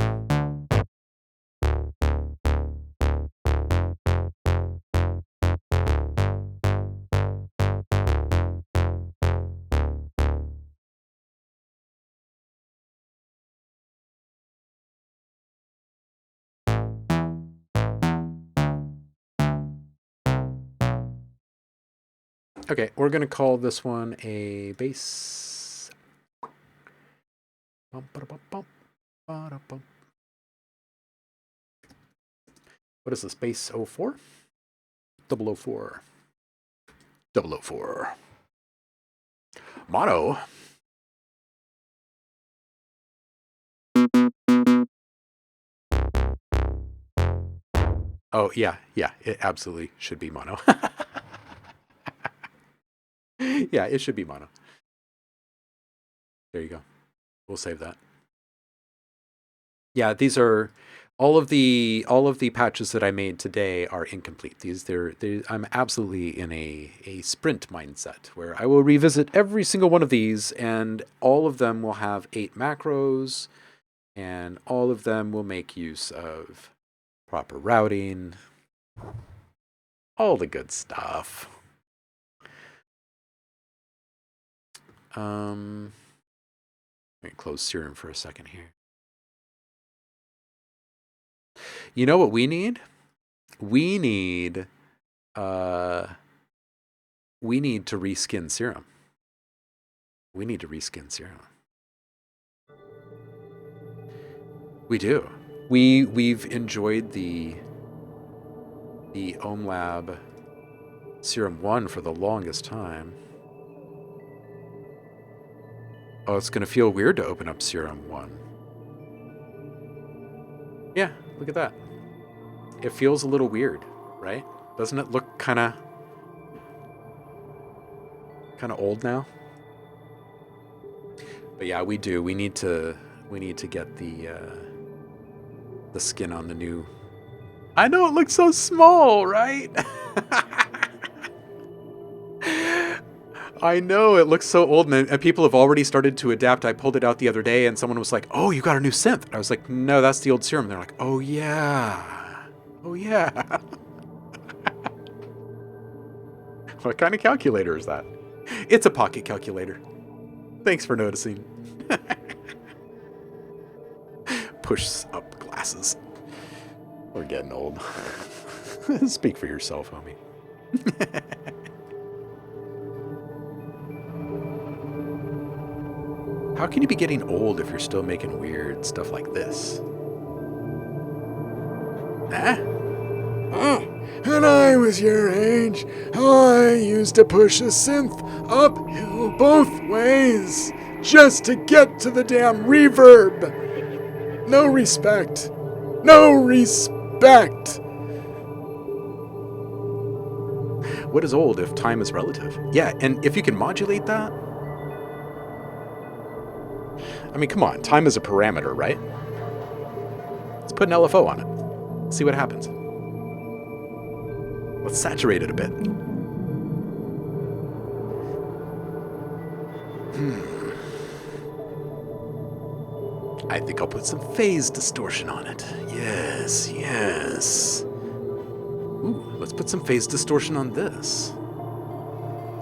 Okay, we're going to call this one a bass. What is this? Bass 04? 004. 004. Mono. Oh, yeah, it absolutely should be mono. Yeah, it should be mono. There you go. We'll save that. Yeah, these are all of the patches that I made today are incomplete. I'm absolutely in a sprint mindset where I will revisit every single one of these, and all of them will have 8 macros, and all of them will make use of proper routing, all the good stuff. Let me close Serum for a second here. You know what we need? We need to reskin Serum. We need to reskin Serum. We do. We've enjoyed the Ohm Lab Serum 1 for the longest time. Oh, it's going to feel weird to open up Serum 1. Yeah, look at that. It feels a little weird, right? Doesn't it look kind of old now? But yeah, we do. We need to get the skin on the new. I know it looks so small, right? I know it looks so old, and people have already started to adapt. I pulled it out the other day, and someone was like, "Oh, you got a new synth." I was like, "No, that's the old Serum." They're like, "Oh yeah, oh yeah." What kind of calculator is that? It's a pocket calculator. Thanks for noticing. Push up glasses. We're getting old. Speak for yourself, homie. How can you be getting old if you're still making weird stuff like this? Nah? When I was your age, I used to push a synth uphill both ways just to get to the damn reverb. No respect. No respect. What is old if time is relative? Yeah, and if you can modulate that? I mean, come on, time is a parameter, right? Let's put an LFO on it. See what happens. Let's saturate it a bit. I think I'll put some phase distortion on it. Yes, yes. Ooh, let's put some phase distortion on this.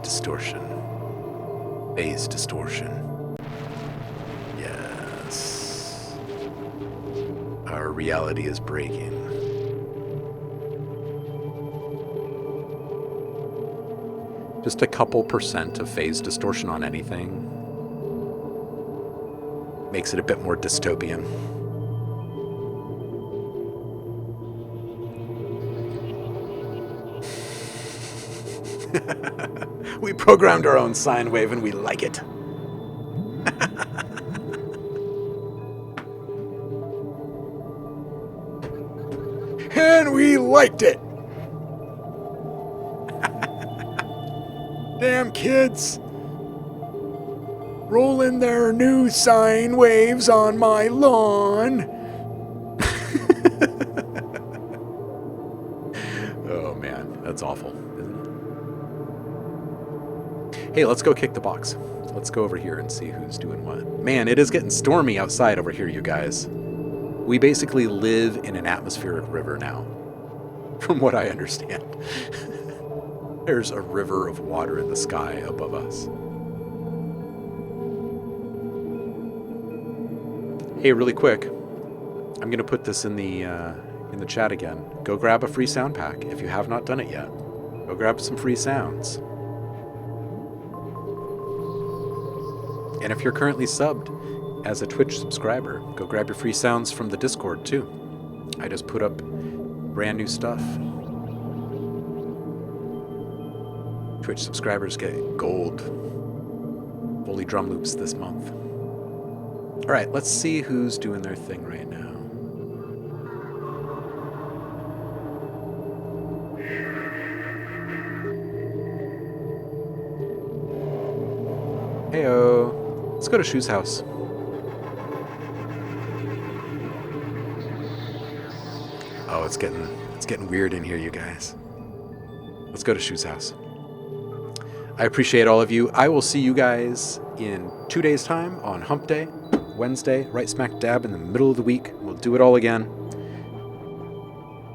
Distortion. Phase distortion. Yes. Our reality is breaking. Just a couple % of phase distortion on anything makes it a bit more dystopian. We programmed our own sine wave and we like it. And we liked it. Damn kids. Rolling their new sine waves on my lawn. Oh man, that's awful, isn't it? Hey, let's go kick the box. Let's go over here and see who's doing what. Man, it is getting stormy outside over here, you guys. We basically live in an atmospheric river now, from what I understand. There's a river of water in the sky above us. Hey, really quick, I'm going to put this in the chat again. Go grab a free sound pack if you have not done it yet. Go grab some free sounds. And if you're currently subbed as a Twitch subscriber, go grab your free sounds from the Discord too. I just put up brand new stuff. Twitch subscribers get gold Foley drum loops this month. All right, let's see who's doing their thing right now. Heyo, let's go to Shoe's house. Oh, it's getting weird in here, you guys. Let's go to Shoe's house. I appreciate all of you. I will see you guys in 2 days' time on Hump Day, Wednesday, right smack dab in the middle of the week. We'll do it all again.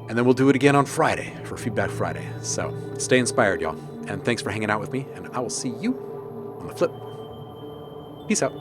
And then we'll do it again on Friday for Feedback Friday. So stay inspired, y'all. And thanks for hanging out with me. And I will see you on the flip. Peace out.